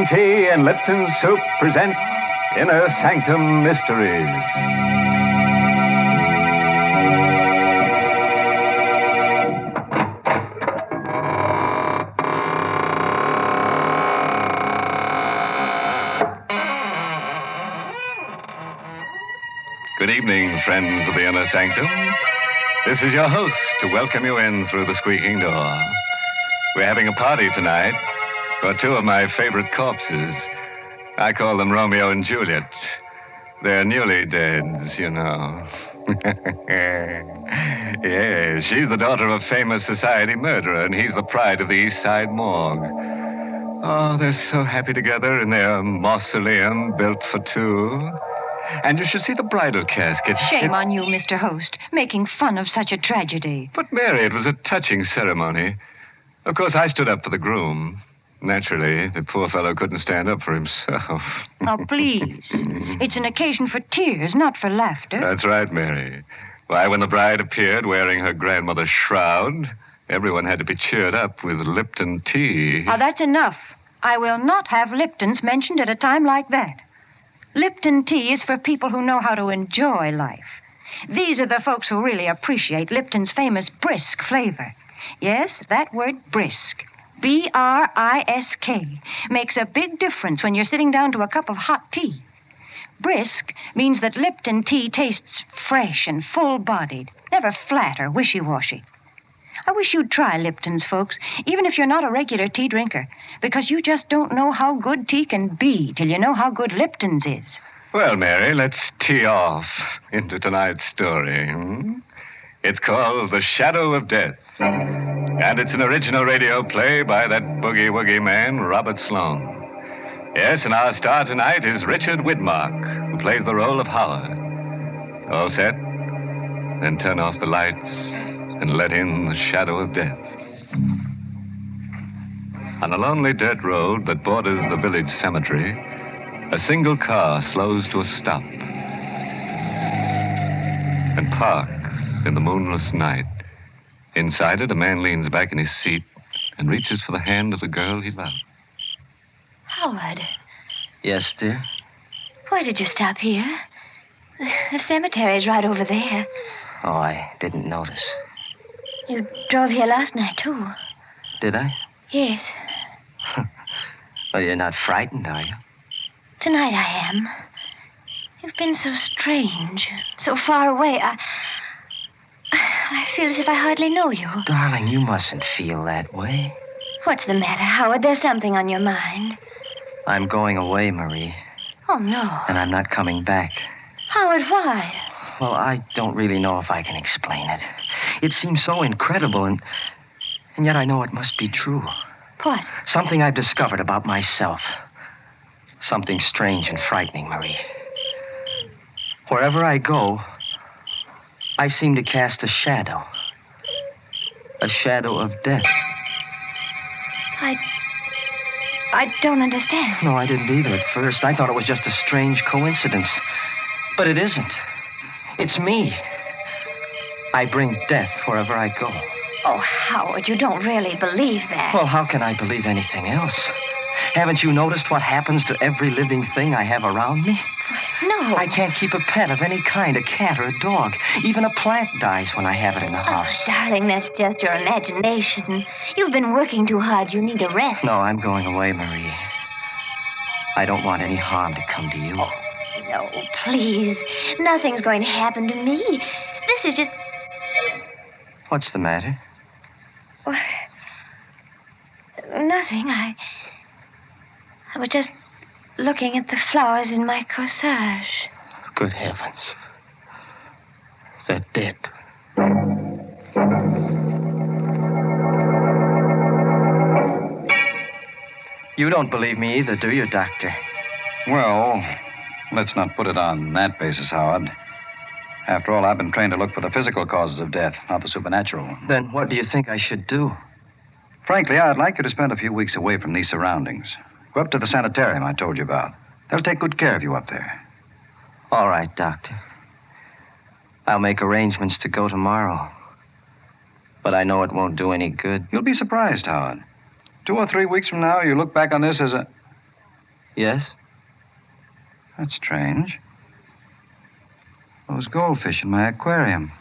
Lipton Tea and Lipton Soup present Inner Sanctum Mysteries. Good evening, friends of the Inner Sanctum. This is your host to welcome you in through the squeaking door. We're having a party tonight for two of my favorite corpses. I call them Romeo and Juliet. They're newly deads, you know. Yes, she's the daughter of a famous society murderer, and he's the pride of the East Side morgue. Oh, they're so happy together in their mausoleum built for two. And you should see the bridal casket. Shame on you, Mr. Host, making fun of such a tragedy. But, Mary, it was a touching ceremony. Of course, I stood up for the groom. Naturally, the poor fellow couldn't stand up for himself. Oh, please. It's an occasion for tears, not for laughter. That's right, Mary. Why, when the bride appeared wearing her grandmother's shroud, everyone had to be cheered up with Lipton tea. Oh, that's enough. I will not have Liptons mentioned at a time like that. Lipton tea is for people who know how to enjoy life. These are the folks who really appreciate Lipton's famous brisk flavor. Yes, that word brisk, B-R-I-S-K, makes a big difference when you're sitting down to a cup of hot tea. Brisk means that Lipton tea tastes fresh and full-bodied, never flat or wishy-washy. I wish you'd try Lipton's, folks, even if you're not a regular tea drinker, because you just don't know how good tea can be till you know how good Lipton's is. Well, Mary, let's tee off into tonight's story. It's called The Shadow of Death, and it's an original radio play by that boogie-woogie man, Robert Sloane. Yes, and our star tonight is Richard Widmark, who plays the role of Howard. All set? Then turn off the lights and let in the shadow of death. On a lonely dirt road that borders the village cemetery, a single car slows to a stop and parks in the moonless night. Inside it, a man leans back in his seat and reaches for the hand of the girl he loves. Howard. Yes, dear? Why did you stop here? The cemetery's right over there. Oh, I didn't notice. You drove here last night, too. Did I? Yes. Well, you're not frightened, are you? Tonight I am. You've been so strange, so far away. I feel as if I hardly know you. Darling, you mustn't feel that way. What's the matter, Howard? There's something on your mind. I'm going away, Marie. Oh, no. And I'm not coming back. Howard, why? Well, I don't really know if I can explain it. It seems so incredible, and yet I know it must be true. What? Something I've discovered about myself. Something strange and frightening, Marie. Wherever I go, I seem to cast a shadow. A shadow of death. I don't understand. No, I didn't either at first. I thought it was just a strange coincidence. But it isn't. It's me. I bring death wherever I go. Oh, Howard, you don't really believe that. Well, how can I believe anything else? Haven't you noticed what happens to every living thing I have around me? No. I can't keep a pet of any kind, a cat or a dog. Even a plant dies when I have it in the house. Oh, darling, that's just your imagination. You've been working too hard. You need a rest. No, I'm going away, Marie. I don't want any harm to come to you. Oh, no, please. Nothing's going to happen to me. This is just... What's the matter? Well, nothing. I was just looking at the flowers in my corsage. Good heavens. They're dead. You don't believe me either, do you, Doctor? Well, let's not put it on that basis, Howard. After all, I've been trained to look for the physical causes of death, not the supernatural. Then what do you think I should do? Frankly, I'd like you to spend a few weeks away from these surroundings. Go up to the sanitarium I told you about. They'll take good care of you up there. All right, Doctor. I'll make arrangements to go tomorrow. But I know it won't do any good. You'll be surprised, Howard. 2 or 3 weeks from now, you look back on this as a... Yes? That's strange. Those goldfish in my aquarium.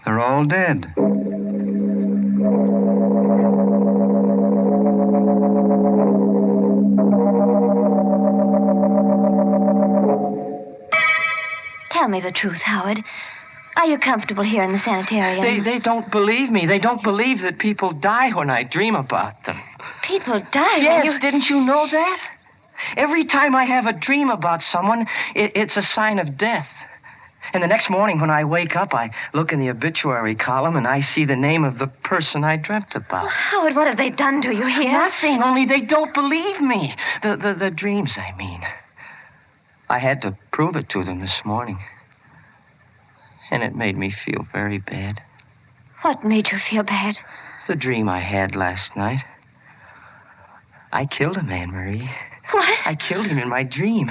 They're all dead. Tell me the truth, Howard. Are you comfortable here in the sanitarium? They don't believe me. They don't believe that people die when I dream about them. People die? Yes, didn't you know that? Every time I have a dream about someone, it's a sign of death. And the next morning when I wake up, I look in the obituary column and I see the name of the person I dreamt about. Oh, Howard, what have they done to you here? Nothing, only they don't believe me. The dreams, I mean. I had to prove it to them this morning. And it made me feel very bad. What made you feel bad? The dream I had last night. I killed a man, Marie. What? I killed him in my dream.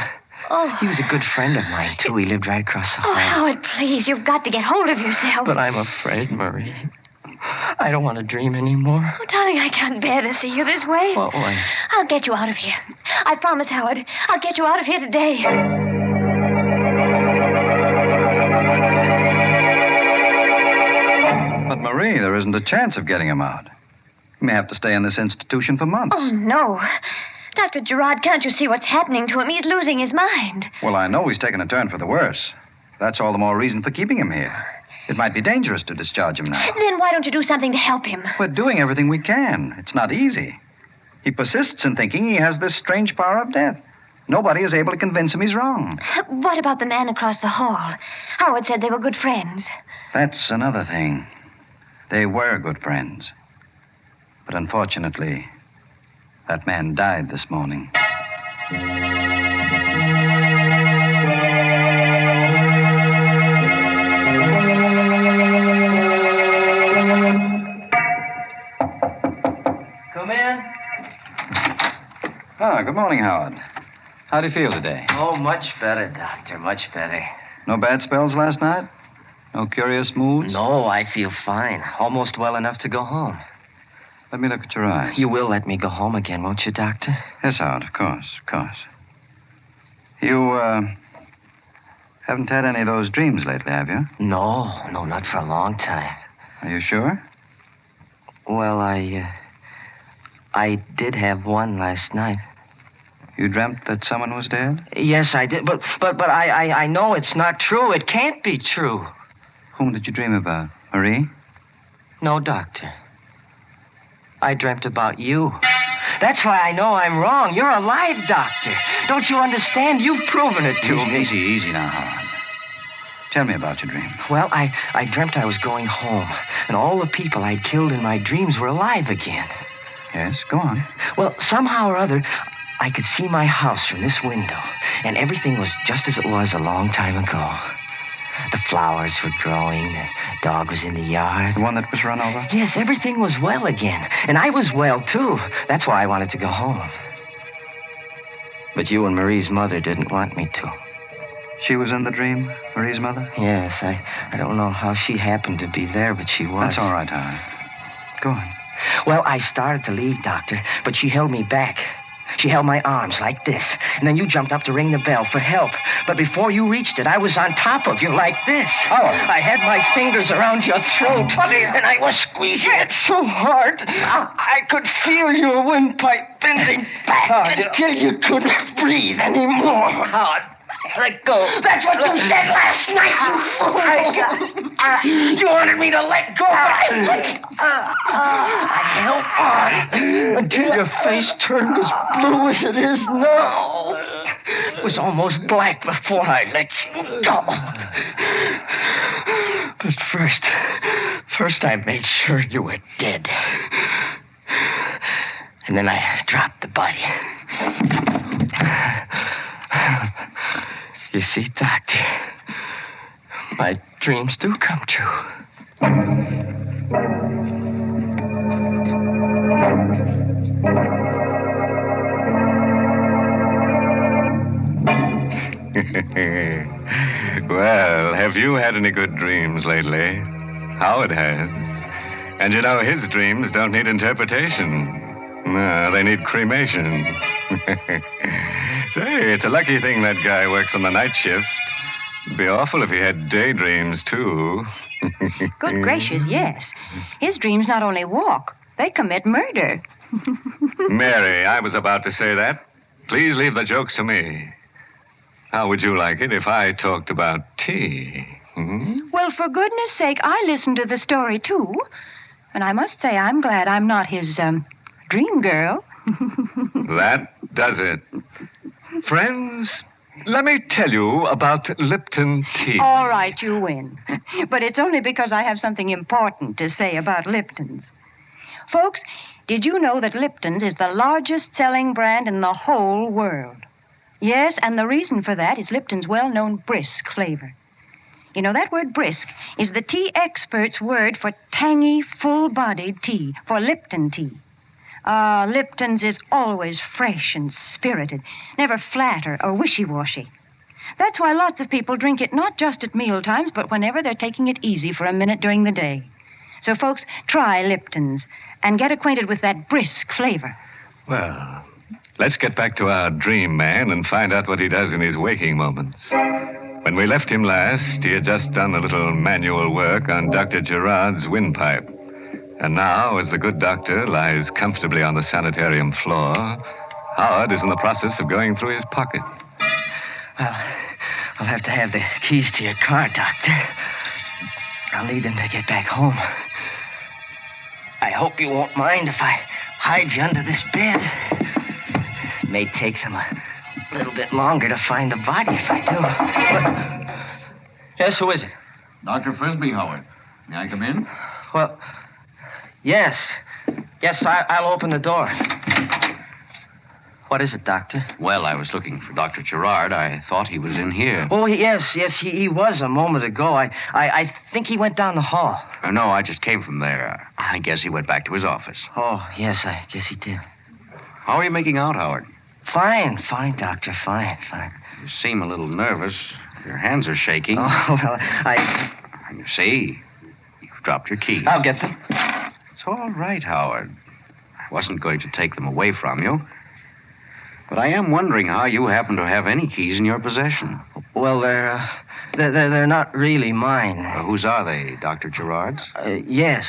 Oh. He was a good friend of mine, too. He lived right across the hall. Oh, Howard, please, you've got to get hold of yourself. But I'm afraid, Marie. I don't want to dream anymore. Oh, darling, I can't bear to see you this way. What way? I'll get you out of here. I promise, Howard. I'll get you out of here today. But, Marie, there isn't a chance of getting him out. He may have to stay in this institution for months. Oh, no. Dr. Gerard, can't you see what's happening to him? He's losing his mind. Well, I know he's taken a turn for the worse. That's all the more reason for keeping him here. It might be dangerous to discharge him now. Then why don't you do something to help him? We're doing everything we can. It's not easy. He persists in thinking he has this strange power of death. Nobody is able to convince him he's wrong. What about the man across the hall? Howard said they were good friends. That's another thing. They were good friends. But unfortunately, that man died this morning. Come in. Ah, good morning, Howard. How do you feel today? Oh, much better, Doctor, much better. No bad spells last night? No curious moods? No, I feel fine. Almost well enough to go home. Let me look at your eyes. You will let me go home again, won't you, Doctor? Yes, Howard, of course, of course. You, haven't had any of those dreams lately, have you? No, not for a long time. Are you sure? Well, I did have one last night. You dreamt that someone was dead? Yes, I did, but I know it's not true. It can't be true. Whom did you dream about? Marie? No, Doctor. I dreamt about you. That's why I know I'm wrong. You're alive, Doctor. Don't you understand? You've proven it to me. Easy now, Howard. Tell me about your dream. Well, I dreamt I was going home, and all the people I'd killed in my dreams were alive again. Yes, go on. Well, somehow or other, I could see my house from this window, and everything was just as it was a long time ago. The flowers were growing, the dog was in the yard. The one that was run over? Yes, everything was well again, and I was well, too. That's why I wanted to go home. But you and Marie's mother didn't want me to. She was in the dream, Marie's mother? Yes, I don't know how she happened to be there, but she was. That's all right, Howard. Go on. Well, I started to leave, Doctor, but she held me back. She held my arms like this, and then you jumped up to ring the bell for help. But before you reached it, I was on top of you like this. Oh. I had my fingers around your throat, and I was squeezing it so hard, I could feel your windpipe bending back until you couldn't breathe anymore. Howard, let go. That's what you said last night, you fool. You wanted me to let go. I held on until your face turned as blue as it is now. It was almost black before I let you go. But first I made sure you were dead. And then I dropped the body. You see, Doctor, my dreams do come true. Well, have you had any good dreams lately? Howard has. And you know, his dreams don't need interpretation. No, they need cremation. Say, it's a lucky thing that guy works on the night shift. It'd be awful if he had daydreams, too. Good gracious, yes. His dreams not only walk, they commit murder. Mary, I was about to say that. Please leave the jokes to me. How would you like it if I talked about tea? Well, for goodness sake, I listened to the story, too. And I must say, I'm glad I'm not his, dream girl. That does it. Friends, let me tell you about Lipton tea. All right, you win. But it's only because I have something important to say about Lipton's. Folks, did you know that Lipton's is the largest selling brand in the whole world? Yes, and the reason for that is Lipton's well-known brisk flavor. You know, that word brisk is the tea expert's word for tangy, full-bodied tea, for Lipton tea. Lipton's is always fresh and spirited, never flat or wishy-washy. That's why lots of people drink it not just at meal times, but whenever they're taking it easy for a minute during the day. So, folks, try Lipton's and get acquainted with that brisk flavor. Well, let's get back to our dream man and find out what he does in his waking moments. When we left him last, he had just done a little manual work on Dr. Gerard's windpipe. And now, as the good doctor lies comfortably on the sanitarium floor, Howard is in the process of going through his pocket. Well, I'll have to have the keys to your car, Doctor. I'll need them to get back home. I hope you won't mind if I hide you under this bed. It may take them a little bit longer to find the body if I do. But... Yes, who is it? Dr. Frisbee, Howard. May I come in? Well, yes. Yes, I'll open the door. What is it, Doctor? Well, I was looking for Dr. Gerard. I thought he was in here. Oh, yes, he was a moment ago. I think he went down the hall. No, I just came from there. I guess he went back to his office. Oh, yes, I guess he did. How are you making out, Howard? Fine, Doctor, fine. You seem a little nervous. Your hands are shaking. Oh, well, You see, you've dropped your keys. I'll get them. It's all right, Howard. I wasn't going to take them away from you. But I am wondering how you happen to have any keys in your possession. Well, they're not really mine. Whose are they, Dr. Gerard's? Yes,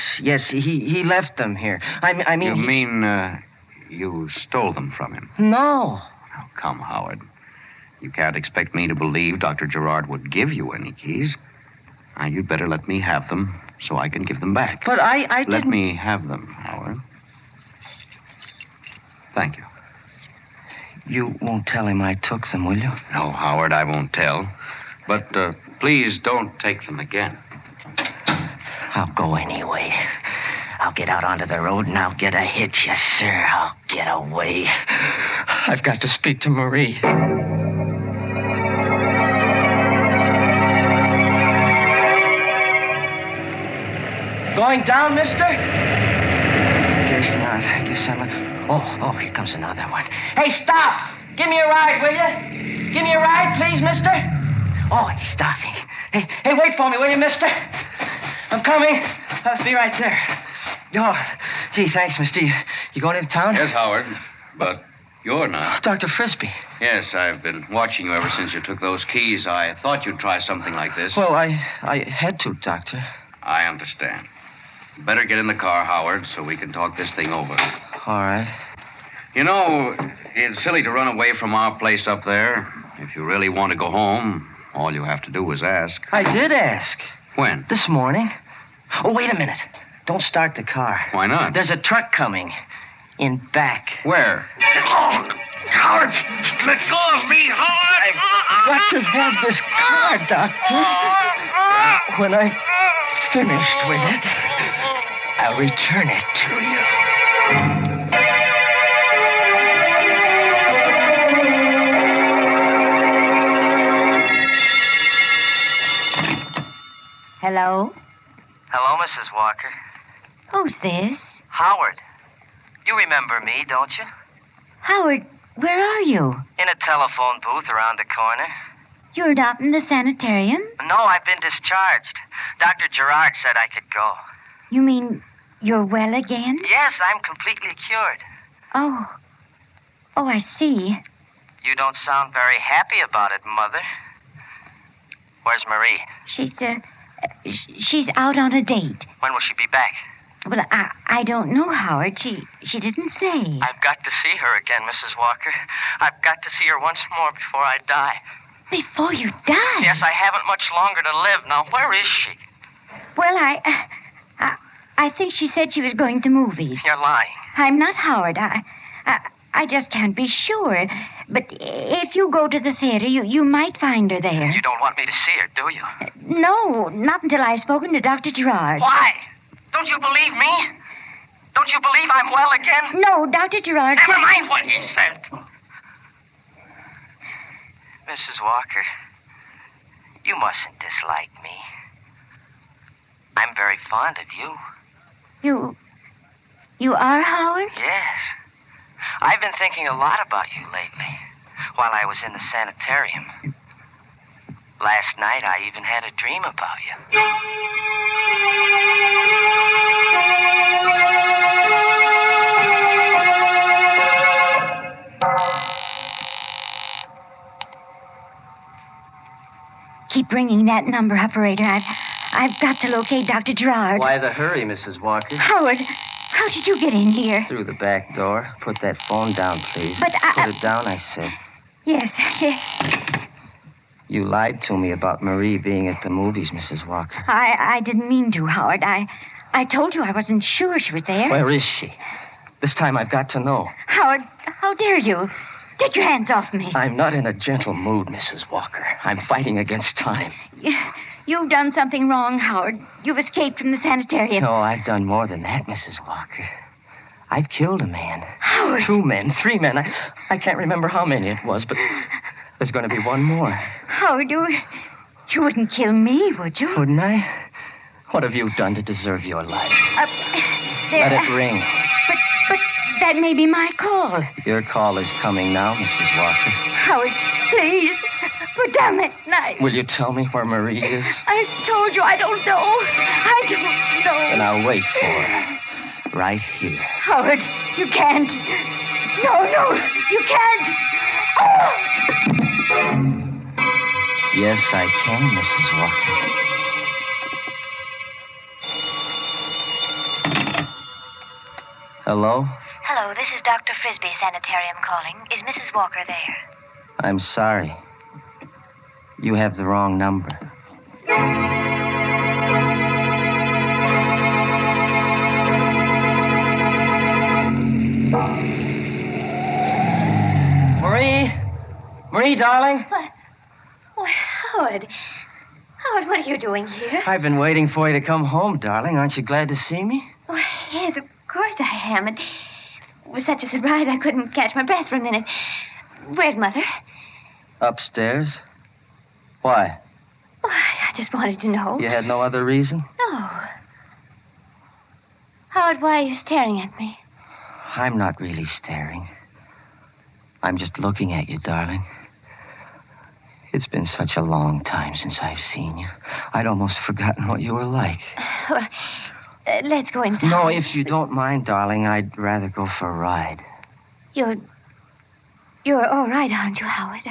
he left them here. I mean... You mean you stole them from him? No. Oh, come, Howard. You can't expect me to believe Dr. Gerard would give you any keys. Now, you'd better let me have them so I can give them back. But I didn't... Let me have them, Howard. Thank you. You won't tell him I took them, will you? No, Howard, I won't tell. But please don't take them again. I'll go anyway. I'll get out onto the road and I'll get a hitch, yes, sir. I'll get away. I've got to speak to Marie. Going down, mister? Guess not. I guess I'm not... Oh, here comes another one. Hey, stop! Give me a ride, will you? Give me a ride, please, mister. Oh, he's stopping. Hey, wait for me, will you, mister? I'm coming. I'll be right there. Oh, gee, thanks, mister. You going into town? Yes, Howard, but you're not. Dr. Frisbee. Yes, I've been watching you ever since you took those keys. I thought you'd try something like this. Well, I had to, Doctor. I understand. Better get in the car, Howard, so we can talk this thing over. All right. You know, it's silly to run away from our place up there. If you really want to go home, all you have to do is ask. I did ask. When? This morning. Oh, wait a minute. Don't start the car. Why not? There's a truck coming. In back. Where? Oh, Howard! Let go of me, Howard! I've got to have this car, Doctor. When I'm finished with it, I'll return it to you. Hello? Hello, Mrs. Walker. Who's this? Howard. You remember me, don't you? Howard, where are you? In a telephone booth around the corner. You're not in the sanitarium? No, I've been discharged. Dr. Gerard said I could go. You mean you're well again? Yes, I'm completely cured. Oh, I see. You don't sound very happy about it, Mother. Where's Marie? She's out on a date. When will she be back? Well, I don't know, Howard. She didn't say. I've got to see her again, Mrs. Walker. I've got to see her once more before I die. Before you die? Yes, I haven't much longer to live. Now, where is she? Well, I think she said she was going to movies. You're lying. I'm not, Howard. I just can't be sure. But if you go to the theater, you might find her there. You don't want me to see her, do you? No, not until I've spoken to Dr. Gerard. Why? Don't you believe me? Don't you believe I'm well again? No, Dr. Gerard... Never mind what he said. Mrs. Walker, you mustn't dislike me. I'm very fond of you. You are, Howard? Yes. I've been thinking a lot about you lately, while I was in the sanitarium. Last night, I even had a dream about you. Keep ringing that number, operator. I've got to locate Dr. Gerard. Why the hurry, Mrs. Walker? Howard, how did you get in here? Through the back door. Put that phone down, please. But Put it down, I said. Yes. You lied to me about Marie being at the movies, Mrs. Walker. I didn't mean to, Howard. I told you I wasn't sure she was there. Where is she? This time I've got to know. Howard, how dare you? Take your hands off me. I'm not in a gentle mood, Mrs. Walker. I'm fighting against time. You've done something wrong, Howard. You've escaped from the sanitarium. No, I've done more than that, Mrs. Walker. I've killed a man. Howard. 2 men, 3 men. I can't remember how many it was, but there's going to be one more. Howard, you wouldn't kill me, would you? Wouldn't I? What have you done to deserve your life? There, Let it ring. But that may be my call. Your call is coming now, Mrs. Walker. Howard, please, put down that knife. Will you tell me where Marie is? I told you I don't know. I don't know. Then I'll wait for her. Right here. Howard, you can't. No, you can't. Oh! Yes, I can, Mrs. Walker. Hello? Hello, this is Dr. Frisbee Sanitarium calling. Is Mrs. Walker there? I'm sorry. You have the wrong number. Marie, darling? Why, Howard. Howard, what are you doing here? I've been waiting for you to come home, darling. Aren't you glad to see me? Oh, yes, of course I am. It was such a surprise I couldn't catch my breath for a minute. Where's Mother? Upstairs. Why? Oh, I just wanted to know. You had no other reason? No. Howard, why are you staring at me? I'm not really staring. I'm just looking at you, darling. It's been such a long time since I've seen you. I'd almost forgotten what you were like. Well, let's go inside. No, if you don't mind, darling, I'd rather go for a ride. You're all right, aren't you, Howard?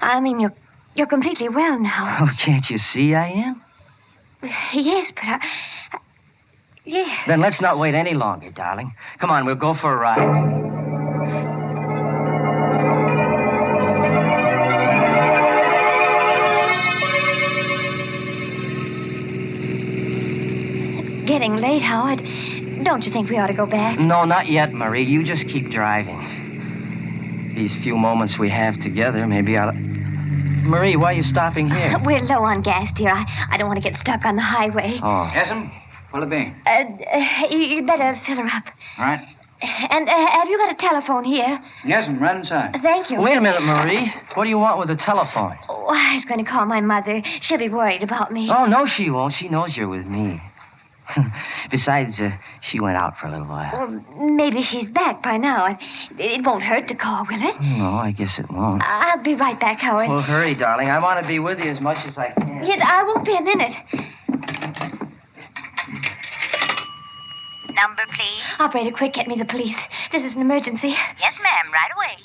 I mean, you're completely well now. Oh, can't you see I am? Yes, but yes. Then let's not wait any longer, darling. Come on, we'll go for a ride. Getting late, Howard. Don't you think we ought to go back? No, not yet, Marie. You just keep driving. These few moments we have together, maybe I'll... Marie, why are you stopping here? We're low on gas, dear. I don't want to get stuck on the highway. Oh. Yes'm? What'll it be? You better fill her up. All right. And have you got a telephone here? Yes'm, right inside. Thank you. Wait a minute, Marie. What do you want with the telephone? Oh, I was going to call my mother. She'll be worried about me. Oh, no, she won't. She knows you're with me. Besides, she went out for a little while. Well, maybe she's back by now. It won't hurt to call, will it? No, I guess it won't. I'll be right back, Howard. Well, hurry, darling. I want to be with you as much as I can. Yes, I won't be a minute. Number, please. Operator, quick, get me the police. This is an emergency. Yes, ma'am, right away.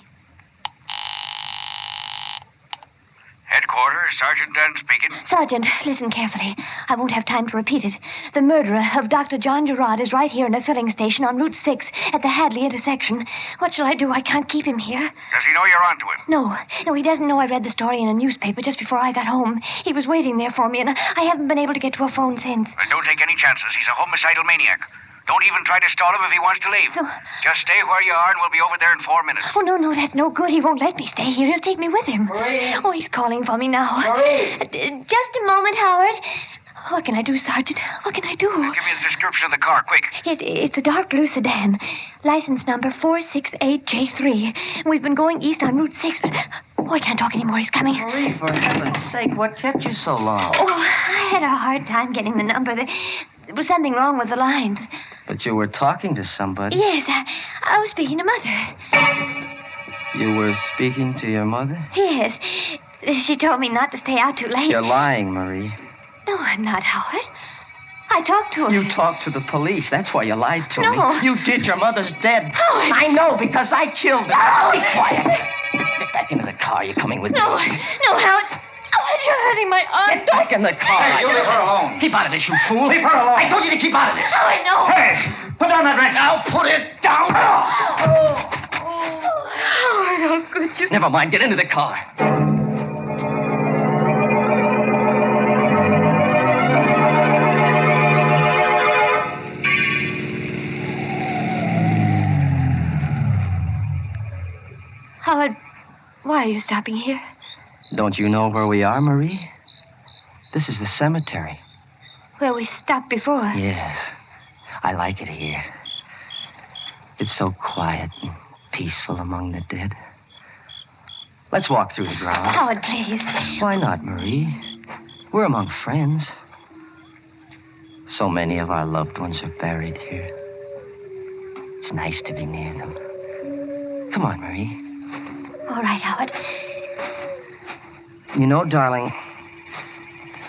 Headquarters, Sergeant Dunn speaking. Sergeant, listen carefully. I won't have time to repeat it. The murderer of Dr. John Gerard is right here in a filling station on Route 6 at the Hadley intersection. What shall I do? I can't keep him here. Does he know you're onto him? No, he doesn't know I read the story in a newspaper just before I got home. He was waiting there for me, and I haven't been able to get to a phone since. Don't take any chances. He's a homicidal maniac. Don't even try to stall him if he wants to leave. No. Just stay where you are, and we'll be over there in 4 minutes. Oh, no, that's no good. He won't let me stay here. He'll take me with him. Marie. Oh, he's calling for me now. Marie. Just a moment, Howard. What can I do, Sergeant? What can I do? Give me the description of the car, quick. It's a dark blue sedan. License number 468J3. We've been going east on Route 6. Oh, I can't talk anymore. He's coming. Marie, for heaven's sake, what kept you so long? Oh, I had a hard time getting the number. There was something wrong with the lines. But you were talking to somebody. Yes, I was speaking to Mother. You were speaking to your mother? Yes. She told me not to stay out too late. You're lying, Marie. No, I'm not, Howard. I talked to her. You talked to the police. That's why you lied to No. me. You did. Your mother's dead. Howard. I know, because I killed her. No. Be quiet. Get back into the car. You're coming with me. No, Howard. Howard, you're hurting my arm. Get back in the car. Hey, you leave her alone. Keep out of this, you fool. Leave her alone. I told you to keep out of this. Howard, no. Hey, put down that wrench. Now put it down. Howard, how could you? Never mind. Get into the car. Howard, why are you stopping here? Don't you know where we are, Marie? This is the cemetery. Where we stopped before. Yes. I like it here. It's so quiet and peaceful among the dead. Let's walk through the grounds. Howard, please. Why not, Marie? We're among friends. So many of our loved ones are buried here. It's nice to be near them. Come on, Marie. All right, Howard. You know, darling,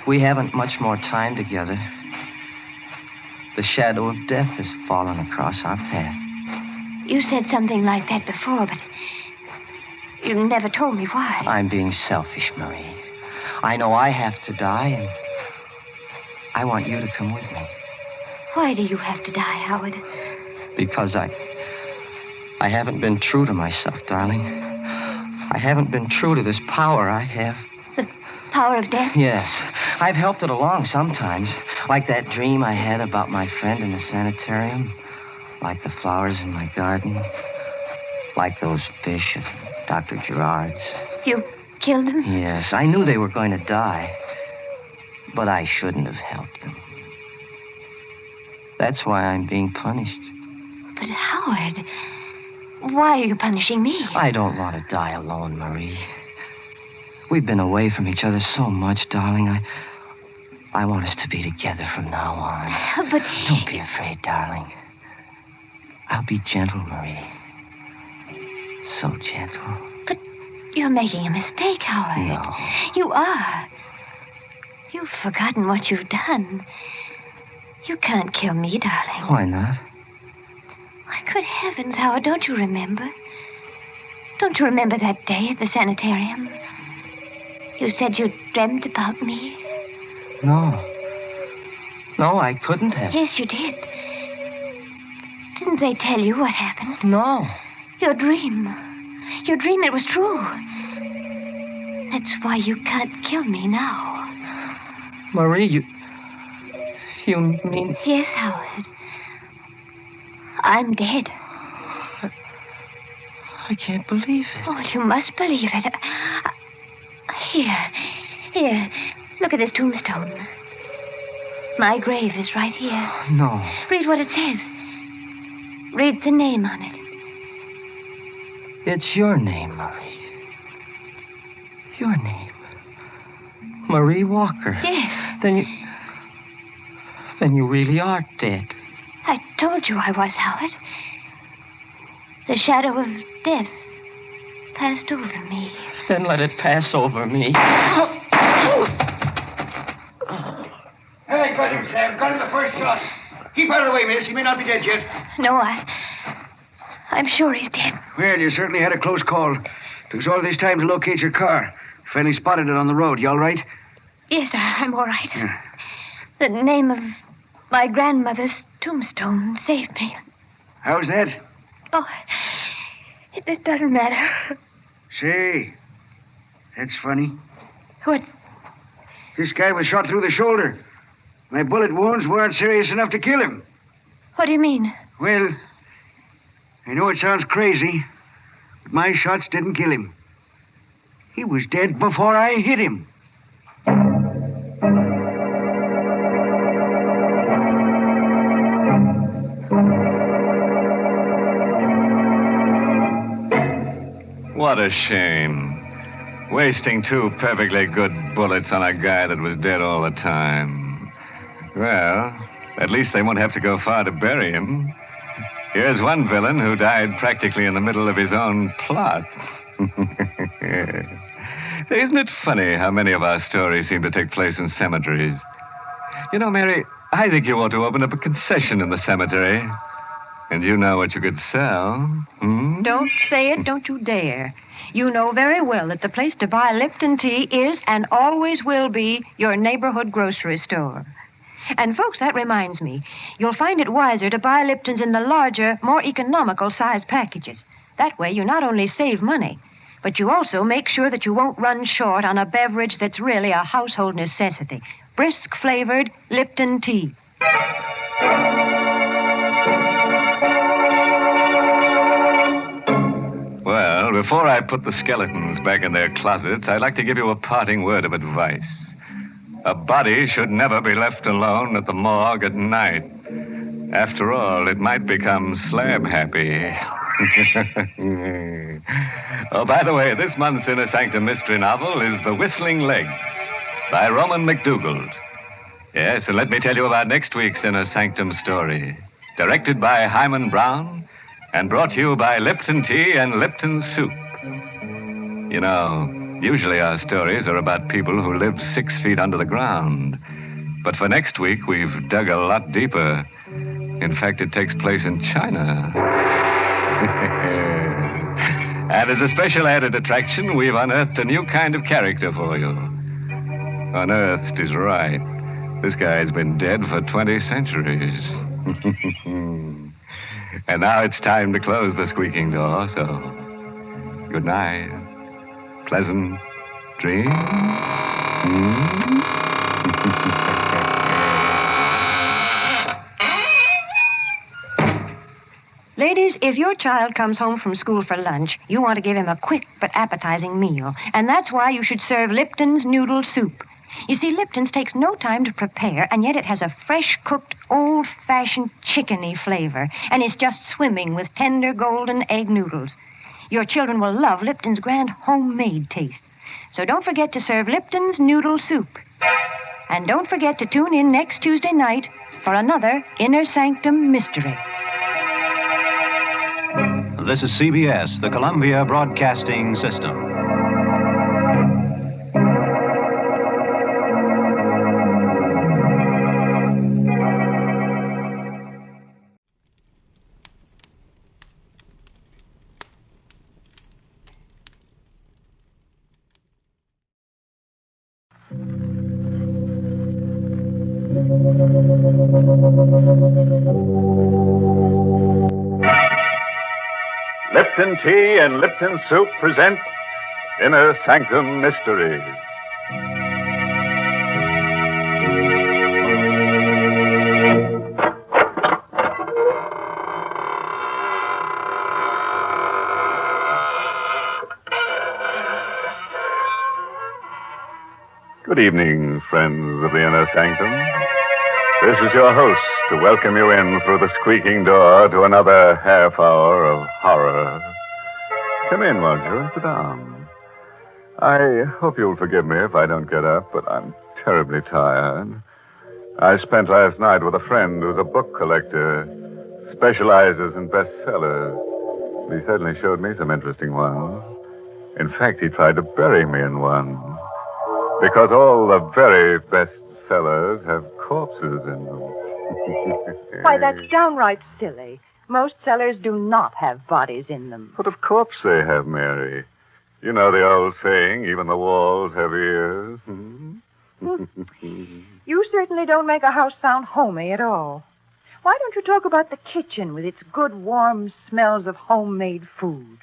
we haven't much more time together. The shadow of death has fallen across our path. You said something like that before, but you never told me why. I'm being selfish, Marie. I know I have to die, and I want you to come with me. Why do you have to die, Howard? Because I haven't been true to myself, darling. I haven't been true to this power I have. The power of death? Yes. I've helped it along sometimes. Like that dream I had about my friend in the sanitarium. Like the flowers in my garden. Like those fish at Dr. Gerard's. You killed them? Yes. I knew they were going to die. But I shouldn't have helped them. That's why I'm being punished. But Howard, why are you punishing me? I don't want to die alone, Marie. We've been away from each other so much, darling. I want us to be together from now on. But... Don't be afraid, darling. I'll be gentle, Marie. So gentle. But you're making a mistake, Howard. No. You are. You've forgotten what you've done. You can't kill me, darling. Why not? Why, good heavens, Howard, don't you remember? Don't you remember that day at the sanitarium? You said you dreamt about me. No. No, I couldn't have. Yes, you did. Didn't they tell you what happened? No. Your dream. Your dream, it was true. That's why you can't kill me now. Marie, you mean... Yes, Howard. I'm dead. I can't believe it. Oh, you must believe it. Here. Look at this tombstone. My grave is right here. No. Read what it says. Read the name on it. It's your name, Marie. Your name. Marie Walker. Yes. Then you really are dead. I told you I was, Howard. The shadow of death passed over me. Then let it pass over me. Hey, got him, Sam. Got him the first shot. Keep out of the way, miss. He may not be dead yet. No, I'm sure he's dead. Well, you certainly had a close call. Took us all this time to locate your car. Finally spotted it on the road. You all right? Yes, sir, I'm all right. Yeah. The name of my grandmother's tombstone saved me. How's that? Oh, it doesn't matter. Say, that's funny. What? This guy was shot through the shoulder. My bullet wounds weren't serious enough to kill him. What do you mean? Well, I know it sounds crazy, but my shots didn't kill him. He was dead before I hit him. What a shame. Wasting 2 perfectly good bullets on a guy that was dead all the time. Well, at least they won't have to go far to bury him. Here's one villain who died practically in the middle of his own plot. Isn't it funny how many of our stories seem to take place in cemeteries? You know, Mary, I think you ought to open up a concession in the cemetery. And you know what you could sell. Hmm? Don't say it, don't you dare. You know very well that the place to buy Lipton tea is and always will be your neighborhood grocery store. And, folks, that reminds me. You'll find it wiser to buy Lipton's in the larger, more economical size packages. That way you not only save money, but you also make sure that you won't run short on a beverage that's really a household necessity. Brisk-flavored Lipton tea. Well, before I put the skeletons back in their closets, I'd like to give you a parting word of advice. A body should never be left alone at the morgue at night. After all, it might become slab-happy. Oh, by the way, this month's Inner Sanctum mystery novel is The Whistling Legs by Roman McDougald. Yes, and let me tell you about next week's Inner Sanctum story. Directed by Hyman Brown and brought to you by Lipton Tea and Lipton Soup. You know, usually our stories are about people who live 6 feet under the ground. But for next week, we've dug a lot deeper. In fact, it takes place in China. And as a special added attraction, we've unearthed a new kind of character for you. Unearthed is right. This guy's been dead for 20 centuries. And now it's time to close the squeaking door, so good night. Pleasant dreams. Ladies, if your child comes home from school for lunch, you want to give him a quick but appetizing meal. And that's why you should serve Lipton's noodle soup. You see, Lipton's takes no time to prepare, and yet it has a fresh-cooked, old-fashioned chickeny flavor, and it's just swimming with tender golden egg noodles. Your children will love Lipton's grand homemade taste. So don't forget to serve Lipton's noodle soup. And don't forget to tune in next Tuesday night for another Inner Sanctum mystery. This is CBS, the Columbia Broadcasting System. Lipton Tea and Lipton Soup present Inner Sanctum Mysteries. Good evening, friends of the Inner Sanctum. This is your host to welcome you in through the squeaking door to another half hour of horror. Come in, won't you, and sit down. I hope you'll forgive me if I don't get up, but I'm terribly tired. I spent last night with a friend who's a book collector, specializes in bestsellers. He certainly showed me some interesting ones. In fact, he tried to bury me in one. Because all the very best sellers have corpses in them. Why, that's downright silly. Most cellars do not have bodies in them. But of course they have, Mary. You know the old saying, even the walls have ears. You certainly don't make a house sound homey at all. Why don't you talk about the kitchen with its good, warm smells of homemade food?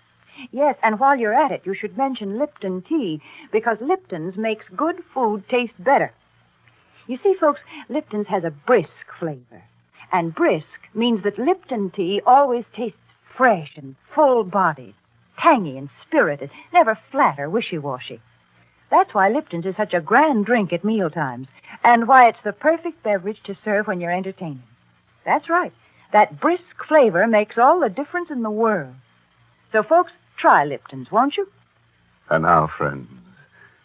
Yes, and while you're at it, you should mention Lipton tea, because Lipton's makes good food taste better. You see, folks, Lipton's has a brisk flavor. And brisk means that Lipton tea always tastes fresh and full-bodied, tangy and spirited, never flat or wishy-washy. That's why Lipton's is such a grand drink at mealtimes, and why it's the perfect beverage to serve when you're entertaining. That's right. That brisk flavor makes all the difference in the world. So, folks, try Lipton's, won't you? And now, friends,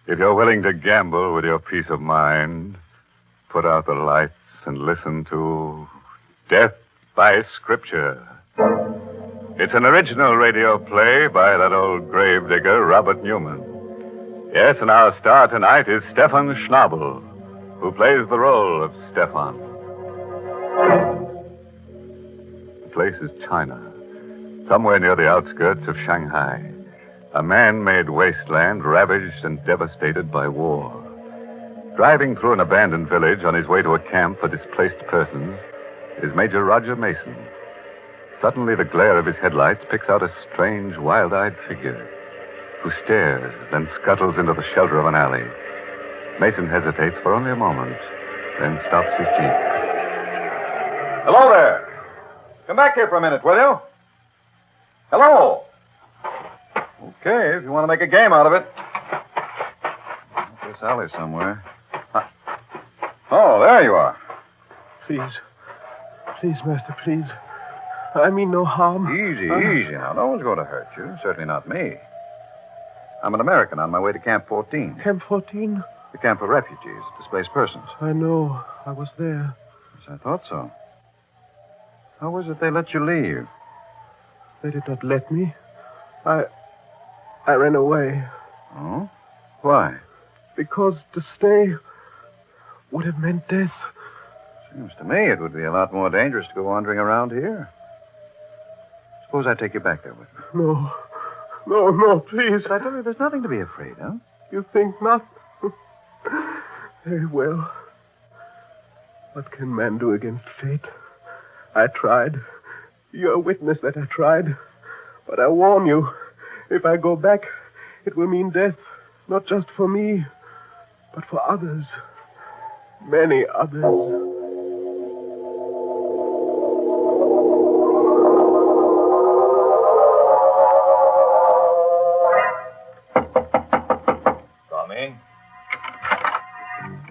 if you're willing to gamble with your peace of mind, put out the lights and listen to Death by Scripture. It's an original radio play by that old gravedigger, Robert Newman. Yes, and our star tonight is Stefan Schnabel, who plays the role of Stefan. The place is China, somewhere near the outskirts of Shanghai, a man-made wasteland ravaged and devastated by war. Driving through an abandoned village on his way to a camp for displaced persons is Major Roger Mason. Suddenly, the glare of his headlights picks out a strange, wild-eyed figure who stares, then scuttles into the shelter of an alley. Mason hesitates for only a moment, then stops his jeep. Hello there. Come back here for a minute, will you? Hello. Okay, if you want to make a game out of it. This alley somewhere. Oh, there you are. Please. Please, Master, please. I mean no harm. Easy, easy now. No one's going to hurt you. Certainly not me. I'm an American on my way to Camp 14. Camp 14? The camp for refugees, displaced persons. I know. I was there. Yes, I thought so. How was it they let you leave? They did not let me. I ran away. Oh? Why? Because to stay would have meant death. Seems to me it would be a lot more dangerous to go wandering around here. Suppose I take you back there with me. No. No, please. But I tell you, there's nothing to be afraid of. You think not? Very well. What can man do against fate? I tried. You're a witness that I tried. But I warn you, if I go back, it will mean death, not just for me, but for others. Many others.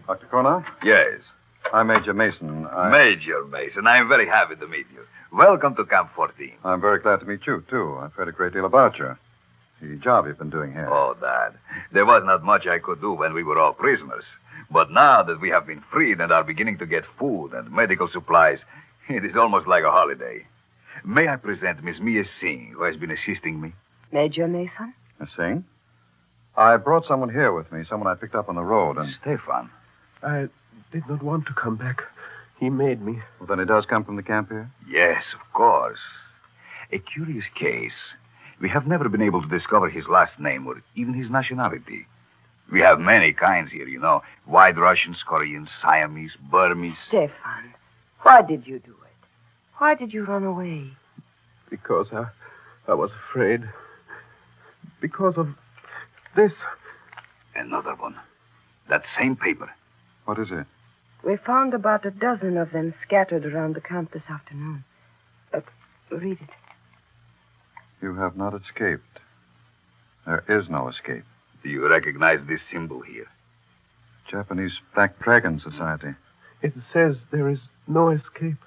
Dr. Corner? Yes. I'm Major Mason. Major Mason, I'm very happy to meet you. Welcome to Camp 14. I'm very glad to meet you, too. I've heard a great deal about you. The job you've been doing here. Oh, Dad. There was not much I could do when we were all prisoners. But now that we have been freed and are beginning to get food and medical supplies, it is almost like a holiday. May I present Miss Mia Singh, who has been assisting me? Major Mason? Miss Singh? I brought someone here with me, someone I picked up on the road, and... Stefan. I did not want to come back. He made me. Well, then he does come from the camp here? Yes, of course. A curious case. We have never been able to discover his last name or even his nationality. We have many kinds here, you know. White Russians, Koreans, Siamese, Burmese. Stefan, why did you do it? Why did you run away? Because I was afraid. Because of this. Another one. That same paper. What is it? We found about a dozen of them scattered around the camp this afternoon. Read it. You have not escaped. There is no escape. Do you recognize this symbol here? Japanese Black Dragon Society. It says there is no escape.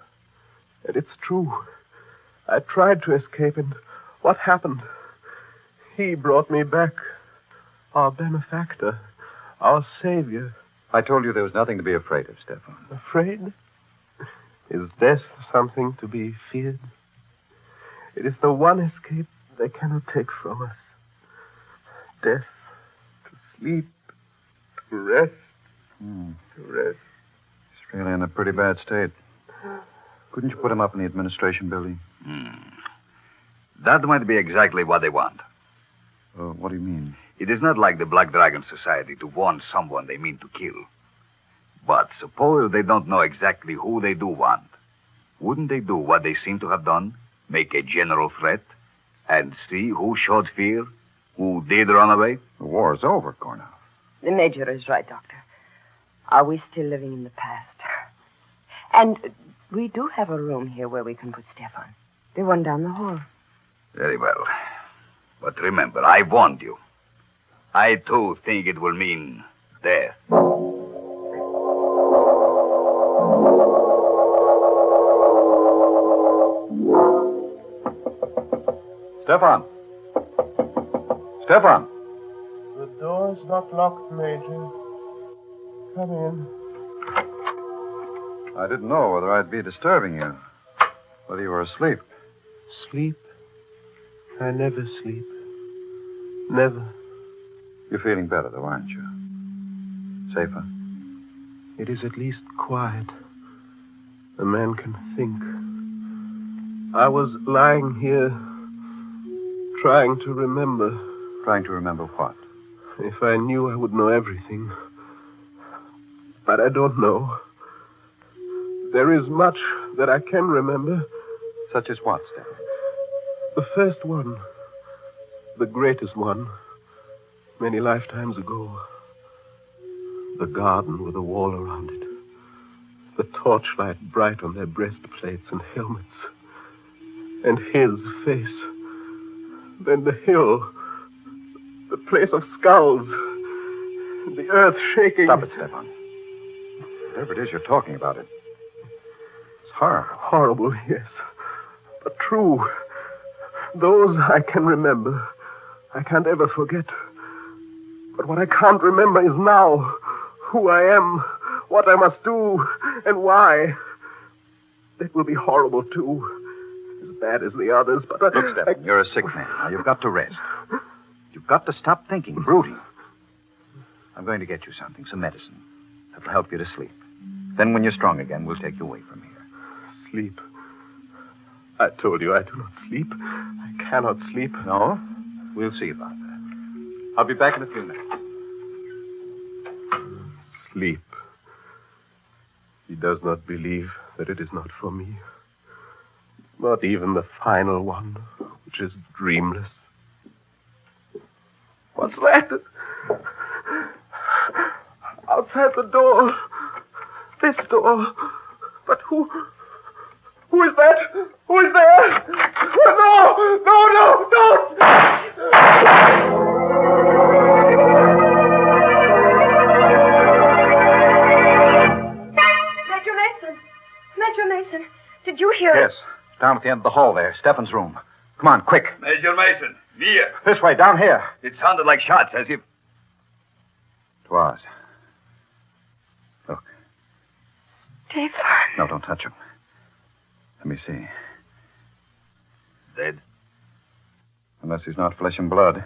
And it's true. I tried to escape, and what happened? He brought me back. Our benefactor. Our savior. I told you there was nothing to be afraid of, Stefan. Afraid? Is death something to be feared? It is the one escape they cannot take from us. Death, to sleep, to rest, to rest. He's really in a pretty bad state. Couldn't you put him up in the administration building? That might be exactly what they want. What do you mean? It is not like the Black Dragon Society to warn someone they mean to kill. But suppose they don't know exactly who they do want. Wouldn't they do what they seem to have done? Make a general threat and see who showed fear, who did run away? The war's over, Karloff. The Major is right, Doctor. Are we still living in the past? And we do have a room here where we can put Stefan. The one down the hall. Very well. But remember, I warned you. I, too, think it will mean death. Stefan! Stefan! The door's not locked, Major. Come in. I didn't know whether I'd be disturbing you. Whether you were asleep. Sleep? I never sleep. Never. You're feeling better, though, aren't you? Safer? It is at least quiet. A man can think. I was lying here, trying to remember. Trying to remember what? If I knew, I would know everything. But I don't know. There is much that I can remember. Such as what, Stefan? The first one. The greatest one. Many lifetimes ago. The garden with a wall around it. The torchlight bright on their breastplates and helmets. And his face. Then the hill. The place of skulls. The earth shaking. Stop it, Stefan. Whatever it is you're talking about, it's horrible. Horrible, yes. But true. Those I can remember. I can't ever forget. But what I can't remember is now. Who I am, what I must do, and why. That will be horrible, too. As bad as the others, but... Look, Stefan, you're a sick man. Now, you've got to rest. You've got to stop thinking, brooding. I'm going to get you something, some medicine. That'll help you to sleep. Then when you're strong again, we'll take you away from here. Sleep? I told you I do not sleep. I cannot sleep. No? We'll see about that. I'll be back in a few minutes. Sleep. He does not believe that it is not for me. Not even the final one, which is dreamless. What's that? Outside the door. This door. But who is that? Who is there? Oh, no, don't! Major Mason, did you hear Yes, down at the end of the hall there, Stefan's room. Come on, quick. Major Mason, here. This way, down here. It sounded like shots, as if... It was. Look. Stefan. No, don't touch him. Let me see. Dead? Unless he's not flesh and blood.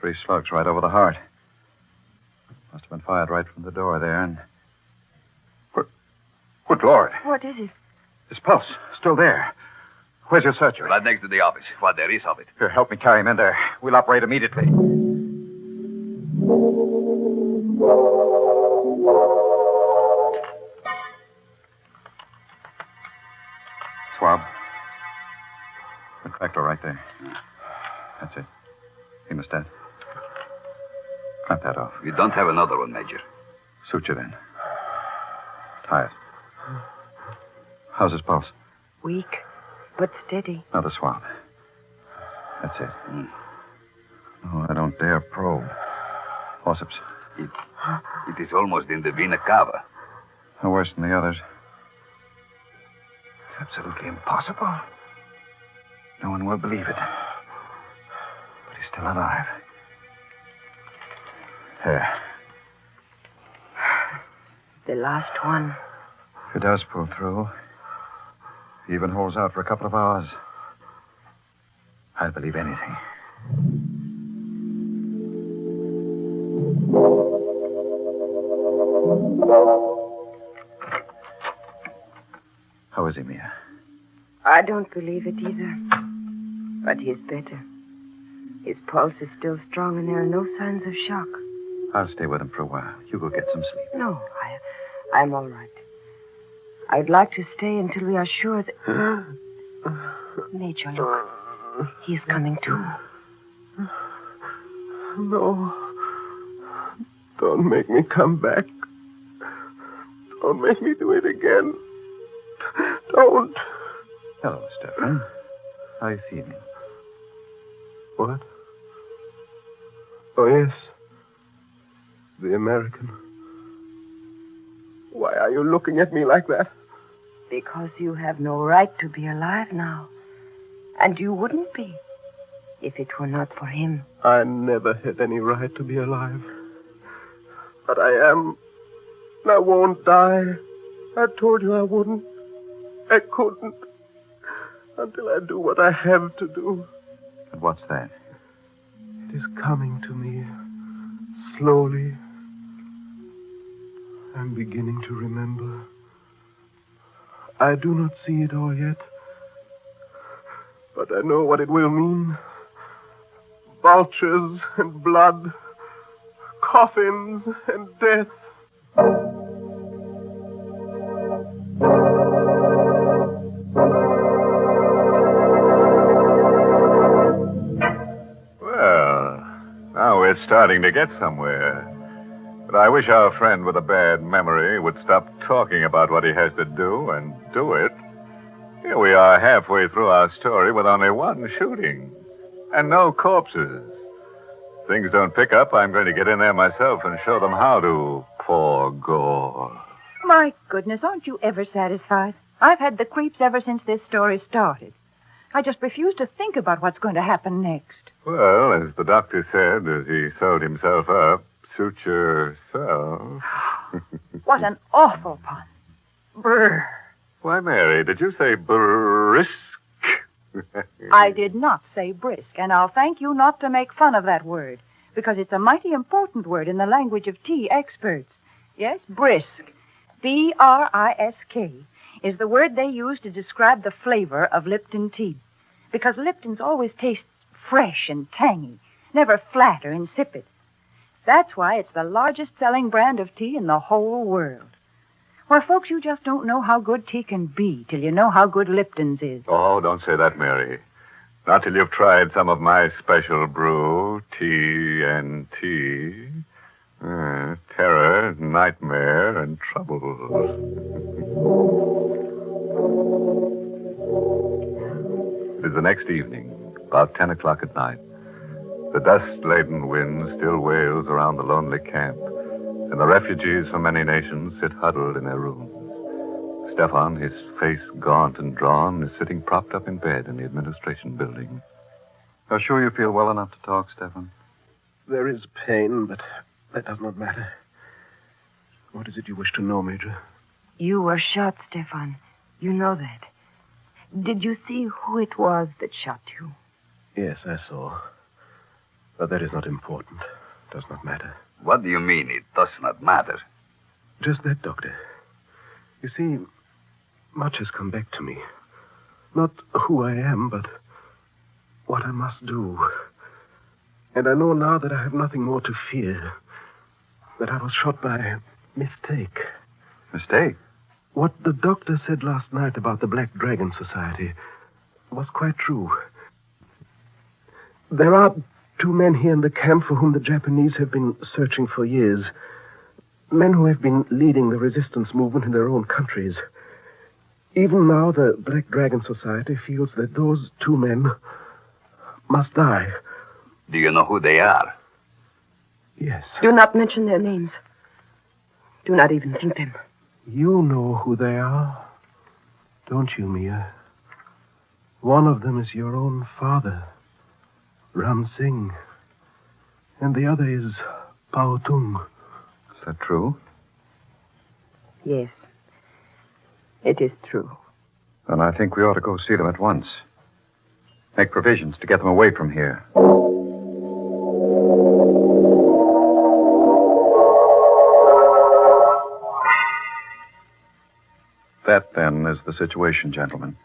3 slugs right over the heart. Must have been fired right from the door there, and... Good Lord. What is it? His pulse, still there. Where's your surgery? Right next to the office. What there is of it. Here, help me carry him in there. We'll operate immediately. Swab. The cracked door right there. That's it. Hemostat. Clamp that off. You don't have another one, Major. Suture then. Tie it. How's his pulse? Weak, but steady. Another swab. That's it. No, I don't dare probe. Forceps. It is almost in the vena cava. No worse than the others. It's absolutely impossible. No one will believe it. But he's still alive. There. The last one. If he does pull through, he even holds out for a couple of hours, I'll believe anything. How is he, Mia? I don't believe it either. But he's better. His pulse is still strong and there are no signs of shock. I'll stay with him for a while. You go get some sleep. No, I'm all right. I'd like to stay until we are sure that... Major, look. He's coming too. No. Don't make me come back. Don't make me do it again. Don't. Hello, Stefan. How are you feeling? What? Oh, yes. The American. Why are you looking at me like that? Because you have no right to be alive now. And you wouldn't be if it were not for him. I never had any right to be alive. But I am. And I won't die. I told you I wouldn't. I couldn't. Until I do what I have to do. And what's that? It is coming to me. Slowly. I'm beginning to remember. I do not see it all yet. But I know what it will mean. Vultures and blood. Coffins and death. Well, now we're starting to get somewhere. But I wish our friend with a bad memory would stop talking about what he has to do and do it. Here we are halfway through our story with only one shooting. And no corpses. If things don't pick up, I'm going to get in there myself and show them how to pour gore. My goodness, aren't you ever satisfied? I've had the creeps ever since this story started. I just refuse to think about what's going to happen next. Well, as the doctor said as he sewed himself up, suit yourself. What an awful pun. Brr. Why, Mary, did you say brisk? I did not say brisk, and I'll thank you not to make fun of that word, because it's a mighty important word in the language of tea experts. Yes, brisk, B-R-I-S-K, is the word they use to describe the flavor of Lipton tea, because Lipton's always tastes fresh and tangy, never flat or insipid. That's why it's the largest selling brand of tea in the whole world. Why, folks, you just don't know how good tea can be till you know how good Lipton's is. Oh, don't say that, Mary. Not till you've tried some of my special brew, tea. Terror, nightmare, and trouble. It is the next evening, about 10 o'clock at night. The dust-laden wind still wails around the lonely camp, and the refugees from many nations sit huddled in their rooms. Stefan, his face gaunt and drawn, is sitting propped up in bed in the administration building. You're sure you feel well enough to talk, Stefan? There is pain, but that does not matter. What is it you wish to know, Major? You were shot, Stefan. You know that. Did you see who it was that shot you? Yes, I saw. But that is not important. It does not matter. What do you mean it does not matter? Just that, Doctor. You see, much has come back to me. Not who I am, but what I must do. And I know now that I have nothing more to fear. That I was shot by mistake. Mistake? What the doctor said last night about the Black Dragon Society was quite true. There are 2 men here in the camp for whom the Japanese have been searching for years. Men who have been leading the resistance movement in their own countries. Even now, the Black Dragon Society feels that those 2 men must die. Do you know who they are? Yes. Do not mention their names. Do not even think them. You know who they are, don't you, Mia? One of them is your own father, Ram Singh. And the other is Pao Tung. Is that true? Yes. It is true. Then I think we ought to go see them at once. Make provisions to get them away from here. That, then, is the situation, gentlemen.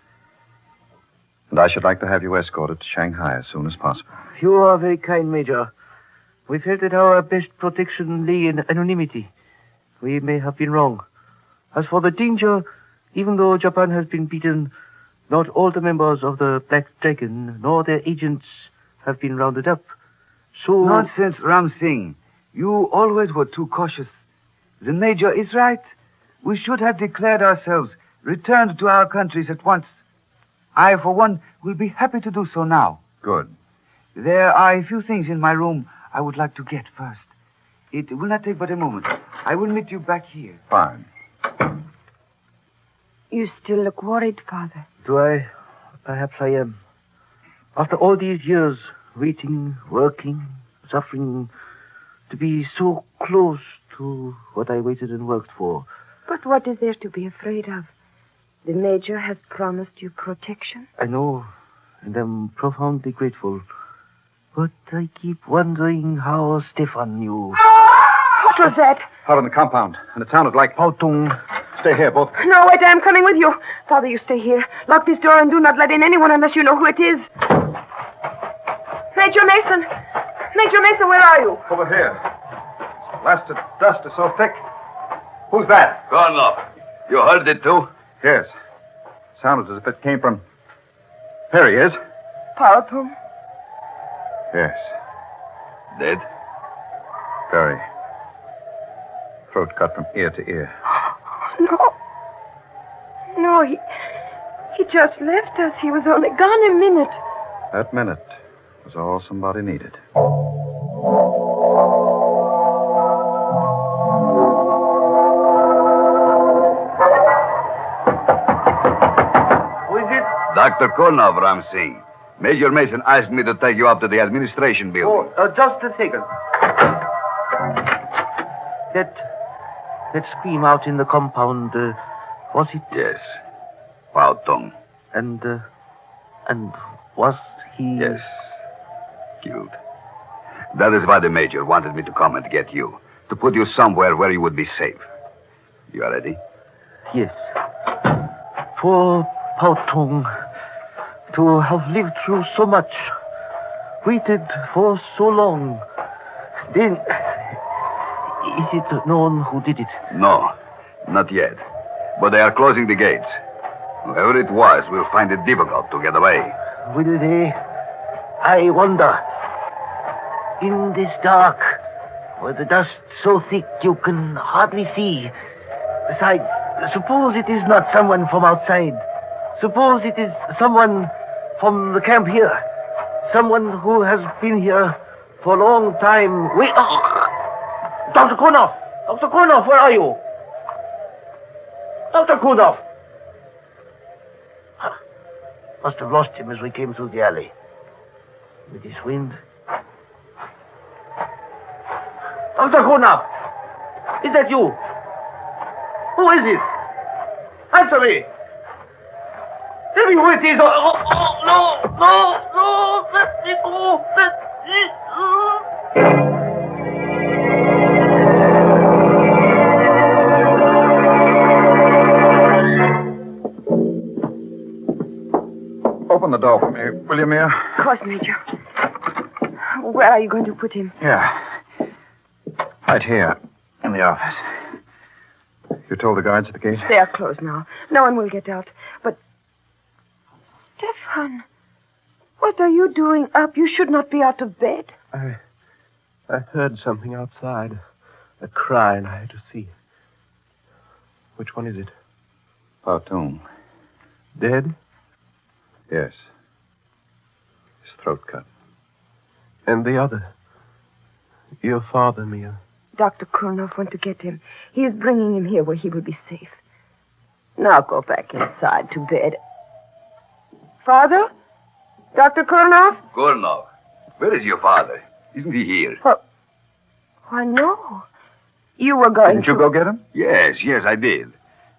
And I should like to have you escorted to Shanghai as soon as possible. You are very kind, Major. We felt that our best protection lay in anonymity. We may have been wrong. As for the danger, even though Japan has been beaten, not all the members of the Black Dragon nor their agents have been rounded up. So... Nonsense, Ram Singh. You always were too cautious. The Major is right. We should have declared ourselves, returned to our countries at once. I, for one, will be happy to do so now. Good. There are a few things in my room I would like to get first. It will not take but a moment. I will meet you back here. Fine. You still look worried, Father. Do I? Perhaps I am. After all these years, waiting, working, suffering, to be so close to what I waited and worked for. But what is there to be afraid of? The Major has promised you protection. I know, and I'm profoundly grateful. But I keep wondering how Stefan knew. What was that? Out on the compound, and it sounded like... Pautung. Stay here, both. No, wait, I am coming with you. Father, you stay here. Lock this door and do not let in anyone unless you know who it is. Major Mason! Major Mason, where are you? Over here. This blasted dust is so thick. Who's that? Karloff. You heard it, too? Yes. Sounded as if it came from... Here he is. Pautung? Yes. Dead? Very. Throat cut from ear to ear. No. No, he just left us. He was only gone a minute. That minute was all somebody needed. Who is it? Dr. Karloff, Ram Singh. Major Mason asked me to take you up to the administration building. Oh, just a second. That scream out in the compound, was it? Yes. Pautung. And was he... Yes. Killed. That is why the Major wanted me to come and get you. To put you somewhere where you would be safe. You are ready? Yes. Poor Pautung. To have lived through so much. Waited for so long. Then... Is it known who did it? No, not yet. But they are closing the gates. Whoever it was will find it difficult to get away. Will they? I wonder. In this dark, where the dust so thick you can hardly see. Besides, suppose it is not someone from outside. Suppose it is someone from the camp here. Someone who has been here for a long time. Wait. Dr. Karloff! Dr. Karloff, where are you? Dr. Karloff! Must have lost him as we came through the alley. With this wind. Dr. Karloff! Is that you? Who is it? Answer me! Tell me who it is! No! Let me go! Open the door for me, will you, Mia? Of course, Major. Where are you going to put him? Yeah. Right here, in the office. You told the guards at the gate? They are closed now. No one will get out. But... Stefan, what are you doing up? You should not be out of bed. I heard something outside. A cry, and I had to see. Which one is it? Pautung. Dead? Yes. His throat cut. And the other? Your father, Mia. Dr. Karloff went to get him. He is bringing him here where he will be safe. Now go back inside to bed. Father? Dr. Karloff? Karloff. Where is your father? Isn't he here? Why, no. You were going Didn't you go get him? Yes, I did.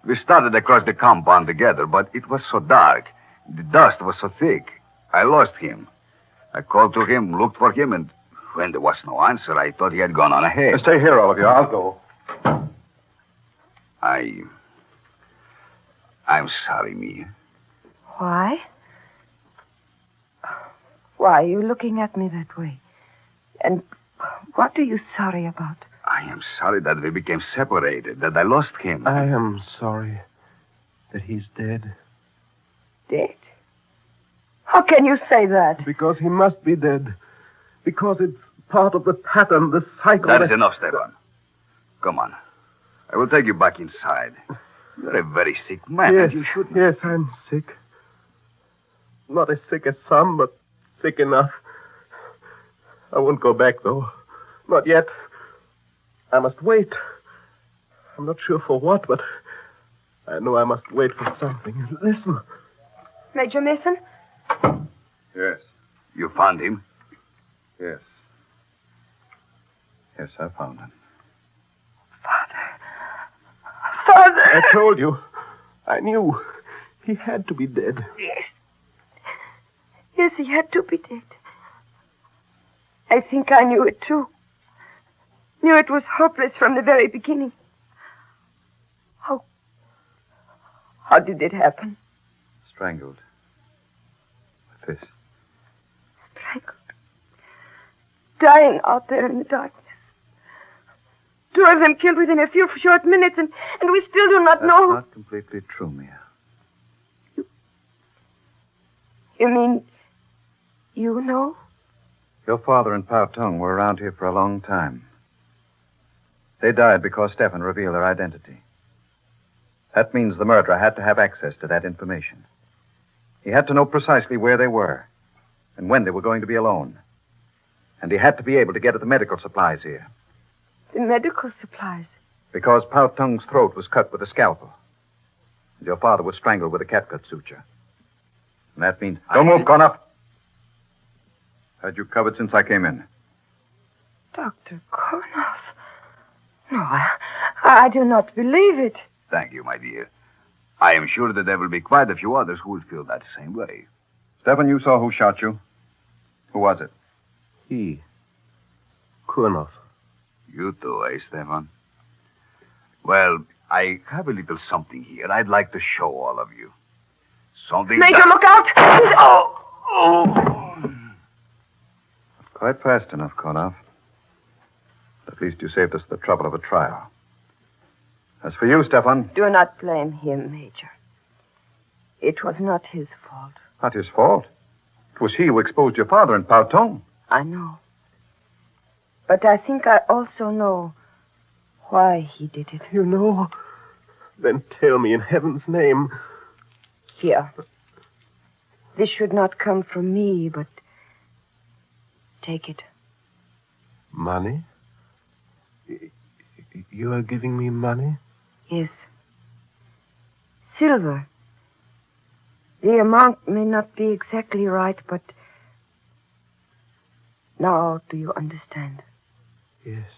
We started across the compound together, but it was so dark. The dust was so thick. I lost him. I called to him, looked for him, and when there was no answer, I thought he had gone on ahead. Stay here, all of you. I'll go. I'm sorry, Mia. Why? Why are you looking at me that way? And what are you sorry about? I am sorry that we became separated, that I lost him. I am sorry that he's dead. Dead? How can you say that? Because he must be dead. Because it's part of the pattern, the cycle. That is enough, Stefan. Come on. I will take you back inside. You're a very sick man. Yes, And you shouldn't. Yes, I'm sick. Not as sick as some, but sick enough. I won't go back, though. Not yet. I must wait. I'm not sure for what, but I know I must wait for something. Listen. Major Mason? Yes. You found him? Yes. Yes, I found him. Father! I told you. I knew. He had to be dead. Yes. Yes, he had to be dead. I think I knew it, too. Knew it was hopeless from the very beginning. How did it happen? Strangled. With this. Strangled. Dying out there in the darkness. 2 of them killed within a few short minutes, and we still do not know. That's not completely true, Mia. You mean you know? Your father and Pao Tung were around here for a long time. They died because Stefan revealed their identity. That means the murderer had to have access to that information. He had to know precisely where they were and when they were going to be alone. And he had to be able to get at the medical supplies here. The medical supplies? Because Pao Tung's throat was cut with a scalpel. And your father was strangled with a catgut suture. And that means... Don't move, Karloff. Had you covered since I came in? Dr. Karloff. No, I do not believe it. Thank you, my dear. I am sure that there will be quite a few others who will feel that same way. Stefan, you saw who shot you. Who was it? He. Karloff. You too, eh, Stefan? Well, I have a little something here I'd like to show all of you. Something... Major, look out! Oh! Quite fast enough, Karloff. At least you saved us the trouble of a trial. As for you, Stefan... Do not blame him, Major. It was not his fault. Not his fault. It was he who exposed your father and Pao Tung. I know. But I think I also know why he did it. You know? Then tell me in heaven's name. Here. This should not come from me, but take it. Money? You are giving me money? Yes. Silver. The amount may not be exactly right, but now do you understand? Yes.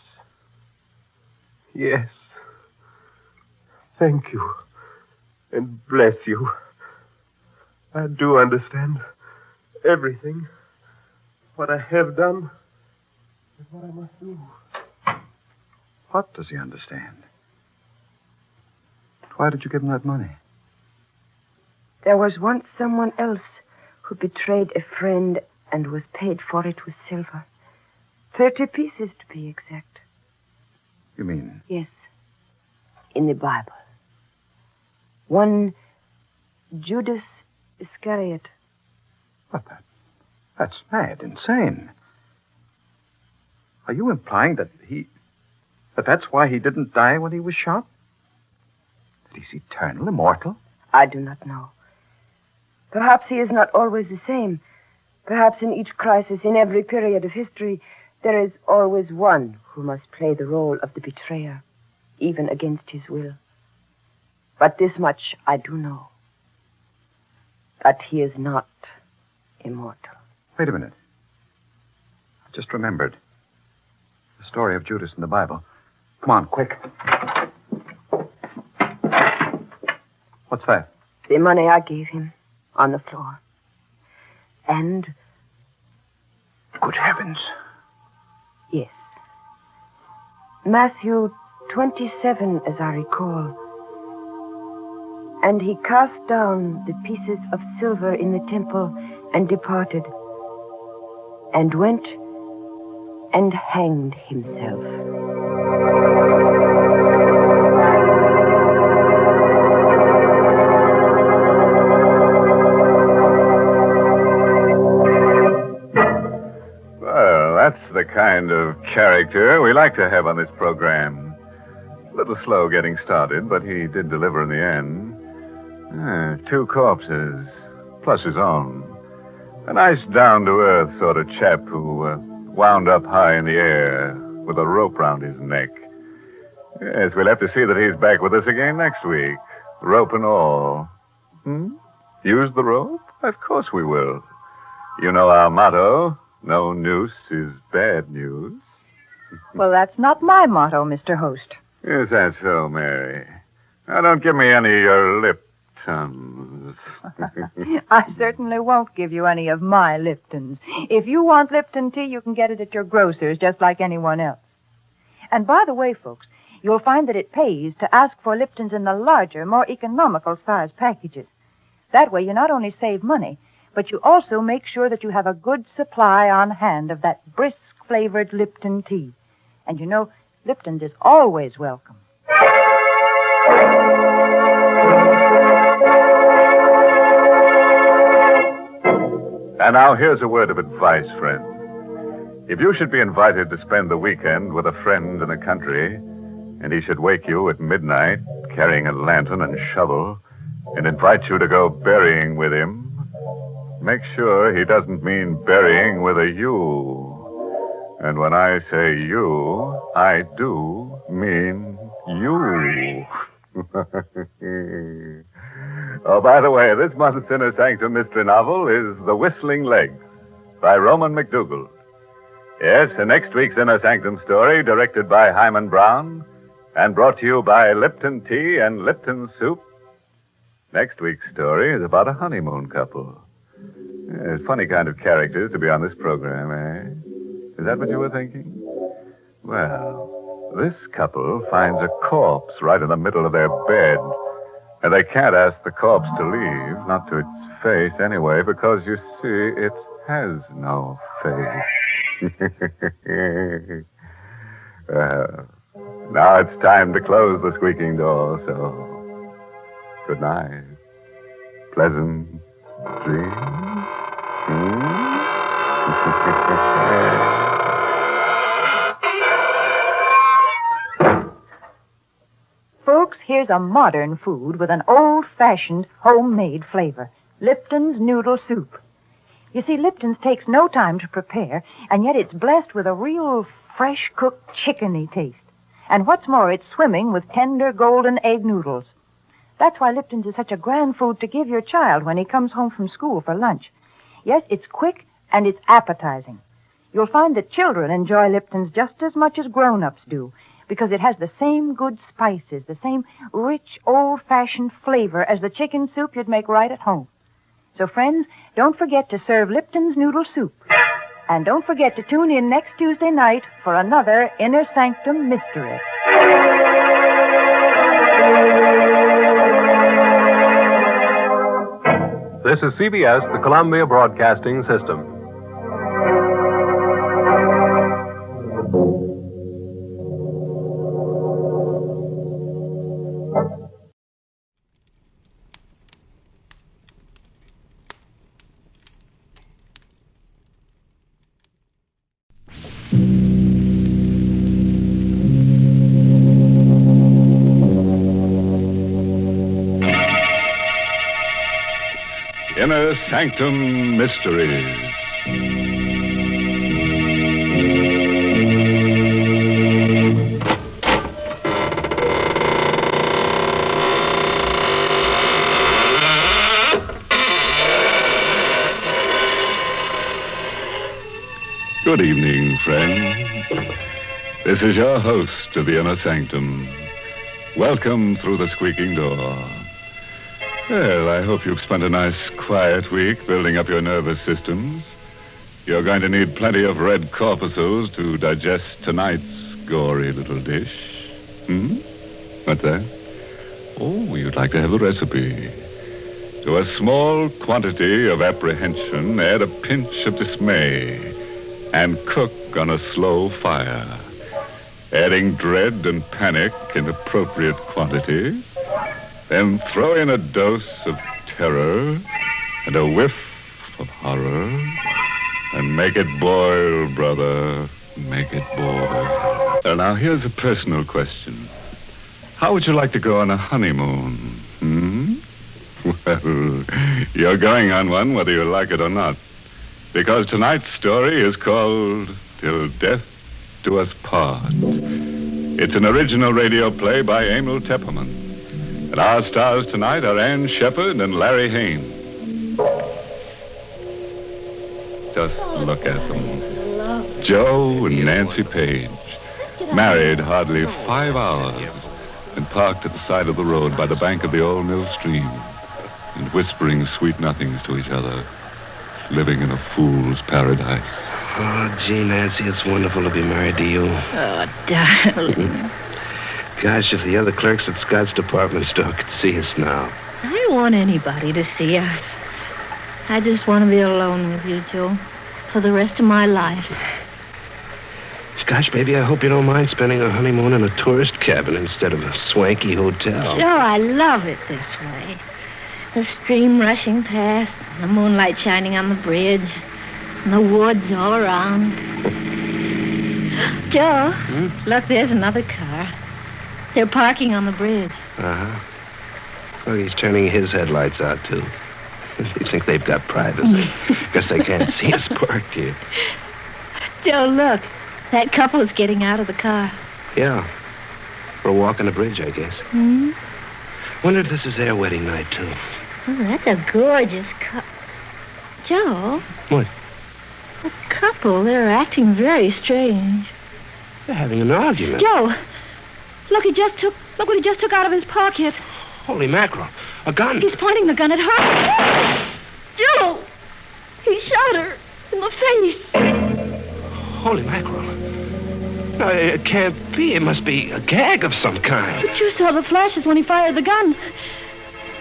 Yes. Thank you. And bless you. I do understand everything. What I have done and what I must do. What does he understand? Why did you give him that money? There was once someone else who betrayed a friend and was paid for it with silver. 30 pieces to be exact. You mean? Yes. In the Bible. One Judas Iscariot. What, that's mad, insane. Are you implying that that's why he didn't die when he was shot? That he's eternal, immortal? I do not know. Perhaps he is not always the same. Perhaps in each crisis, in every period of history, there is always one who must play the role of the betrayer, even against his will. But this much I do know. That he is not immortal. Wait a minute. I just remembered. The story of Judas in the Bible. Come on, quick. What's that? The money I gave him on the floor. And... Good heavens. Yes. Matthew 27, as I recall. And he cast down the pieces of silver in the temple and departed, and went and hanged himself. Well, that's the kind of character we like to have on this program. A little slow getting started, but he did deliver in the end. 2 corpses, plus his own. A nice down-to-earth sort of chap who wound up high in the air with a rope round his neck. Yes, we'll have to see that he's back with us again next week. Rope and all. Use the rope? Of course we will. You know our motto, no noose is bad news. Well, that's not my motto, Mr. Host. Is that so, Mary? Now, don't give me any of your Liptons. I certainly won't give you any of my Liptons. If you want Lipton tea, you can get it at your grocer's just like anyone else. And by the way, folks, you'll find that it pays to ask for Liptons in the larger, more economical size packages. That way you not only save money, but you also make sure that you have a good supply on hand of that brisk-flavored Lipton tea. And you know, Lipton's is always welcome. And now here's a word of advice, friend. If you should be invited to spend the weekend with a friend in the country, and he should wake you at midnight carrying a lantern and shovel and invite you to go berrying with him, make sure he doesn't mean burying with a U. And when I say you, I do mean you. Oh, by the way, this month's Inner Sanctum mystery novel is The Whistling Legs by Roman McDougall. Yes, and next week's Inner Sanctum story, directed by Hyman Brown and brought to you by Lipton Tea and Lipton Soup. Next week's story is about a honeymoon couple. Yes, funny kind of characters to be on this program, eh? Is that what you were thinking? Well, this couple finds a corpse right in the middle of their bed. And they can't ask the corpse to leave, not to its face anyway, because, you see, it has no face. Now it's time to close the squeaking door, so good night. Pleasant dreams. Folks, here's a modern food with an old-fashioned homemade flavor. Lipton's noodle soup. You see, Lipton's takes no time to prepare, and yet it's blessed with a real fresh-cooked chickeny taste. And what's more, it's swimming with tender golden egg noodles. That's why Lipton's is such a grand food to give your child when he comes home from school for lunch. Yes, it's quick and it's appetizing. You'll find that children enjoy Lipton's just as much as grown-ups do, because it has the same good spices, the same rich, old-fashioned flavor as the chicken soup you'd make right at home. So, friends, don't forget to serve Lipton's noodle soup. And don't forget to tune in next Tuesday night for another Inner Sanctum mystery. This is CBS, the Columbia Broadcasting System. Inner Sanctum Mysteries. Good evening, friends. This is your host of the Inner Sanctum. Welcome through the squeaking door. Well, I hope you've spent a nice, quiet week building up your nervous systems. You're going to need plenty of red corpuscles to digest tonight's gory little dish. What's that? Oh, you'd like to have a recipe. To a small quantity of apprehension, add a pinch of dismay. and cook on a slow fire, adding dread and panic in appropriate quantity, then throw in a dose of terror and a whiff of horror, and make it boil, brother, make it boil. Now, here's a personal question. How would you like to go on a honeymoon? Well, you're going on one whether you like it or not, because tonight's story is called Til Death Do Us Part. It's an original radio play by Emile Tepperman. And our stars tonight are Ann Shepard and Larry Haynes. Just look at them. Joe and Nancy Page, married hardly 5 hours, and parked at the side of the road by the bank of the old mill stream, and whispering sweet nothings to each other, living in a fool's paradise. Oh, gee, Nancy, it's wonderful to be married to you. Oh, darling. Gosh, if the other clerks at Scott's department store could see us now. I don't want anybody to see us. I just want to be alone with you, Joe, for the rest of my life. Gosh, baby, I hope you don't mind spending a honeymoon in a tourist cabin instead of a swanky hotel. Joe, I love it this way. The stream rushing past, the moonlight shining on the bridge, and the woods all around. Joe, look, there's another car. They're parking on the bridge. Uh-huh. Well, he's turning his headlights out, too. You think they've got privacy? Guess they can't see us parked here. Joe, look. That couple is getting out of the car. Yeah. For a walk on the bridge, I guess. Wonder if this is their wedding night, too. Oh, that's a gorgeous couple. Joe? What? The couple, they're acting very strange. They're having an argument. Joe, look what he just took out of his pocket. Holy mackerel. A gun. He's pointing the gun at her. Joe! He shot her in the face. Holy mackerel. No, it can't be. It must be a gag of some kind. But you saw the flashes when he fired the gun.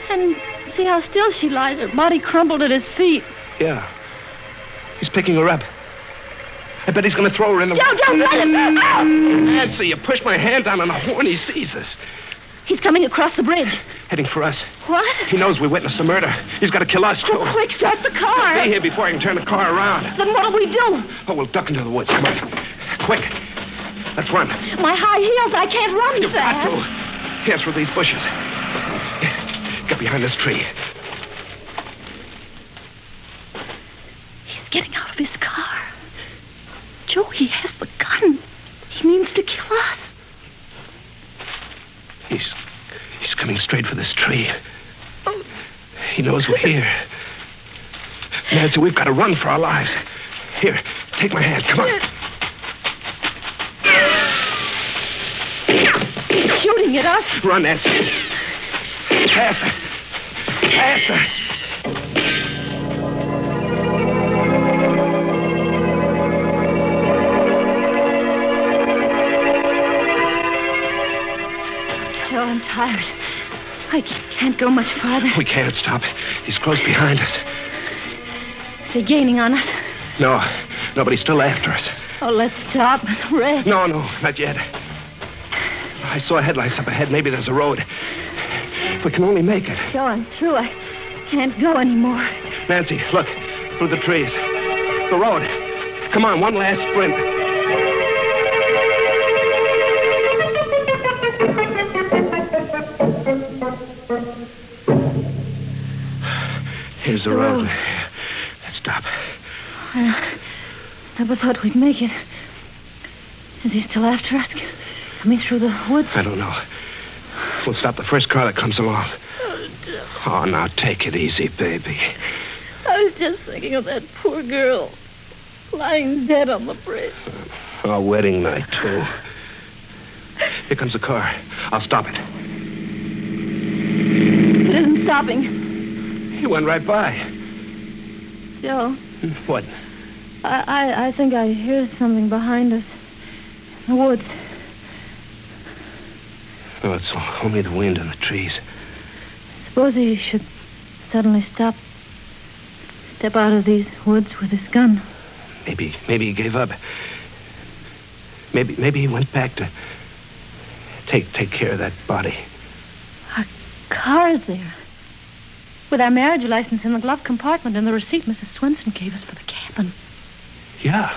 And see how still she lies. Her body crumpled at his feet. Yeah. He's picking her up. I bet he's going to throw her in the... Joe, Bennett! Nancy, you pushed my hand down on the horn. He sees us. He's coming across the bridge. Heading for us. What? He knows we witnessed the murder. He's got to kill us, too. Oh, quick, start the car. Stay here before I can turn the car around. Then what'll we do? Oh, we'll duck into the woods. Come on. Quick. Let's run. My high heels, I can't run You've fast. got to. Here, through these bushes. Get behind this tree. He's getting out of his car. Joe, he has the gun. He means to kill us. He's coming straight for this tree. He knows we're here. Nancy, we've got to run for our lives. Here, take my hand. Come on. He's shooting at us. Run, Nancy. Faster. Faster. Joe, I'm tired. I can't go much farther. We can't stop. He's close behind us. Is he gaining on us? No, but he's still after us. Oh, let's stop and rest. No, not yet. I saw headlights up ahead. Maybe there's a road. If we can only make it. Joe, I'm through. I can't go anymore. Nancy, look. Through the trees. The road. Come on, one last sprint. Here's the road. Let's stop. I never thought we'd make it. Is he still after us? Coming through the woods? I don't know. We'll stop the first car that comes along. Oh, now take it easy, baby. I was just thinking of that poor girl lying dead on the bridge. Our wedding night, too. Here comes the car. I'll stop it. It isn't stopping. He went right by. Joe. What? I think I hear something behind us. In the woods. No, it's only the wind and the trees. Suppose he should suddenly step out of these woods with his gun. Maybe he gave up. Maybe he went back to take care of that body. Our car's there. With our marriage license in the glove compartment and the receipt Mrs. Swenson gave us for the cabin. Yeah.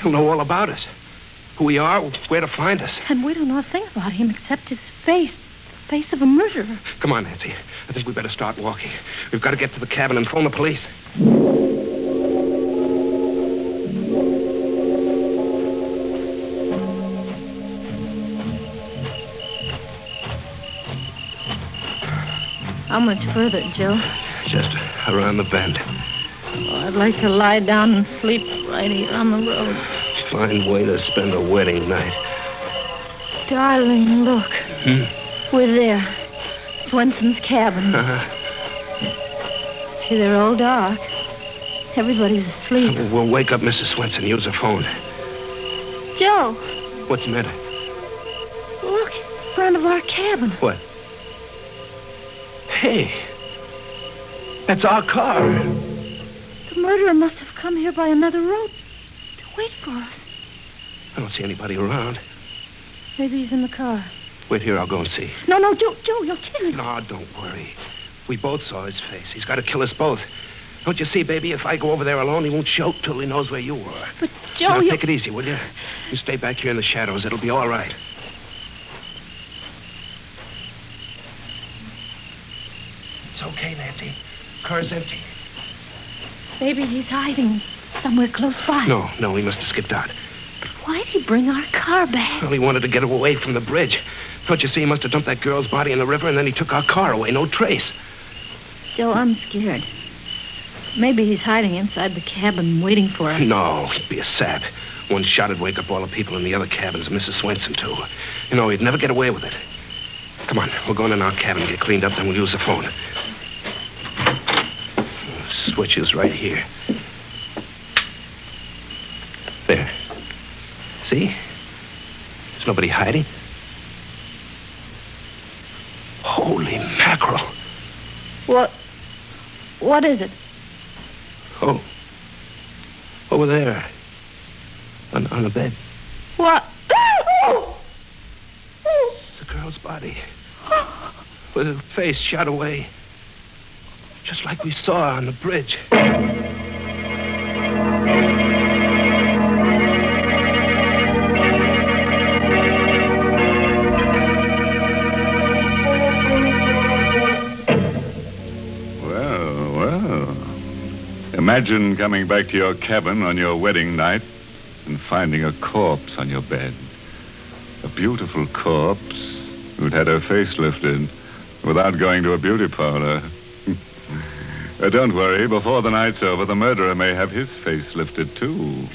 He'll know all about us. Who we are, where to find us. And we don't know a thing about him except his face. The face of a murderer. Come on, Nancy. I think we better start walking. We've got to get to the cabin and phone the police. How much further, Joe? Just around the bend. Oh, I'd like to lie down and sleep right here on the road. Fine way to spend a wedding night. Darling, look. We're there. Swenson's cabin. See, they're all dark. Everybody's asleep. We'll wake up Mrs. Swenson. Use her phone. Joe. What's the matter? Look, in front of our cabin. What? Hey. That's our car. The murderer must have come here by another road to wait for us. I don't see anybody around. Maybe he's in the car. Wait here, I'll go and see. No, Joe, you're kidding. No, don't worry. We both saw his face. He's got to kill us both. Don't you see, baby, if I go over there alone, he won't show till he knows where you are. But, Joe, now, take it easy, will you? You stay back here in the shadows. It'll be all right. It's okay, Nancy. Car's empty. Maybe he's hiding somewhere close by. No, he must have skipped out. But why'd he bring our car back? Well, he wanted to get away from the bridge. Don't you see, he must have dumped that girl's body in the river, and then he took our car away. No trace. Joe, I'm scared. Maybe he's hiding inside the cabin waiting for us. No, he'd be a sap. One shot would wake up all the people in the other cabins, Mrs. Swenson, too. You know, he'd never get away with it. Come on, we'll go in our cabin, get cleaned up, then we'll use the phone. Switch is right here. There. See? There's nobody hiding. Holy mackerel. What is it? Oh. Over there. On the bed. What? It's the girl's body. With her face shot away. Just like we saw on the bridge. Well. Imagine coming back to your cabin on your wedding night and finding a corpse on your bed. A beautiful corpse who'd had her face lifted without going to a beauty parlor. Don't worry, before the night's over, the murderer may have his face lifted, too,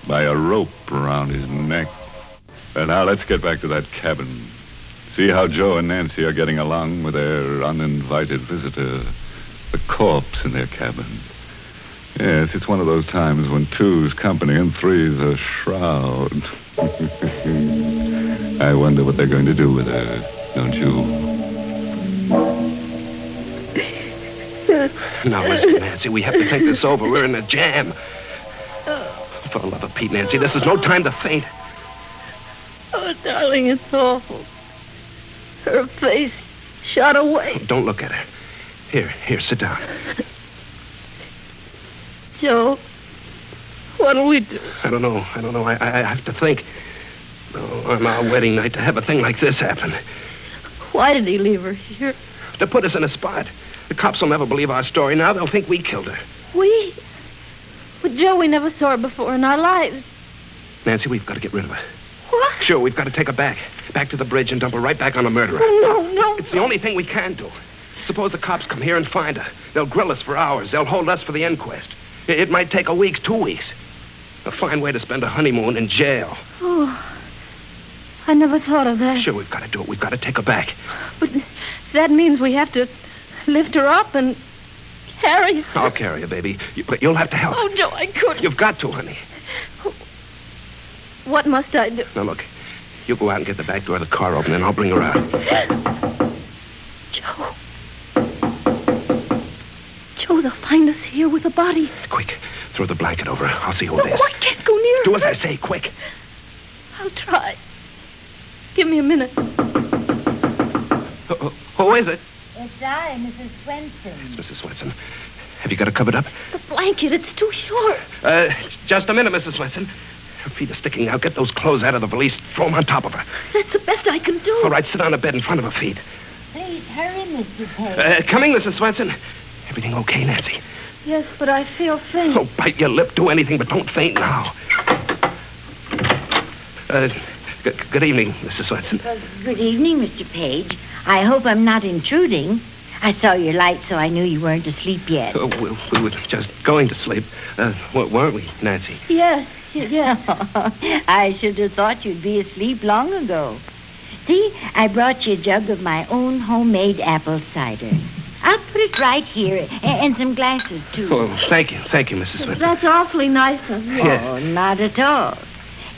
by a rope around his neck. But now let's get back to that cabin. See how Joe and Nancy are getting along with their uninvited visitor, the corpse in their cabin. Yes, it's one of those times when two's company and three's a shroud. I wonder what they're going to do with her, don't you? Now, listen, Nancy, we have to think this over. We're in a jam. For the love of Pete, Nancy, this is no time to faint. Oh, darling, it's awful. Her face shot away. Don't look at her. Here, sit down. Joe, what'll we do? I don't know. I have to think. On our wedding night to have a thing like this happen. Why did he leave her here? To put us in a spot. The cops will never believe our story now. They'll think we killed her. We? But, Joe, we never saw her before in our lives. Nancy, we've got to get rid of her. What? Sure, we've got to take her back. Back to the bridge and dump her right back on the murderer. Oh, no. It's the only thing we can do. Suppose the cops come here and find her. They'll grill us for hours. They'll hold us for the inquest. It might take a week, 2 weeks. A fine way to spend a honeymoon in jail. Oh, I never thought of that. Sure, we've got to do it. We've got to take her back. But that means we have to lift her up and carry her. I'll carry her, baby. But you'll have to help. Oh, Joe, I couldn't. You've got to, honey. What must I do? Now, look. You go out and get the back door of the car open, and I'll bring her out. Joe, they'll find us here with the body. Quick. Throw the blanket over her. I'll see who it is. I can't go near Do her. as I say, quick. I'll try. Give me a minute. Who is it? It's I, Mrs. Swenson. It's Mrs. Swenson. Have you got it covered up? The blanket, it's too short. Just a minute, Mrs. Swenson. Her feet are sticking out. Get those clothes out of the valise. Throw them on top of her. That's the best I can do. All right, sit on the bed in front of her feet. Please hurry, Mr. Page. Coming, Mrs. Swenson. Everything okay, Nancy? Yes, but I feel faint. Oh, bite your lip. Do anything, but don't faint now. Good evening, Mrs. Swenson. Well, good evening, Mr. Page. I hope I'm not intruding. I saw your light, so I knew you weren't asleep yet. We were just going to sleep. Weren't we, Nancy? Yes. I should have thought you'd be asleep long ago. See, I brought you a jug of my own homemade apple cider. I'll put it right here, and some glasses, too. Oh, thank you, Mrs. Swenson. That's awfully nice of you. Yes. Oh, not at all.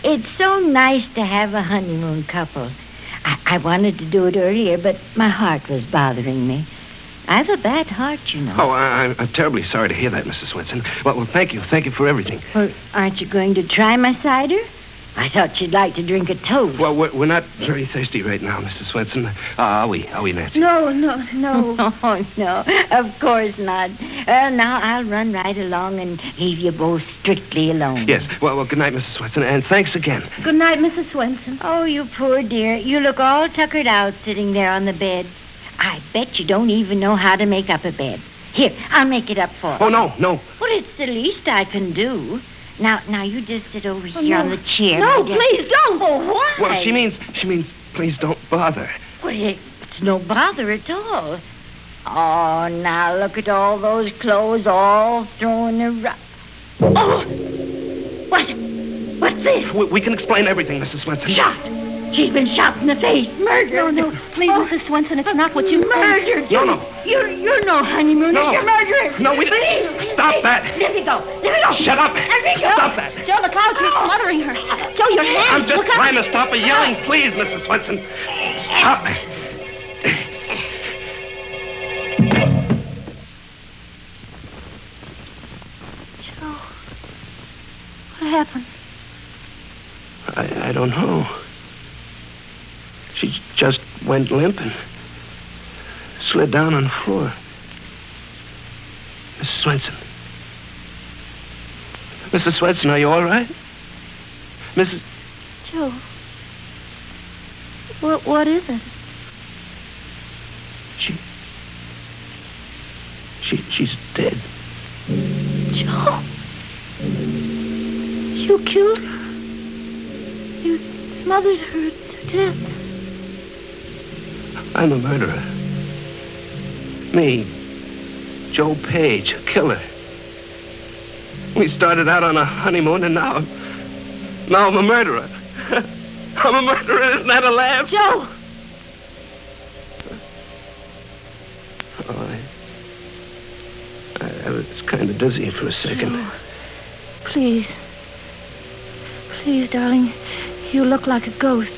It's so nice to have a honeymoon couple. I wanted to do it earlier, but my heart was bothering me. I have a bad heart, you know. Oh, I'm terribly sorry to hear that, Mrs. Swenson. Well, thank you. Thank you for everything. Well, aren't you going to try my cider? I thought you'd like to drink a toast. Well, we're not very thirsty right now, Mrs. Swenson. Are we, Nancy? No. Oh, no, of course not. Well, now I'll run right along and leave you both strictly alone. Yes. Well, good night, Mrs. Swenson, and thanks again. Good night, Mrs. Swenson. Oh, you poor dear. You look all tuckered out sitting there on the bed. I bet you don't even know how to make up a bed. Here, I'll make it up for you. Oh, no. Well, it's the least I can do. Now you just sit over here on the chair. No, please don't. Oh, why? Well, she means, please don't bother. Well, it's no bother at all. Oh, now look at all those clothes all thrown around. Oh! What's this? We can explain everything, Mrs. Swenson. Shot! She's been shot in the face. Murdered. No, please, Mrs. Swenson, it's not what you murdered. No. You're no honeymooner. No. You're murderers. No, Please. Stop that. Let me go. Shut up. Stop that. Joe, look out. You're smothering her. Joe, your hands. I'm just look trying out. to stop her yelling. Please, Mrs. Swenson. Stop it. Joe, what happened? I don't know. She just went limp and slid down on the floor. Mrs. Swenson. Mrs. Swenson, are you all right? Mrs. Joe. What is it? She's dead. Joe. You killed her. You smothered her to death. I'm a murderer. Me, Joe Page, a killer. We started out on a honeymoon, and now I'm a murderer. I'm a murderer. Isn't that a laugh? Joe! Oh, I was kind of dizzy for a second. Joe, please, darling. You look like a ghost.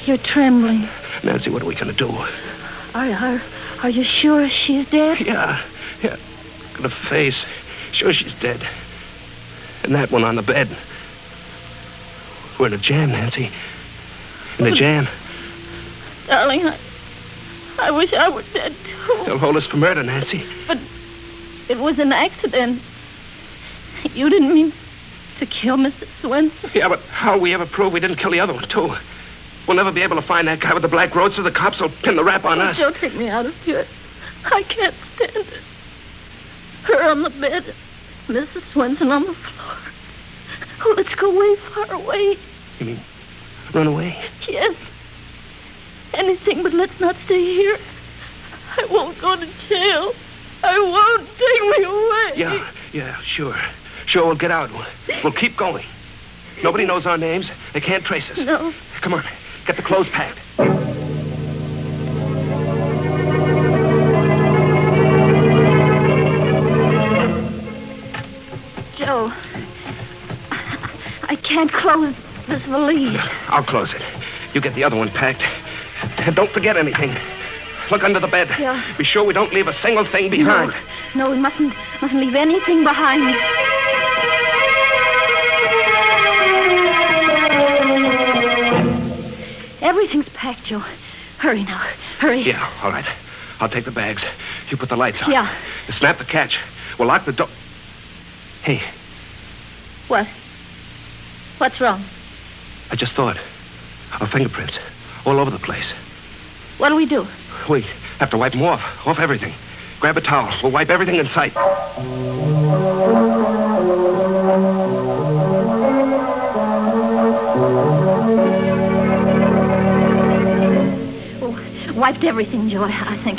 You're trembling. Nancy, what are we going to do? Are you sure she's dead? Yeah. Got a face. Sure she's dead. And that one on the bed. We're in a jam, Nancy. In a jam. Darling, I wish I were dead, too. They'll hold us for murder, Nancy. But it was an accident. You didn't mean to kill Mrs. Swenson. Yeah, but how will we ever prove we didn't kill the other one, too? We'll never be able to find that guy with the black road, so the cops will pin the rap on us. Don't take me out of here. I can't stand it. Her on the bed, Mrs. Swenson on the floor. Oh, let's go way far away. You mean run away? Yes. Anything, but let's not stay here. I won't go to jail. I won't. Take me away. Yeah, sure. Sure, we'll get out. We'll keep going. Nobody knows our names. They can't trace us. No. Come on. Get the clothes packed. Joe, I can't close this valise. I'll close it. You get the other one packed. And don't forget anything. Look under the bed. Yeah. Be sure we don't leave a single thing behind. No, we mustn't leave anything behind. Everything's packed, Joe. Hurry now. Hurry. Yeah, all right. I'll take the bags. You put the lights on. Yeah. Snap the catch. We'll lock the door. Hey, What? What's wrong? I just thought. Our fingerprints. All over the place. What do we do? We have to wipe them off. Off everything. Grab a towel. We'll wipe everything in sight. Wiped everything, Joe, I think.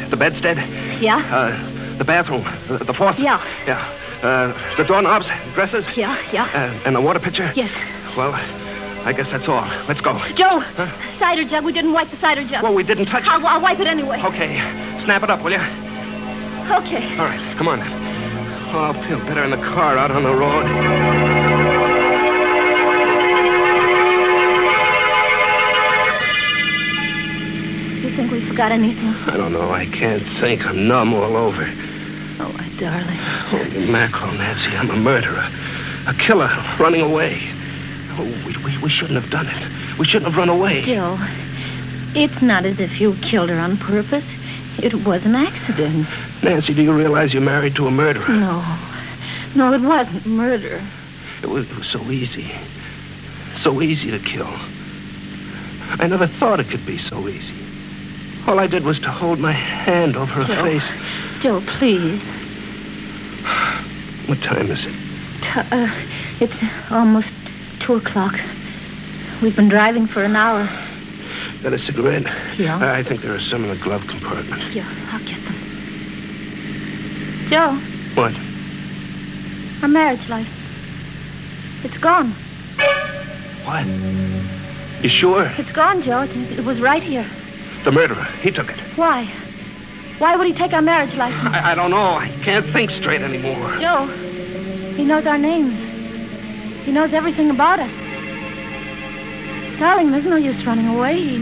The bedstead. Yeah? The bathroom. The faucet. Yeah. Yeah. The doorknobs. Dressers. Yeah. And the water pitcher. Yes. Well, I guess that's all. Let's go. Joe! Cider jug. We didn't wipe the cider jug. Well, we didn't touch it. I'll wipe it anyway. Okay. Snap it up, will you? Okay. All right. Come on. Oh, I'll feel better in the car out on the road. Think we forgot anything? I don't know. I can't think. I'm numb all over. Oh, my darling. Holy mackerel, Nancy. I'm a murderer. A killer running away. Oh, we shouldn't have done it. We shouldn't have run away. Joe, it's not as if you killed her on purpose. It was an accident. Nancy, do you realize you're married to a murderer? No, it wasn't murder. It was so easy. So easy to kill. I never thought it could be so easy. All I did was to hold my hand over her face. Joe, please. What time is it? It's almost 2 o'clock. We've been driving for an hour. Got a cigarette? Yeah. I think there are some in the glove compartment. Yeah, I'll get them. Joe. What? Our marriage license. It's gone. What? You sure? It's gone, Joe. It was right here. The murderer. He took it. Why? Why would he take our marriage license? I don't know. I can't think straight anymore. Joe, he knows our names. He knows everything about us. Darling, there's no use running away. He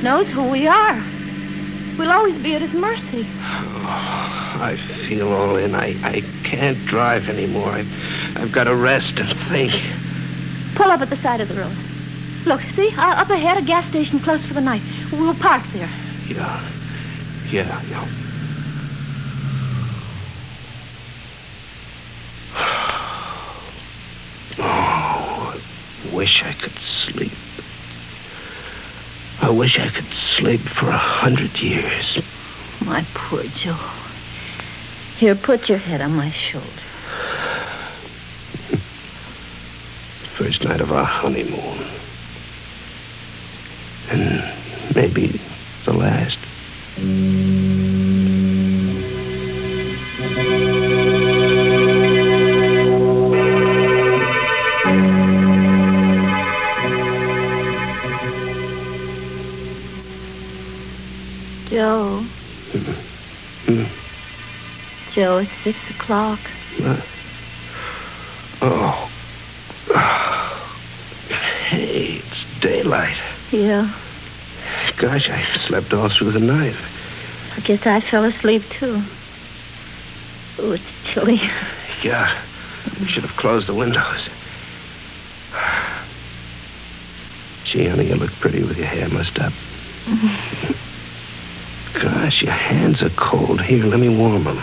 knows who we are. We'll always be at his mercy. Oh, I feel all in. I can't drive anymore. I've got to rest and think. Pull up at the side of the road. Look, see? Up ahead, a gas station closed for the night. We'll park there. Yeah. Oh, I wish I could sleep. I wish I could sleep for 100 years. My poor Joe. Here, put your head on my shoulder. First night of our honeymoon. And maybe the last. Joe. Joe, it's 6 o'clock. Oh. Hey, it's daylight. Yeah. Gosh, I slept all through the night. I guess I fell asleep, too. Oh, it's chilly. Yeah. We should have closed the windows. Gee, honey, you look pretty with your hair mussed up. Gosh, your hands are cold. Here, let me warm them.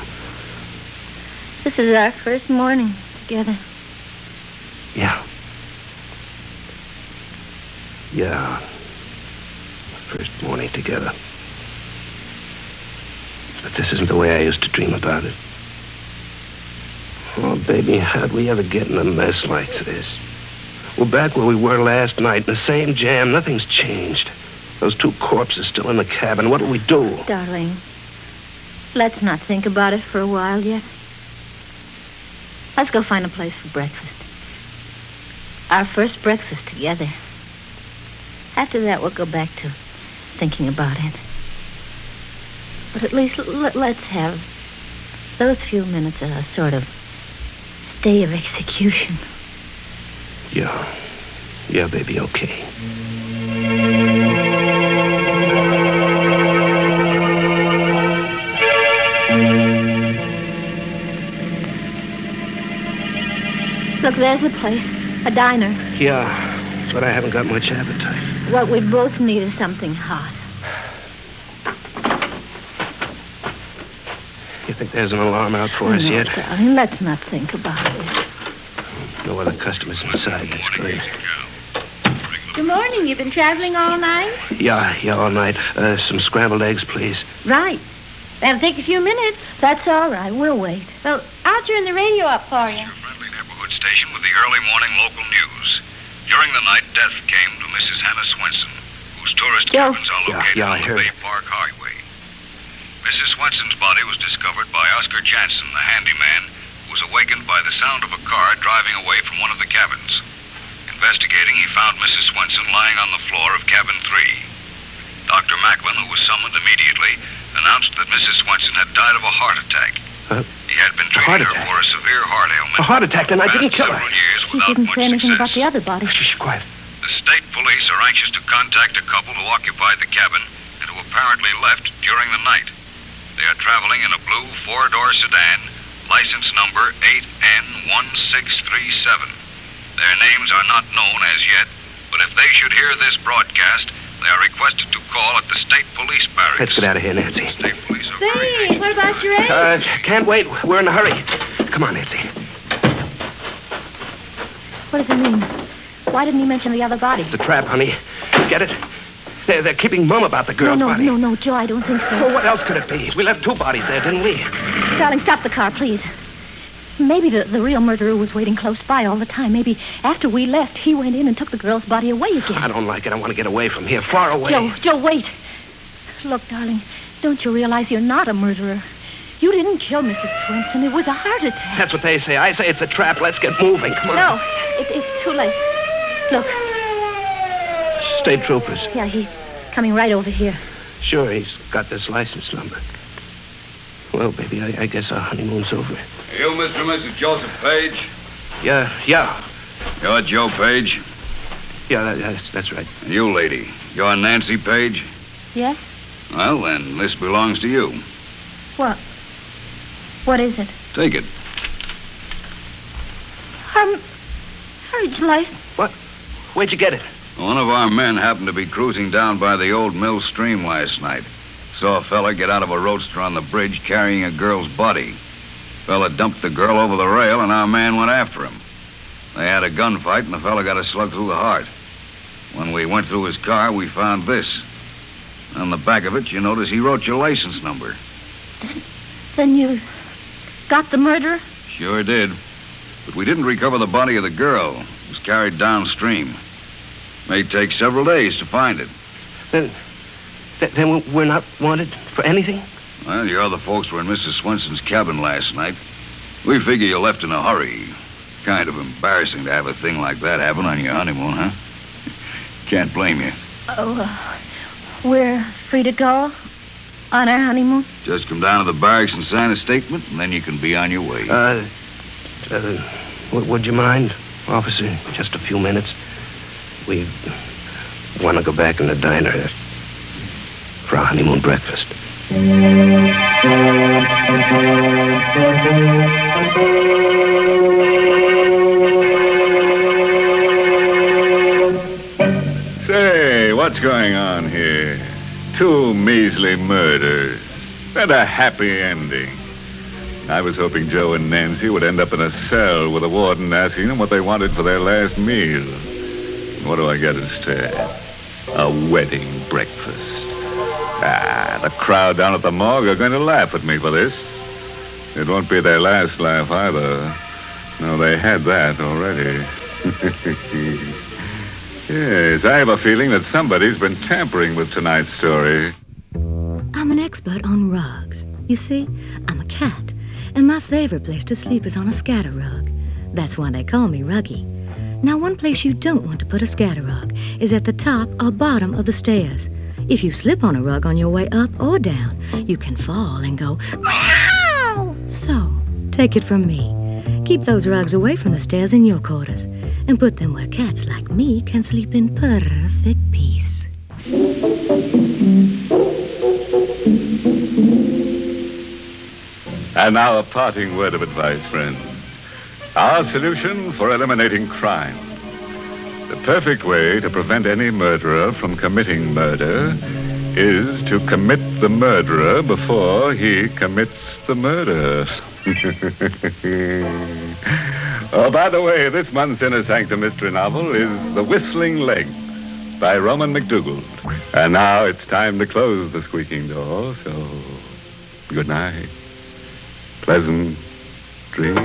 This is our first morning together. Yeah. First morning together. But this isn't the way I used to dream about it. Oh, baby, how'd we ever get in a mess like this? We're back where we were last night, in the same jam. Nothing's changed. Those two corpses still in the cabin. What'll we do? Darling, let's not think about it for a while yet. Let's go find a place for breakfast. Our first breakfast together. After that, we'll go back to thinking about it. But at least let's have those few minutes a sort of stay of execution. Yeah, baby, okay. Look, there's the place. A diner. Yeah. But I haven't got much appetite. What we both need is something hot. You think there's an alarm out for us yet? Darling, let's not think about it. No other customers inside. That's great. Good morning. You've been traveling all night? Yeah, all night. Some scrambled eggs, please. Right. That'll take a few minutes. That's all right. We'll wait. Well, I'll turn the radio up for you. Friendly neighborhood station with the early morning local news. During the night, death came to Mrs. Hannah Swenson, whose tourist cabins are located on the Bay Park Highway. Mrs. Swenson's body was discovered by Oscar Jansen, the handyman, who was awakened by the sound of a car driving away from one of the cabins. Investigating, he found Mrs. Swenson lying on the floor of cabin 3. Dr. Macklin, who was summoned immediately, announced that Mrs. Swenson had died of a heart attack. He had been treating her for a severe heart ailment. A heart attack, then I didn't kill her. He didn't say anything about the other body. Shh, quiet. The state police are anxious to contact a couple who occupied the cabin and who apparently left during the night. They are traveling in a blue 4-door sedan, license number 8N1637. Their names are not known as yet, but if they should hear this broadcast, they are requested to call at the state police barracks. Let's get out of here, Nancy. State police are Say, what about your eggs? Can't wait. We're in a hurry. Come on, Nancy. What does it mean? Why didn't he mention the other body? The trap, honey. Get it? They're keeping mum about the girl's body. No, Joe, I don't think so. Well, what else could it be? We left 2 bodies there, didn't we? Darling, stop the car, please. Maybe the real murderer was waiting close by all the time. Maybe after we left, he went in and took the girl's body away again. I don't like it. I want to get away from here, far away. Joe, wait. Look, darling, don't you realize you're not a murderer? You didn't kill Mrs. Swenson. It was a heart attack. That's what they say. I say it's a trap. Let's get moving. Come on. No, it's too late. Look. State troopers. Yeah, he's coming right over here. Sure, he's got this license number. Well, baby, I guess our honeymoon's over. You, Mr. and Mrs. Joseph Page? Yeah. You're Joe Page? Yeah, that's right. And you, lady, you're Nancy Page? Yes? Well, then, this belongs to you. What? What is it? Take it. Marriage license. What? Where'd you get it? One of our men happened to be cruising down by the old mill stream last night. Saw a fella get out of a roadster on the bridge carrying a girl's body. Fella dumped the girl over the rail, and our man went after him. They had a gunfight, and the fella got a slug through the heart. When we went through his car, we found this. On the back of it, you notice he wrote your license number. Then you got the murderer? Sure did. But we didn't recover the body of the girl. It was carried downstream. May take several days to find it. Then we're not wanted for anything? Well, your other folks were in Mrs. Swenson's cabin last night. We figure you left in a hurry. Kind of embarrassing to have a thing like that happen on your honeymoon, huh? Can't blame you. Oh, we're free to go on our honeymoon? Just come down to the barracks and sign a statement, and then you can be on your way. Would you mind, officer, just a few minutes? We want to go back in the diner for our honeymoon breakfast. Say, what's going on here? 2 measly murders and a happy ending. I was hoping Joe and Nancy would end up in a cell with a warden asking them what they wanted for their last meal. What do I get instead? A wedding breakfast. The crowd down at the morgue are going to laugh at me for this. It won't be their last laugh either. No, they had that already. Yes, I have a feeling that somebody's been tampering with tonight's story. I'm an expert on rugs. You see, I'm a cat, and my favorite place to sleep is on a scatter rug. That's why they call me Ruggy. Now, one place you don't want to put a scatter rug is at the top or bottom of the stairs. If you slip on a rug on your way up or down, you can fall and go, wow! So, take it from me. Keep those rugs away from the stairs in your quarters and put them where cats like me can sleep in perfect peace. And now a parting word of advice, friends. Our solution for eliminating crime. The perfect way to prevent any murderer from committing murder is to commit the murderer before he commits the murder. Oh, by the way, this month's Inner Sanctum mystery novel is The Whistling Legs by Roman McDougall. And now it's time to close the squeaking door, so good night. Pleasant dreams.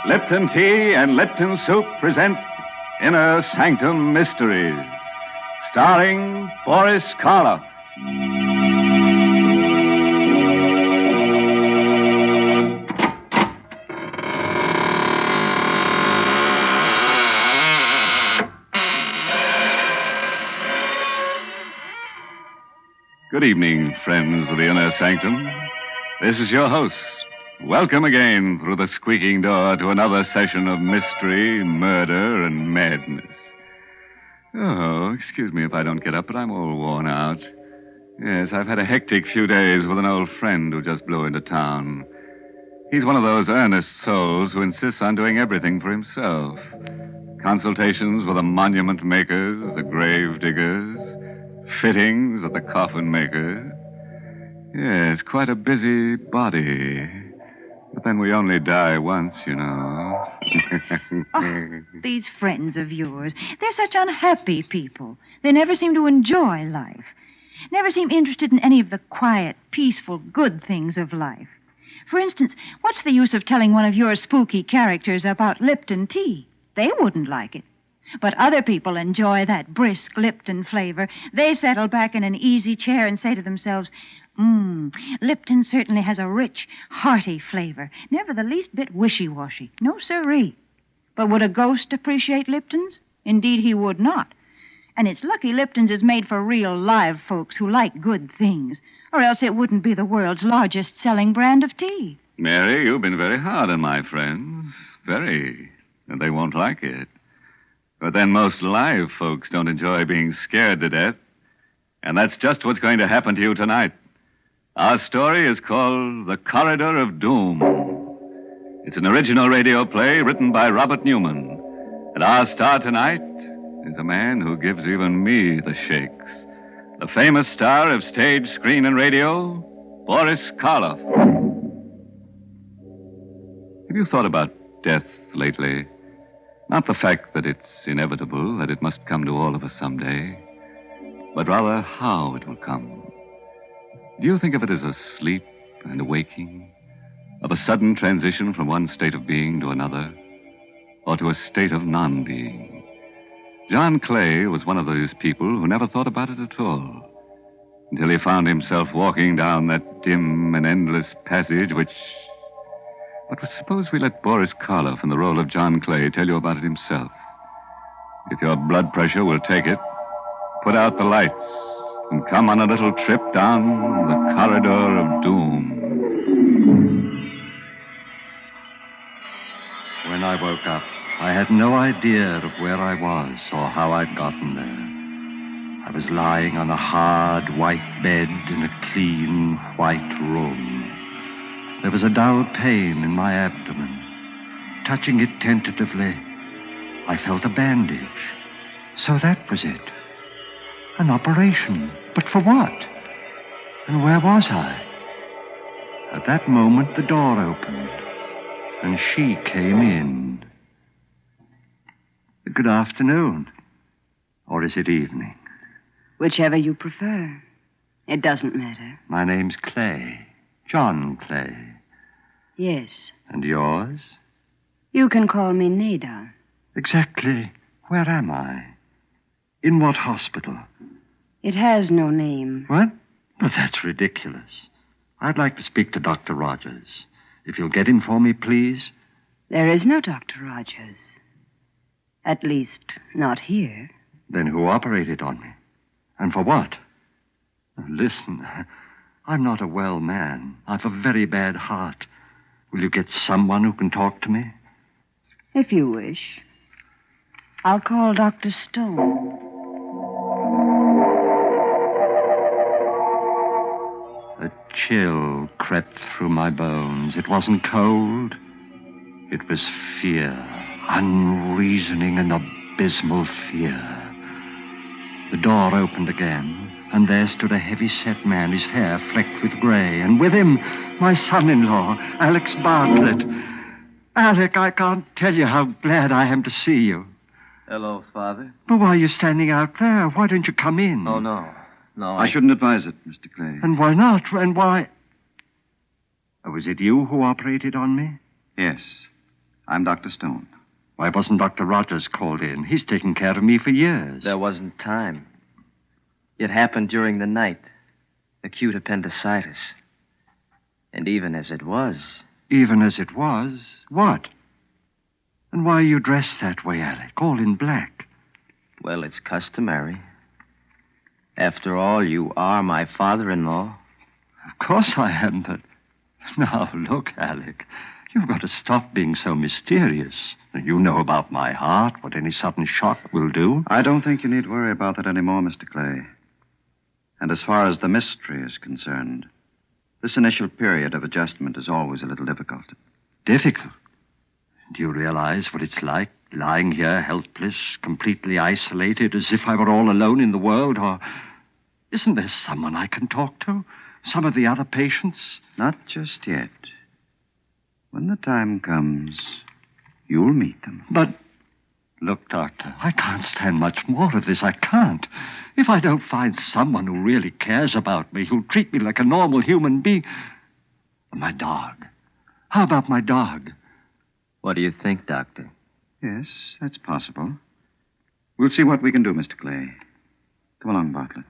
Lipton Tea and Lipton Soup present Inner Sanctum Mysteries, starring Boris Karloff. Good evening, friends of the Inner Sanctum. This is your host. Welcome again through the squeaking door to another session of mystery, murder, and madness. Oh, excuse me if I don't get up, but I'm all worn out. Yes, I've had a hectic few days with an old friend who just blew into town. He's one of those earnest souls who insists on doing everything for himself. Consultations with the monument makers, the grave diggers, fittings at the coffin makers. Yes, quite a busy body. But then we only die once, you know. Oh, these friends of yours, they're such unhappy people. They never seem to enjoy life. Never seem interested in any of the quiet, peaceful, good things of life. For instance, what's the use of telling one of your spooky characters about Lipton tea? They wouldn't like it. But other people enjoy that brisk Lipton flavor. They settle back in an easy chair and say to themselves, Lipton certainly has a rich, hearty flavor. Never the least bit wishy-washy. No siree. But would a ghost appreciate Lipton's? Indeed, he would not. And it's lucky Lipton's is made for real live folks who like good things, or else it wouldn't be the world's largest selling brand of tea. Mary, you've been very hard on my friends. Very. And they won't like it. But then most live folks don't enjoy being scared to death. And that's just what's going to happen to you tonight. Our story is called The Corridor of Doom. It's an original radio play written by Robert Newman. And our star tonight is a man who gives even me the shakes. The famous star of stage, screen, and radio, Boris Karloff. Have you thought about death lately? Not the fact that it's inevitable, that it must come to all of us someday, but rather how it will come. Do you think of it as a sleep and a waking, of a sudden transition from one state of being to another, or to a state of non-being? John Clay was one of those people who never thought about it at all, until he found himself walking down that dim and endless passage which... But suppose we let Boris Karloff in the role of John Clay tell you about it himself. If your blood pressure will take it, put out the lights and come on a little trip down the corridor of doom. When I woke up, I had no idea of where I was or how I'd gotten there. I was lying on a hard, white bed in a clean, white room. There was a dull pain in my abdomen. Touching it tentatively, I felt a bandage. So that was it. An operation. But for what? And where was I? At that moment, the door opened, and she came in. Good afternoon. Or is it evening? Whichever you prefer. It doesn't matter. My name's Clay. John Clay. Yes. And yours? You can call me Nada. Exactly. Where am I? In what hospital? It has no name. What? But that's ridiculous. I'd like to speak to Dr. Rogers. If you'll get him for me, please. There is no Dr. Rogers. At least, not here. Then who operated on me? And for what? Listen, I'm not a well man. I've a very bad heart. Will you get someone who can talk to me? If you wish. I'll call Dr. Stone. A chill crept through my bones. It wasn't cold. It was fear. Unreasoning and abysmal fear. The door opened again, and there stood a heavy-set man, his hair flecked with gray, and with him, my son-in-law, Alex Bartlett. Alec, I can't tell you how glad I am to see you. Hello, Father. But why are you standing out there? Why don't you come in? Oh, no. No, I shouldn't advise it, Mr. Clay. And why not? And why... Oh, was it you who operated on me? Yes. I'm Dr. Stone. Why wasn't Dr. Rogers called in? He's taken care of me for years. There wasn't time. It happened during the night. Acute appendicitis. And even as it was... Even as it was? What? And why are you dressed that way, Alec? All in black. Well, it's customary. After all, you are my father-in-law. Of course I am, but... Now, look, Alec. You've got to stop being so mysterious. You know about my heart, what any sudden shock will do. I don't think you need worry about that anymore, Mr. Clay. And as far as the mystery is concerned, this initial period of adjustment is always a little difficult. Difficult? Do you realize what it's like, lying here helpless, completely isolated, as if I were all alone in the world? Or isn't there someone I can talk to? Some of the other patients? Not just yet. When the time comes, you'll meet them. But, look, Doctor, I can't stand much more of this. I can't. If I don't find someone who really cares about me, who'll treat me like a normal human being... My dog. How about my dog? What do you think, Doctor? Yes, that's possible. We'll see what we can do, Mr. Clay. Come along, Bartlett.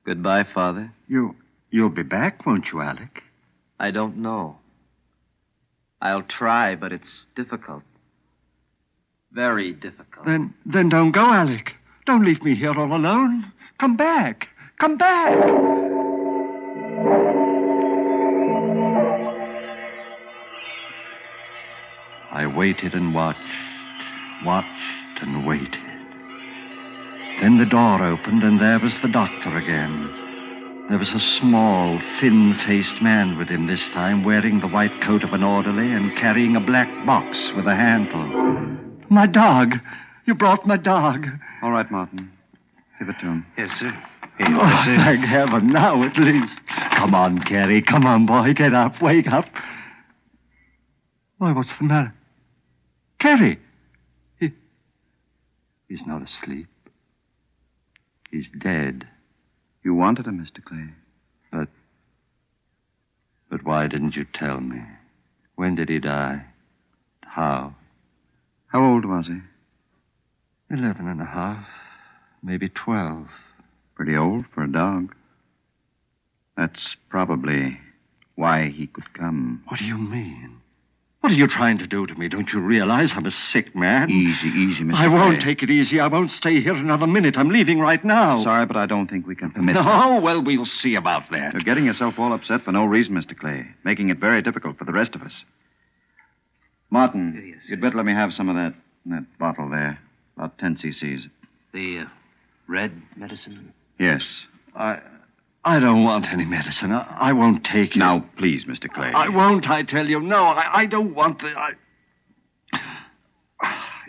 Goodbye, Father. You'll be back, won't you, Alec? I don't know. I'll try, but it's difficult. Very difficult. Then don't go, Alec. Don't leave me here all alone. Come back. Come back. I waited and watched and waited. Then the door opened, and there was the doctor again. There was a small, thin-faced man with him this time, wearing the white coat of an orderly and carrying a black box with a handle. My dog. You brought my dog. All right, Martin. Give it to him. Yes, sir. Oh, thank heaven, now at least. Come on, Carrie. Come on, boy. Get up. Wake up. Why, what's the matter? Carrie. He's not asleep. He's dead. You wanted him, Mr. Clay. But why didn't you tell me? When did he die? How? How old was he? 11 and a half, maybe 12. Pretty old for a dog. That's probably why he could come. What do you mean? What are you trying to do to me? Don't you realize I'm a sick man? Easy, Mr. I won't Clay. take it easy. I won't stay here another minute. I'm leaving right now. Sorry, but I don't think we can permit No, that. well, we'll see about that. You're getting yourself all upset for no reason, Mr. Clay, making it very difficult for the rest of us. Martin, you'd better let me have some of that bottle there. About 10 cc's. The red medicine? Yes. I don't want any medicine. I won't take it. Now, please, Mr. Clay. I won't, I tell you. No, I don't want the...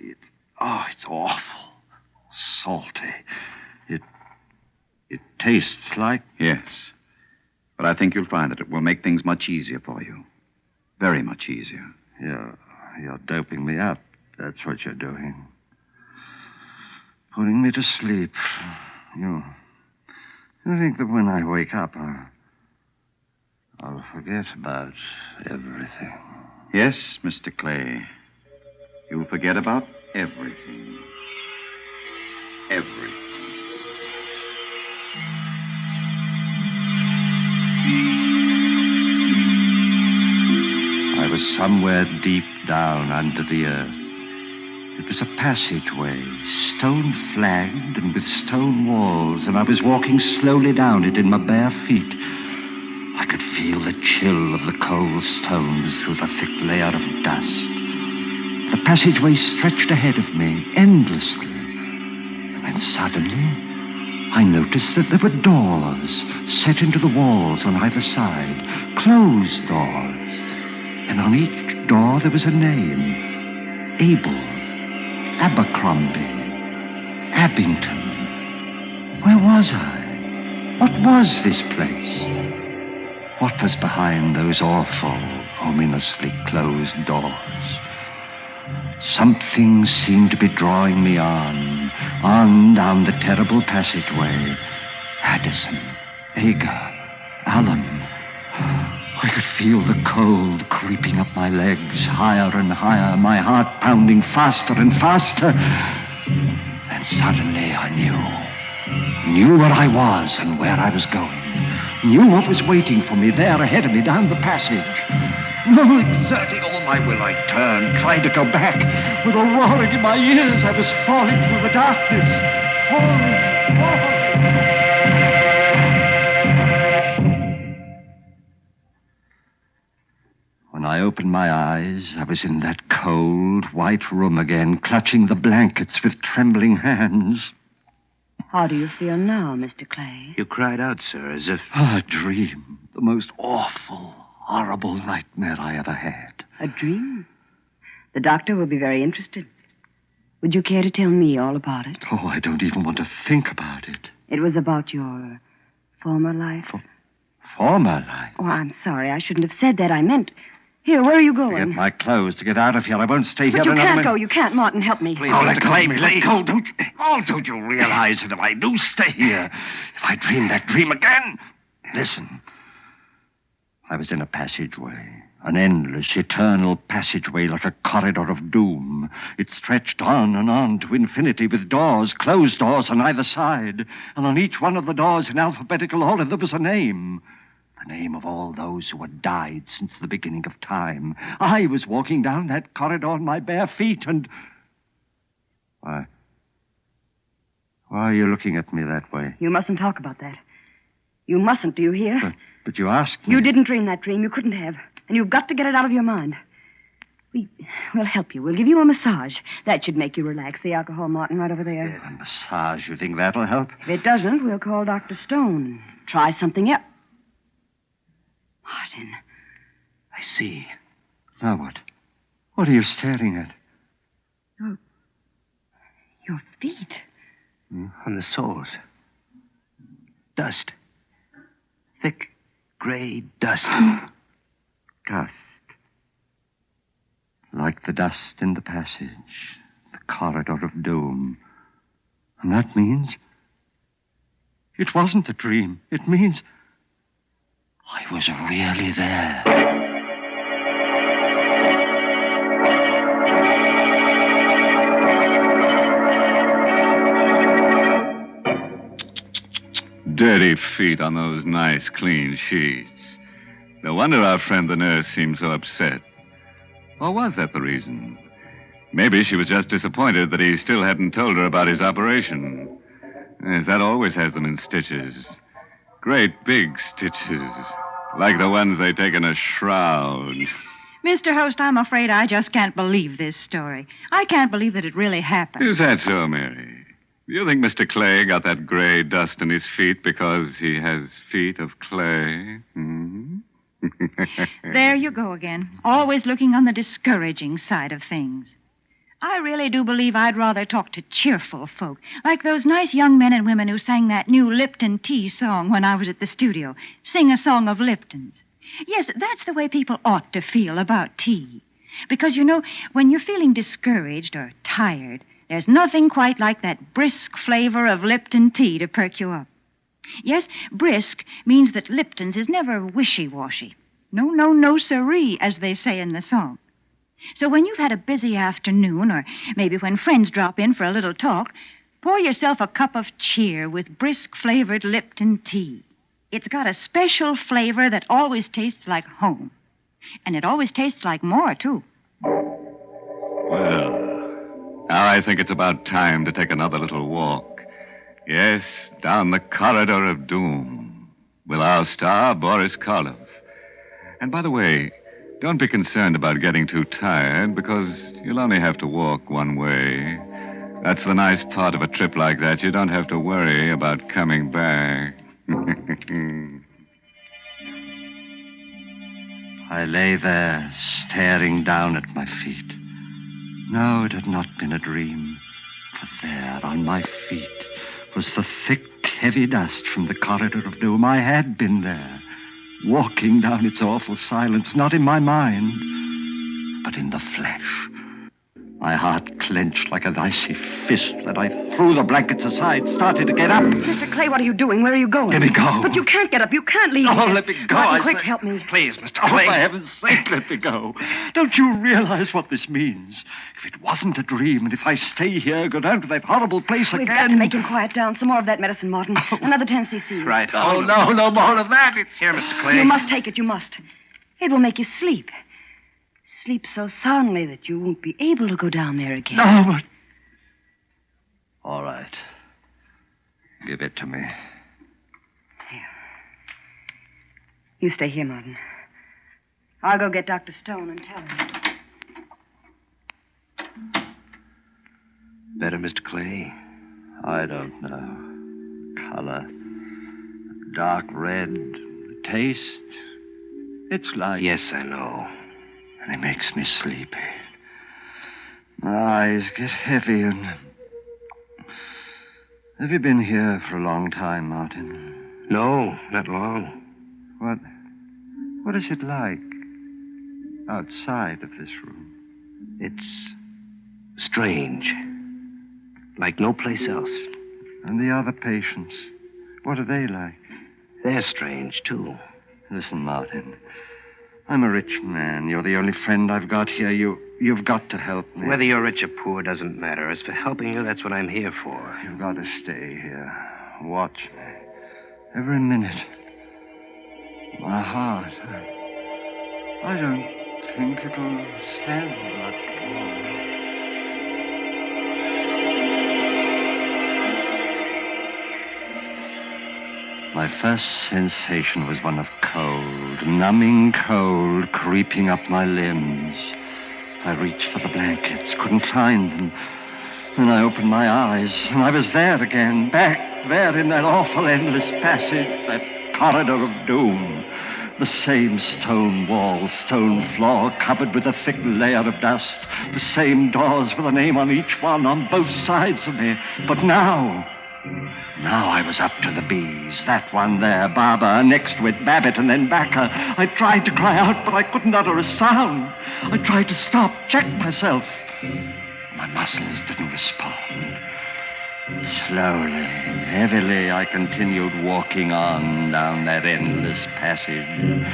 It's awful. Salty. It tastes like... Yes. But I think you'll find that it will make things much easier for you. Very much easier. You're doping me up. That's what you're doing. Putting me to sleep. You think that when I wake up, I'll forget about everything. Yes, Mr. Clay. You'll forget about everything. Everything. somewhere deep down under the earth. It was a passageway, stone-flagged and with stone walls, and I was walking slowly down it in my bare feet. I could feel the chill of the cold stones through the thick layer of dust. The passageway stretched ahead of me, endlessly. And then suddenly, I noticed that there were doors set into the walls on either side, closed doors. And on each door there was a name. Abel, Abercrombie, Abington. Where was I? What was this place? What was behind those awful, ominously closed doors? Something seemed to be drawing me on down the terrible passageway. Addison, Agar, Allen. I could feel the cold creeping up my legs, higher and higher, my heart pounding faster and faster. And suddenly I knew where I was and where I was going. Knew what was waiting for me there ahead of me down the passage. No, exerting all my will, I turned, tried to go back. With a roaring in my ears, I was falling through the darkness. Falling. When I opened my eyes, I was in that cold, white room again, clutching the blankets with trembling hands. How do you feel now, Mr. Clay? You cried out, sir, as if... A dream. The most awful, horrible nightmare I ever had. A dream? The doctor will be very interested. Would you care to tell me all about it? Oh, I don't even want to think about it. It was about your former life? Former life? Oh, I'm sorry. I shouldn't have said that. I meant... Here, where are you going? To get my clothes, to get out of here. I won't stay here another minute. But you can't go. You can't. Martin, help me. Please, let go of me. Let go. Don't you realize that if I do stay here, if I dream that dream again... Listen. I was in a passageway. An endless, eternal passageway like a corridor of doom. It stretched on and on to infinity with doors, closed doors on either side. And on each one of the doors in alphabetical order there was a name. The name of all those who had died since the beginning of time. I was walking down that corridor on my bare feet and... Why are you looking at me that way? You mustn't talk about that. You mustn't, do you hear? But you asked me. You didn't dream that dream. You couldn't have. And you've got to get it out of your mind. We'll help you. We'll give you a massage. That should make you relax. The alcohol, Martin, right over there. A massage? You think that'll help? If it doesn't, we'll call Dr. Stone. Try something else. Martin. I see. Now what? What are you staring at? Your feet. On the soles. Dust. Thick, gray dust. Dust. Like the dust in the passage. The corridor of doom. And that means... It wasn't a dream. It means... I was really there. Dirty feet on those nice, clean sheets. No wonder our friend the nurse seemed so upset. Or was that the reason? Maybe she was just disappointed that he still hadn't told her about his operation. Yes, that always has them in stitches. Great big stitches. Like the ones they take in a shroud. Mr. Host, I'm afraid I just can't believe this story. I can't believe that it really happened. Is that so, Mary? Do you think Mr. Clay got that gray dust in his feet because he has feet of clay? Hmm? There you go again. Always looking on the discouraging side of things. I really do believe I'd rather talk to cheerful folk, like those nice young men and women who sang that new Lipton tea song when I was at the studio. Sing a song of Lipton's. Yes, that's the way people ought to feel about tea. Because, you know, when you're feeling discouraged or tired, there's nothing quite like that brisk flavor of Lipton tea to perk you up. Yes, brisk means that Lipton's is never wishy-washy. No, siree, as they say in the song. So when you've had a busy afternoon, or maybe when friends drop in for a little talk, pour yourself a cup of cheer with brisk-flavored Lipton tea. It's got a special flavor that always tastes like home. And it always tastes like more, too. Well, now I think it's about time to take another little walk. Yes, down the corridor of doom with our star, Boris Karloff. And by the way, don't be concerned about getting too tired, because you'll only have to walk one way. That's the nice part of a trip like that. You don't have to worry about coming back. I lay there, staring down at my feet. No, it had not been a dream. For there, on my feet, was the thick, heavy dust from the corridor of doom. I had been there, walking down its awful silence, not in my mind, but in the flesh. My heart clenched like an icy fist that I threw the blankets aside, started to get up. Mr. Clay, what are you doing? Where are you going? Let me go. But you can't get up. You can't leave. Oh, let me go. Martin, quick, help me. Please, Mr. Clay. Oh, for heaven's sake, let me go. Don't you realize what this means? If it wasn't a dream, and if I stay here, go down to that horrible place We've again... got to make him quiet down. Some more of that medicine, Martin. Another 10 cc. Right. Oh, no more of that. It's here, Mr. Clay. You must take it. You must. It will make you sleep. Sleep so soundly that you won't be able to go down there again. No, but... All right. Give it to me. Here. You stay here, Martin. I'll go get Dr. Stone and tell him. Better, Mr. Clay? I don't know. Color. Dark red. Taste. It's like... Yes, I know. And it makes me sleepy. My eyes get heavy and... Have you been here for a long time, Martin? No, not long. What is it like outside of this room? It's strange. Like no place else. And the other patients, what are they like? They're strange, too. Listen, Martin. I'm a rich man. You're the only friend I've got here. You've got to help me. Whether you're rich or poor doesn't matter. As for helping you, that's what I'm here for. You've got to stay here. Watch me. Every minute. My heart. I don't think it'll stand much longer. My first sensation was one of cold, numbing cold, creeping up my limbs. I reached for the blankets, couldn't find them. Then I opened my eyes, and I was there again, back there in that awful endless passage, that corridor of doom. The same stone wall, stone floor, covered with a thick layer of dust. The same doors with a name on each one, on both sides of me. But now I was up to the bees. That one there, Barbara, next to it, Babbitt, and then Backer. I tried to cry out, but I couldn't utter a sound. I tried to stop, check myself. My muscles didn't respond. Slowly, heavily, I continued walking on down that endless passage,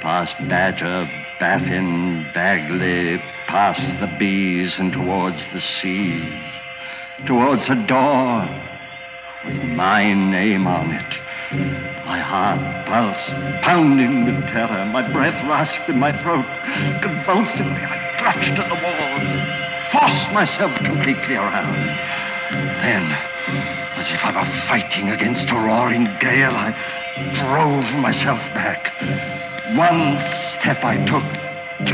past Badger, Baffin, Bagley, past the bees and towards the seas, towards a door with my name on it. My heart pulsed, pounding with terror. My breath rasped in my throat. Convulsively, I clutched at the walls, forced myself completely around. Then, as if I were fighting against a roaring gale, I drove myself back. One step I took, 2,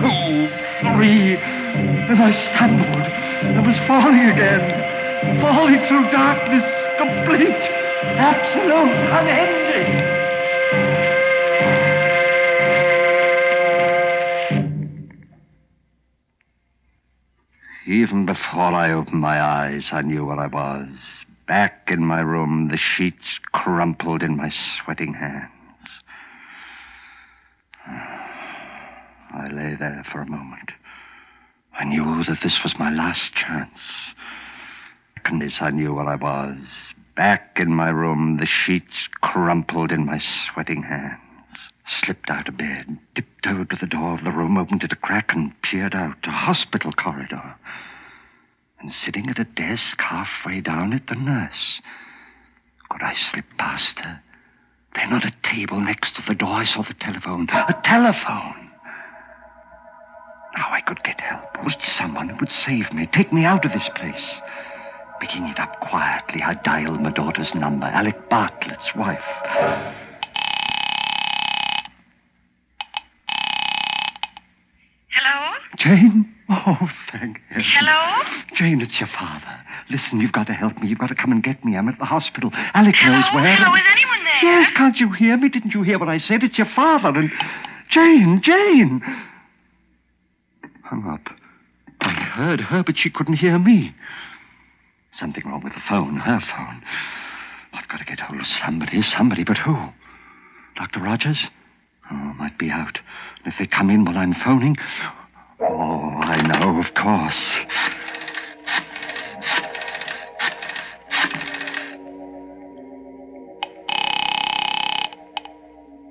3, and I stumbled and was falling again. Falling through darkness, complete, absolute, unending. Even before I opened my eyes, I knew where I was. Back in my room, the sheets crumpled in my sweating hands. I lay there for a moment. I knew that this was my last chance. And as I knew where I was, back in my room, the sheets crumpled in my sweating hands. Slipped out of bed, tiptoed to the door of the room, opened it a crack, and peered out, a hospital corridor. And sitting at a desk halfway down it, the nurse. Could I slip past her? Then on a table next to the door, I saw the telephone. A telephone! Now I could get help. Reach someone who would save me, take me out of this place. Picking it up quietly, I dialed my daughter's number, Alec Bartlett's wife. Hello? Jane? Oh, thank heaven. Hello? Jane, it's your father. Listen, you've got to help me. You've got to come and get me. I'm at the hospital. Alec knows where. Hello, is anyone there? Yes, can't you hear me? Didn't you hear what I said? It's your father and... Jane! Hung up. I heard her, but she couldn't hear me. Something wrong with the phone, her phone. I've got to get hold of somebody, but who? Dr. Rogers? Oh, might be out. And if they come in while I'm phoning... Oh, I know, of course.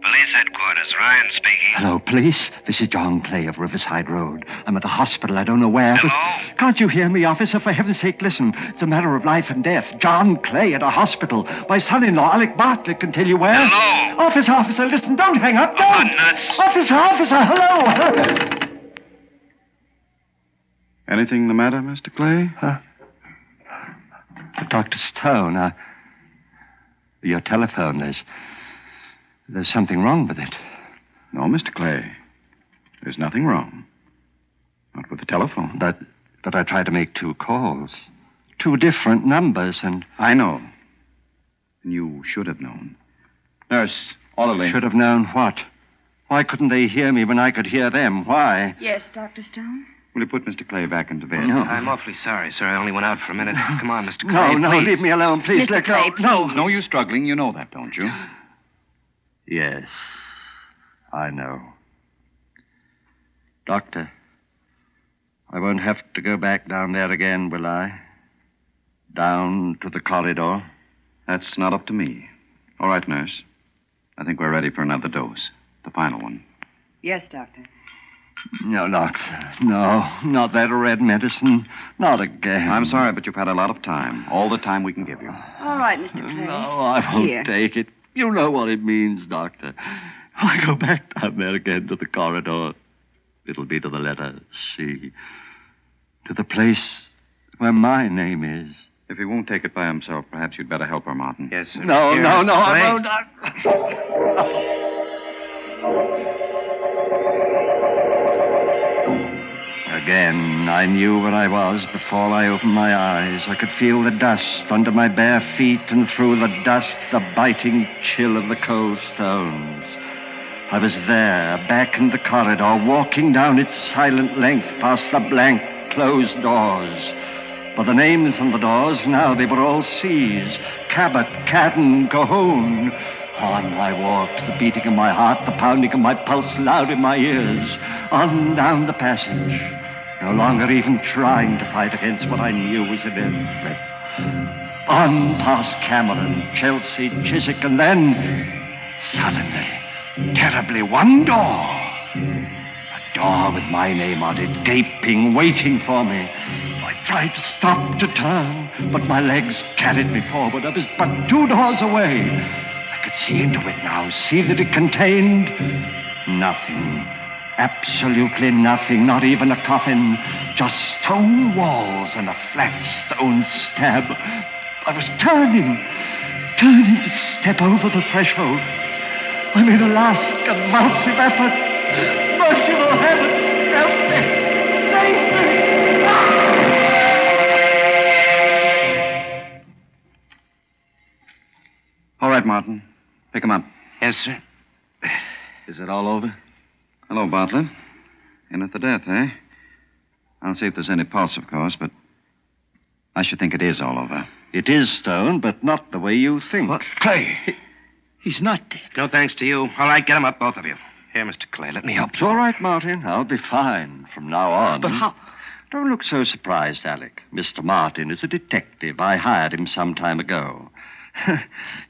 Police headquarters, Ryan speaking. Hello, police. This is John Clay of Riverside Road. I'm at the hospital. I don't know where. Hello? But can't you hear me, officer? For heaven's sake, listen. It's a matter of life and death. John Clay at a hospital. My son-in-law, Alec Bartlett, can tell you where. Hello? Officer, listen. Don't hang up. Don't. Nuts. Officer, hello. Anything the matter, Mr. Clay? Dr. Stone, your telephone, there's something wrong with it. No, Mr. Clay. There's nothing wrong. Not with the telephone. But I tried to make 2 calls. 2 different numbers, and... I know. You should have known. Nurse, orderly. Should have known what? Why couldn't they hear me when I could hear them? Why? Yes, Dr. Stone? Will you put Mr. Clay back into bed? No. I'm awfully sorry, sir. I only went out for a minute. Come on, Mr. Clay. No, please. leave me alone, please. Mr. Clay, please. No use struggling. You know that, don't you? Yes, I know. Doctor, I won't have to go back down there again, will I? Down to the corridor? That's not up to me. All right, nurse. I think we're ready for another dose. The final one. Yes, Doctor. No, doctor. No, not that red medicine. Not again. I'm sorry, but you've had a lot of time. All the time we can give you. All right, Mr. Clay. No, I won't Here. take it. You know what it means, doctor. I go back down there again to the corridor. It'll be to the letter C. To the place where my name is. If he won't take it by himself, perhaps you'd better help her, Martin. Yes, sir. No, Here, I Clay. won't. Again, I knew where I was before I opened my eyes. I could feel the dust under my bare feet, and through the dust, the biting chill of the cold stones. I was there, back in the corridor, walking down its silent length past the blank, closed doors. For the names on the doors, now they were all C's. Cabot, Cadden, Cahoon. On I walked, the beating of my heart, the pounding of my pulse loud in my ears. On down the passage, no longer even trying to fight against what I knew was inevitable. On past Cameron, Chelsea, Chiswick, and then, suddenly, terribly, one door. A door with my name on it, gaping, waiting for me. I tried to stop, to turn, but my legs carried me forward. I was but 2 doors away. I could see into it now, see that it contained nothing. Absolutely nothing, not even a coffin. Just stone walls and a flat stone slab. I was turning to step over the threshold. I made a last convulsive effort. Merciful heavens, help me! Save me! All right, Martin. Pick him up. Yes, sir. Is it all over? Hello, Bartlett. In at the death, eh? I'll see if there's any pulse, of course, but I should think it is all over. It is, Stone, but not the way you think. What? Clay. He's not dead. No thanks to you. All right, get him up, both of you. Here, Mr. Clay, let me help It's you. all right, Martin. I'll be fine from now on. But how? Don't look so surprised, Alec. Mr. Martin is a detective. I hired him some time ago.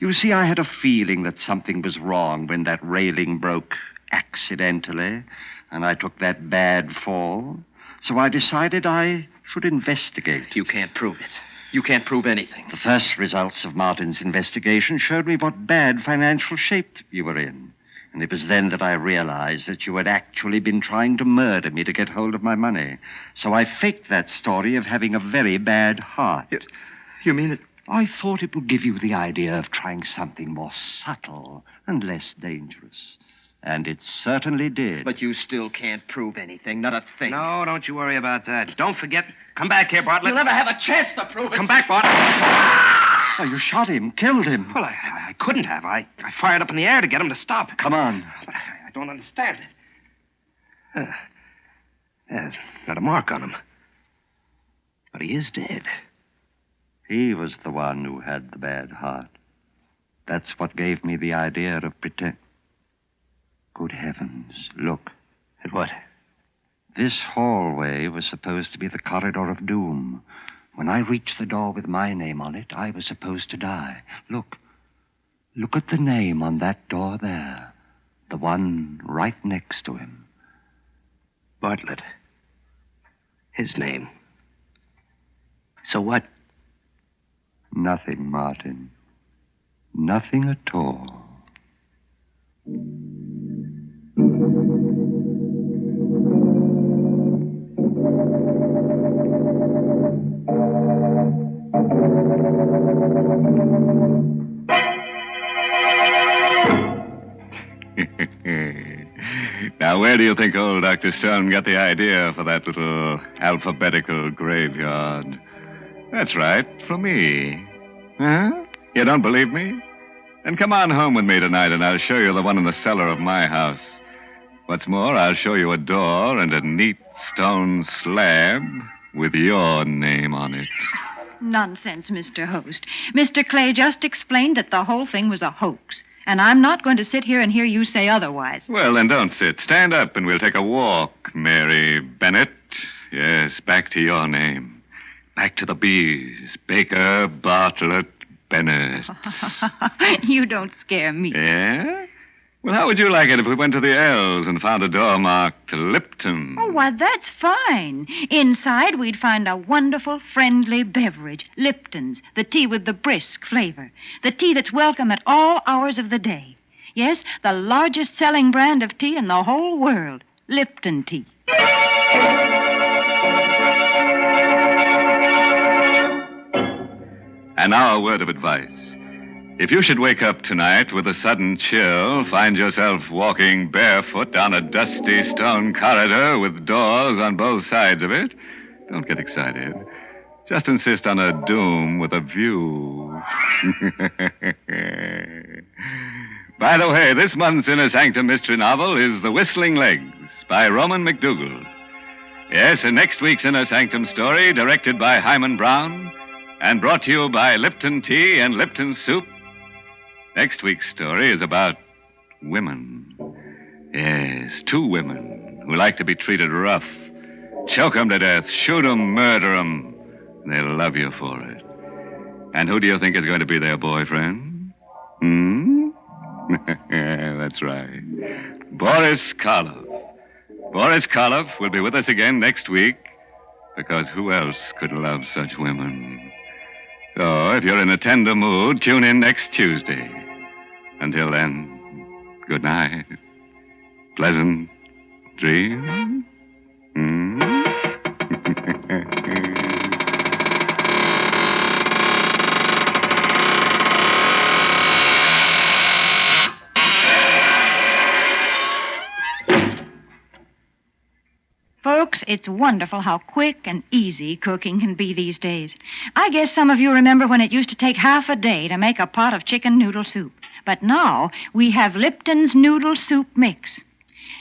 You see, I had a feeling that something was wrong when that railing broke accidentally, and I took that bad fall. So I decided I should investigate. You can't prove it. You can't prove anything. The first results of Martin's investigation showed me what bad financial shape you were in. And it was then that I realized that you had actually been trying to murder me to get hold of my money. So I faked that story of having a very bad heart. You mean it? I thought it would give you the idea of trying something more subtle and less dangerous. And it certainly did. But you still can't prove anything, not a thing. No, don't you worry about that. Don't forget. Come back here, Bartlett. You'll never have a chance to prove it. Come back, Bartlett. Oh, you shot him, killed him. Well, I couldn't have. I fired up in the air to get him to stop. Come on. But I don't understand. Yeah, got a mark on him. But he is dead. He was the one who had the bad heart. That's what gave me the idea of Good heavens, look. At what? This hallway was supposed to be the corridor of doom. When I reached the door with my name on it, I was supposed to die. Look. Look at the name on that door there. The one right next to him. Bartlett. His name. So what? Nothing, Martin. Nothing at all. Now, where do you think old Dr. Stone got the idea for that little alphabetical graveyard? That's right, from me. Huh? You don't believe me? Then come on home with me tonight, and I'll show you the one in the cellar of my house. What's more, I'll show you a door and a neat stone slab with your name on it. Nonsense, Mr. Host. Mr. Clay just explained that the whole thing was a hoax. And I'm not going to sit here and hear you say otherwise. Well, then don't sit. Stand up and we'll take a walk, Mary Bennett. Yes, back to your name. Back to the bees. Baker, Bartlett, Bennett. You don't scare me. Yeah? Well, how would you like it if we went to the L's and found a door marked Lipton? Oh, why, that's fine. Inside, we'd find a wonderful, friendly beverage. Lipton's, the tea with the brisk flavor. The tea that's welcome at all hours of the day. Yes, the largest selling brand of tea in the whole world. Lipton tea. And now a word of advice. If you should wake up tonight with a sudden chill, find yourself walking barefoot down a dusty stone corridor with doors on both sides of it, don't get excited. Just insist on a doom with a view. By the way, this month's Inner Sanctum mystery novel is The Whistling Legs by Roman McDougal. Yes, and next week's Inner Sanctum story, directed by Hyman Brown and brought to you by Lipton Tea and Lipton Soup. Next week's story is about women. Yes, two women who like to be treated rough. Choke 'em to death, shoot 'em, murder 'em. They'll love you for it. And who do you think is going to be their boyfriend? That's right. Boris Karloff. Boris Karloff will be with us again next week, because who else could love such women? So, if you're in a tender mood, tune in next Tuesday. Until then, good night. Pleasant dreams. Folks, it's wonderful how quick and easy cooking can be these days. I guess some of you remember when it used to take half a day to make a pot of chicken noodle soup. But now we have Lipton's noodle soup mix.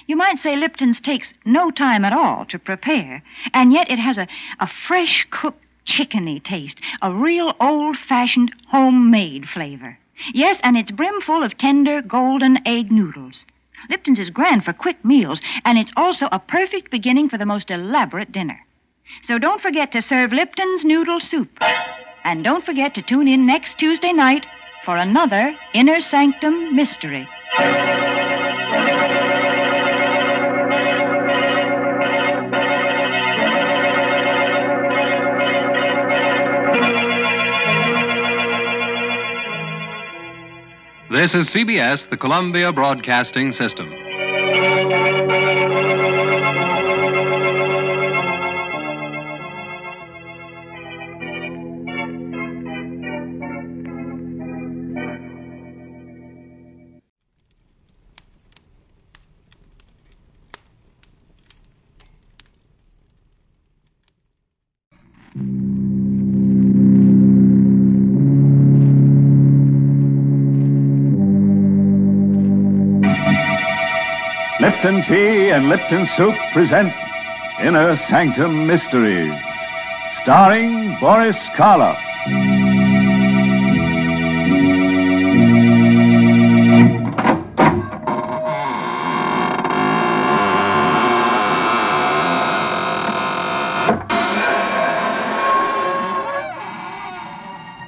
You might say Lipton's takes no time at all to prepare, and yet it has a fresh cooked chickeny taste, a real old-fashioned homemade flavor. Yes, and it's brimful of tender golden egg noodles. Lipton's is grand for quick meals, and it's also a perfect beginning for the most elaborate dinner. So don't forget to serve Lipton's noodle soup. And don't forget to tune in next Tuesday night for another Inner Sanctum mystery. This is CBS, the Columbia Broadcasting System. Lipton Tea and Lipton Soup present Inner Sanctum Mysteries, starring Boris Karloff.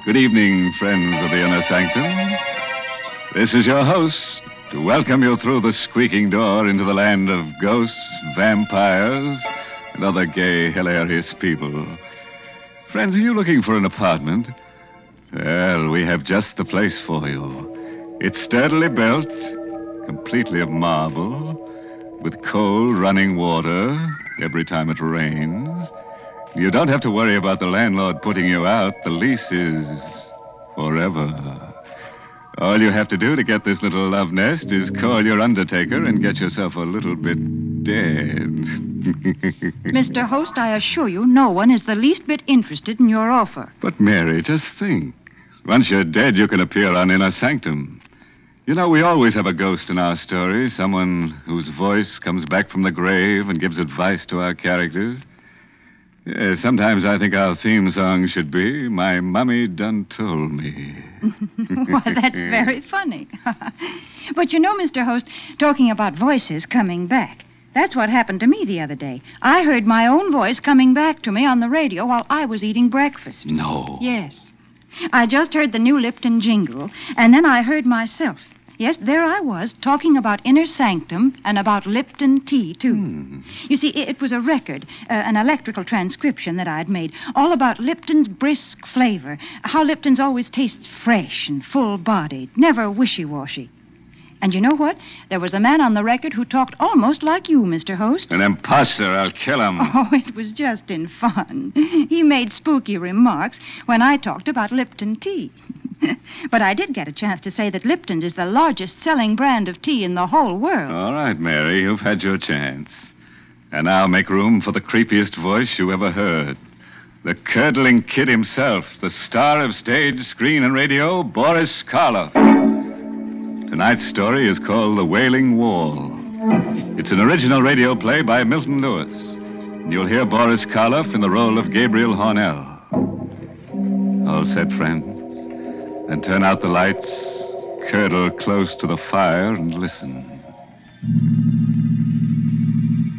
Good evening, friends of the Inner Sanctum. This is your host, to welcome you through the squeaking door into the land of ghosts, vampires, and other gay, hilarious people. Friends, are you looking for an apartment? Well, we have just the place for you. It's sturdily built, completely of marble, with cold running water every time it rains. You don't have to worry about the landlord putting you out. The lease is forever. All you have to do to get this little love nest is call your undertaker and get yourself a little bit dead. Mr. Host, I assure you, no one is the least bit interested in your offer. But, Mary, just think. Once you're dead, you can appear on Inner Sanctum. You know, we always have a ghost in our story, someone whose voice comes back from the grave and gives advice to our characters. Yeah, sometimes I think our theme song should be, My Mummy Done Told Me. Well, that's very funny. But you know, Mr. Host, talking about voices coming back, that's what happened to me the other day. I heard my own voice coming back to me on the radio while I was eating breakfast. No. Yes. I just heard the new Lipton jingle, and then I heard myself. Yes, there I was, talking about Inner Sanctum and about Lipton tea, too. You see, it was a record, an electrical transcription that I'd made, all about Lipton's brisk flavor, how Lipton's always tastes fresh and full-bodied, never wishy-washy. And you know what? There was a man on the record who talked almost like you, Mr. Host. An imposter. I'll kill him. Oh, it was just in fun. He made spooky remarks when I talked about Lipton tea. But I did get a chance to say that Lipton's is the largest selling brand of tea in the whole world. All right, Mary, you've had your chance. And now make room for the creepiest voice you ever heard. The curdling kid himself, the star of stage, screen, and radio, Boris Karloff. Tonight's story is called The Wailing Wall. It's an original radio play by Milton Lewis. And you'll hear Boris Karloff in the role of Gabriel Hornell. All set, friends? Then turn out the lights, curdle close to the fire, and listen.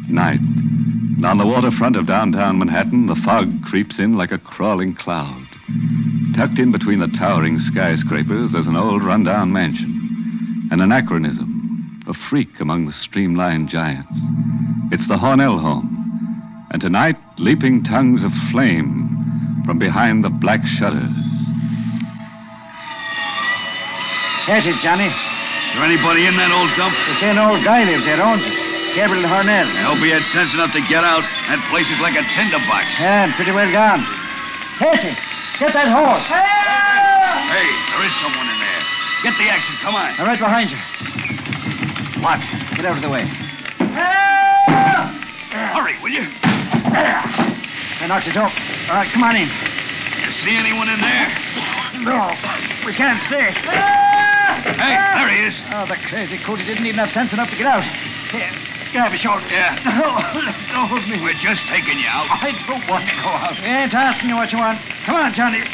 Night. And on the waterfront of downtown Manhattan, the fog creeps in like a crawling cloud. Tucked in between the towering skyscrapers, there's an old rundown mansion. An anachronism, a freak among the streamlined giants. It's the Hornell home. And tonight, leaping tongues of flame from behind the black shutters. Yes, it's Johnny. Is there anybody in that old dump? They say an old guy lives there, owns it. Gabriel Hornell. I hope he had sense enough to get out. That place is like a tinderbox. Yeah, and pretty well gone. Casey, get that horse. Hey, there is someone in there. Get the exit, come on. I'm right behind you. What? Get out of the way. Hurry, will you? I knocked it up. All right, come on in. You see anyone in there? No, we can't stay. Hey, there he is. Oh, the crazy cootie didn't even have sense enough to get out. Here, grab a short. Yeah. No, let go of me. We're just taking you out. I don't want to go out. We ain't asking you what you want. Come on, Johnny.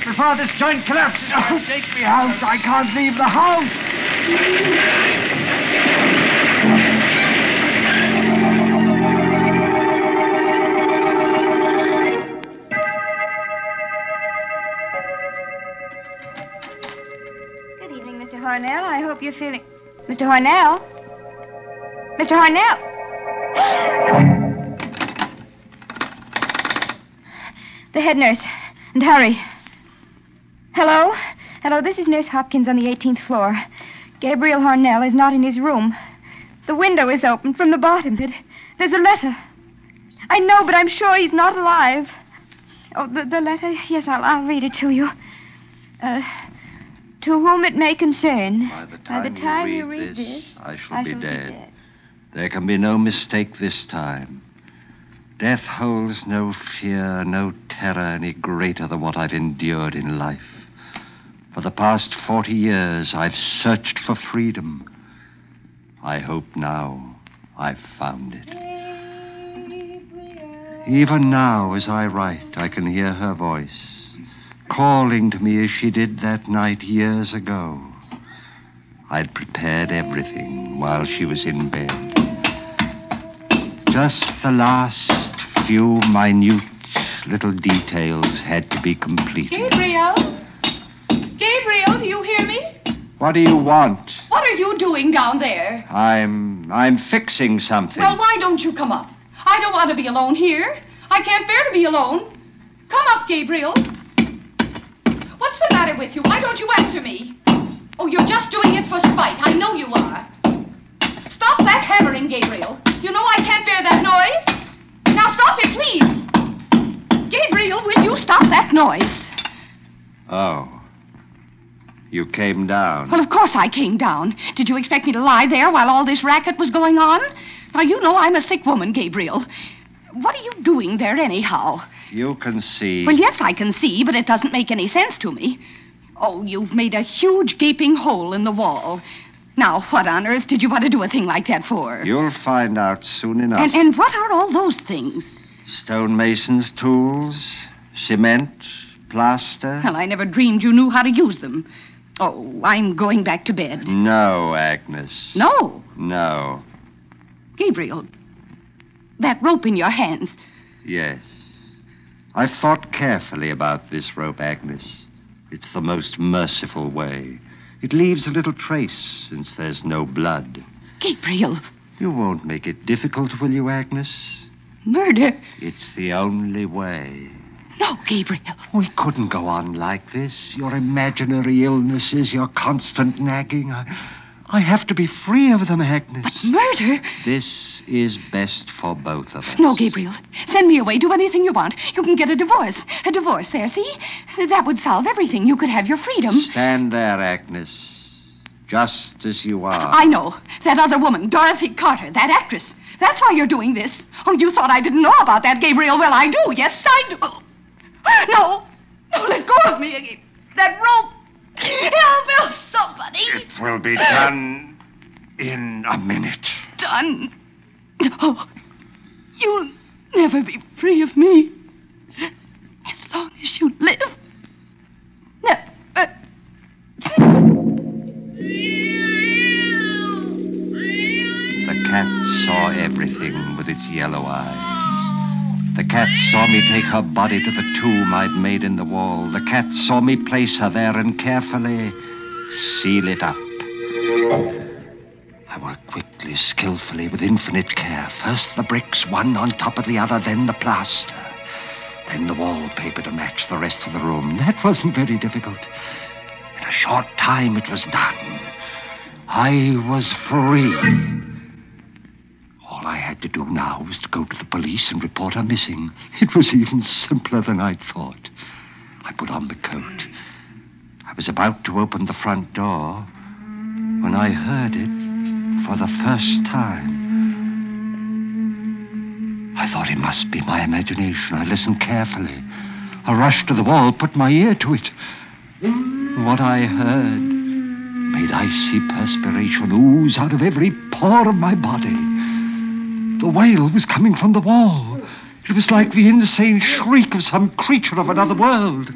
Before this joint collapses. Oh, take me out. I can't leave the house. Good evening, Mr. Hornell. I hope you're feeling... Mr. Hornell? Mr. Hornell? The head nurse. And hurry. Hello? Hello, this is Nurse Hopkins on the 18th floor. Gabriel Hornell is not in his room. The window is open from the bottom. There's a letter. I know, but I'm sure he's not alive. Oh, the letter? Yes, I'll read it to you. To whom it may concern. By the time you read this, I shall be dead. There can be no mistake this time. Death holds no fear, no terror any greater than what I've endured in life. For the past 40 years, I've searched for freedom. I hope now I've found it. Even now, as I write, I can hear her voice, calling to me as she did that night years ago. I'd prepared everything while she was in bed. Just the last few minute little details had to be completed. Gabriel? Gabriel, do you hear me? What do you want? What are you doing down there? I'm fixing something. Well, why don't you come up? I don't want to be alone here. I can't bear to be alone. Come up, Gabriel. What's the matter with you? Why don't you answer me? Oh, you're just doing it for spite. I know you are. Stop that hammering, Gabriel. You know I can't bear that noise. Now stop it, please. Gabriel, will you stop that noise? Oh. You came down. Well, of course I came down. Did you expect me to lie there while all this racket was going on? Now, you know I'm a sick woman, Gabriel. What are you doing there anyhow? You can see. Well, yes, I can see, but it doesn't make any sense to me. Oh, you've made a huge gaping hole in the wall. Now, what on earth did you want to do a thing like that for? You'll find out soon enough. And what are all those things? Stonemason's tools, cement, plaster. Well, I never dreamed you knew how to use them. Oh, I'm going back to bed. No, Agnes. No? No. Gabriel, that rope in your hands. Yes. I've thought carefully about this rope, Agnes. It's the most merciful way. It leaves a little trace, since there's no blood. Gabriel. You won't make it difficult, will you, Agnes? Murder? It's the only way. No, Gabriel. We couldn't go on like this. Your imaginary illnesses, your constant nagging. I have to be free of them, Agnes. But murder? This is best for both of us. No, Gabriel. Send me away. Do anything you want. You can get a divorce. A divorce there, see? That would solve everything. You could have your freedom. Stand there, Agnes. Just as you are. I know. That other woman, Dorothy Carter, that actress. That's why you're doing this. Oh, you thought I didn't know about that, Gabriel. Well, I do. Yes, I do. No. No, let go of me. That rope. Help somebody. It will be done in a minute. Done? Oh, you'll never be free of me. As long as you live. Never. The cat saw everything with its yellow eyes. The cat saw me take her body to the tomb I'd made in the wall. The cat saw me place her there and carefully seal it up. I worked quickly, skillfully, with infinite care. First the bricks, one on top of the other, then the plaster. Then the wallpaper to match the rest of the room. That wasn't very difficult. In a short time it was done. I was free. All I had to do now was to go to the police and report her missing. It was even simpler than I'd thought. I put on the coat. I was about to open the front door when I heard it for the first time. I thought it must be my imagination. I listened carefully. I rushed to the wall, put my ear to it. What I heard made icy perspiration ooze out of every pore of my body. The wail was coming from the wall. It was like the insane shriek of some creature of another world.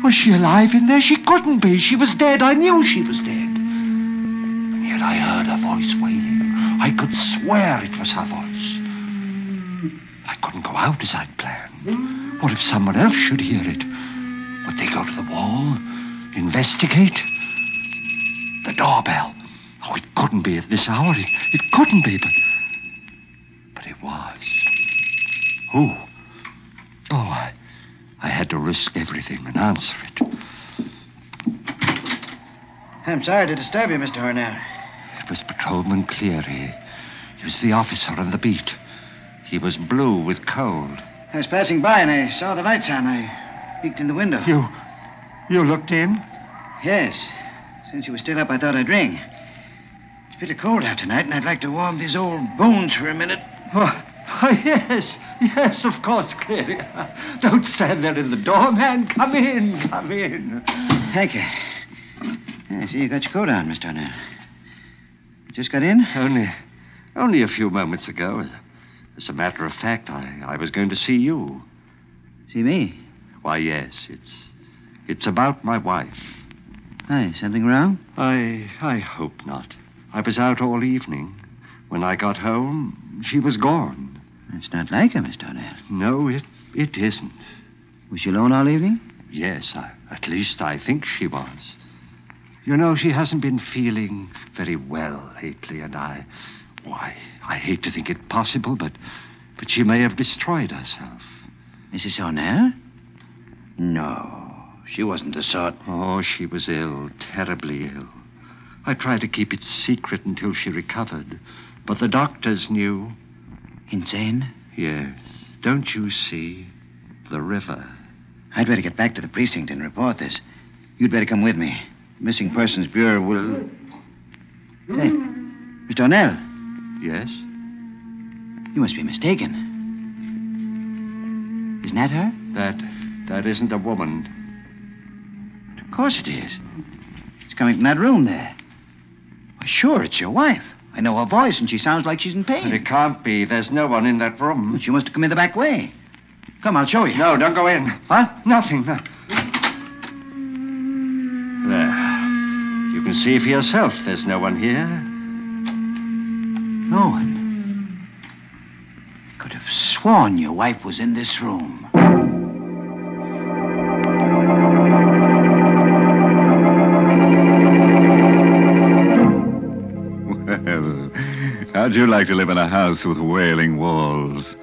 Was she alive in there? She couldn't be. She was dead. I knew she was dead. And yet I heard her voice wailing. I could swear it was her voice. I couldn't go out as I'd planned. What if someone else should hear it? Would they go to the wall? Investigate? The doorbell. Oh, it couldn't be at this hour. It couldn't be, but it was. Who? Oh, I had to risk everything and answer it. I'm sorry to disturb you, Mr. Hornell. It was Patrolman Cleary. He was the officer on the beat. He was blue with cold. I was passing by and I saw the lights on. I peeked in the window. You looked in? Yes. Since you were still up, I thought I'd ring. It's bitter cold out tonight, and I'd like to warm these old bones for a minute. Oh, yes, of course, Cleary. Don't stand there in the door, man. Come in. Thank you. I see you got your coat on, Mr. Hornell. Just got in? Only a few moments ago. As a matter of fact, I was going to see you. See me? Why, yes, it's about my wife. Hi, something wrong? I hope not. I was out all evening. When I got home, she was gone. It's not like her, Mr. Hornell. No, it isn't. Was she alone all evening? Yes, at least I think she was. You know, she hasn't been feeling very well lately, and I hate to think it possible, but she may have destroyed herself. Mrs. Hornell? No, she wasn't the sort. Oh, she was ill, terribly ill. I tried to keep it secret until she recovered, but the doctors knew. Insane? Yes. Don't you see? The river. I'd better get back to the precinct and report this. You'd better come with me. The Missing Persons Bureau will... Hey, Mr. Hornell. Yes? You must be mistaken. Isn't that her? That isn't a woman. Of course it is. It's coming from that room there. Well, sure, it's your wife. I know her voice, and she sounds like she's in pain. But it can't be. There's no one in that room. Well, she must have come in the back way. Come, I'll show you. No, don't go in. What? Nothing. No. There. You can see for yourself there's no one here. No one? Could have sworn your wife was in this room. Well, how'd you like to live in a house with wailing walls?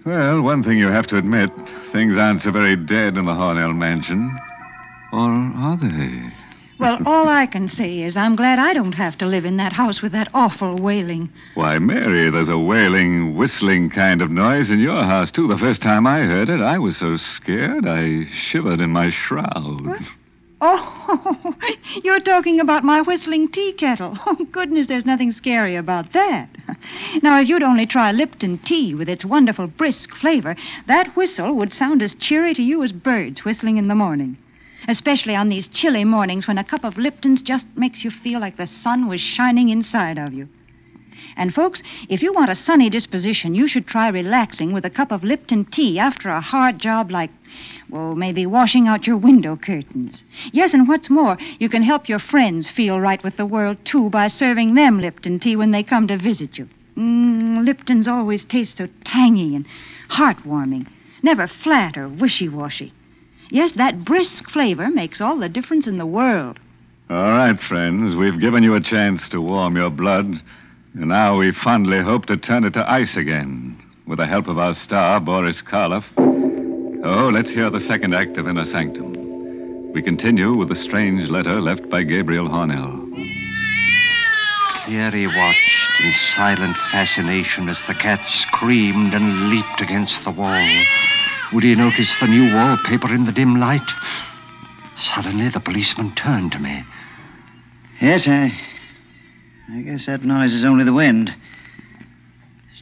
Well, one thing you have to admit, things aren't so very dead in the Hornell mansion. Or are they? Well, all I can say is I'm glad I don't have to live in that house with that awful wailing. Why, Mary, there's a wailing, whistling kind of noise in your house, too. The first time I heard it, I was so scared I shivered in my shroud. What? Oh, you're talking about my whistling tea kettle. Oh, goodness, there's nothing scary about that. Now, if you'd only try Lipton tea with its wonderful brisk flavor, that whistle would sound as cheery to you as birds whistling in the morning. Especially on these chilly mornings when a cup of Lipton's just makes you feel like the sun was shining inside of you. And, folks, if you want a sunny disposition, you should try relaxing with a cup of Lipton tea after a hard job like, well, maybe washing out your window curtains. Yes, and what's more, you can help your friends feel right with the world, too, by serving them Lipton tea when they come to visit you. Lipton's always taste so tangy and heartwarming, never flat or wishy-washy. Yes, that brisk flavor makes all the difference in the world. All right, friends, we've given you a chance to warm your blood, and now we fondly hope to turn it to ice again, with the help of our star, Boris Karloff. Oh, let's hear the second act of Inner Sanctum. We continue with the strange letter left by Gabriel Hornell. Cleary watched in silent fascination as the cat screamed and leaped against the wall. Would he notice the new wallpaper in the dim light? Suddenly, the policeman turned to me. Yes, I guess that noise is only the wind.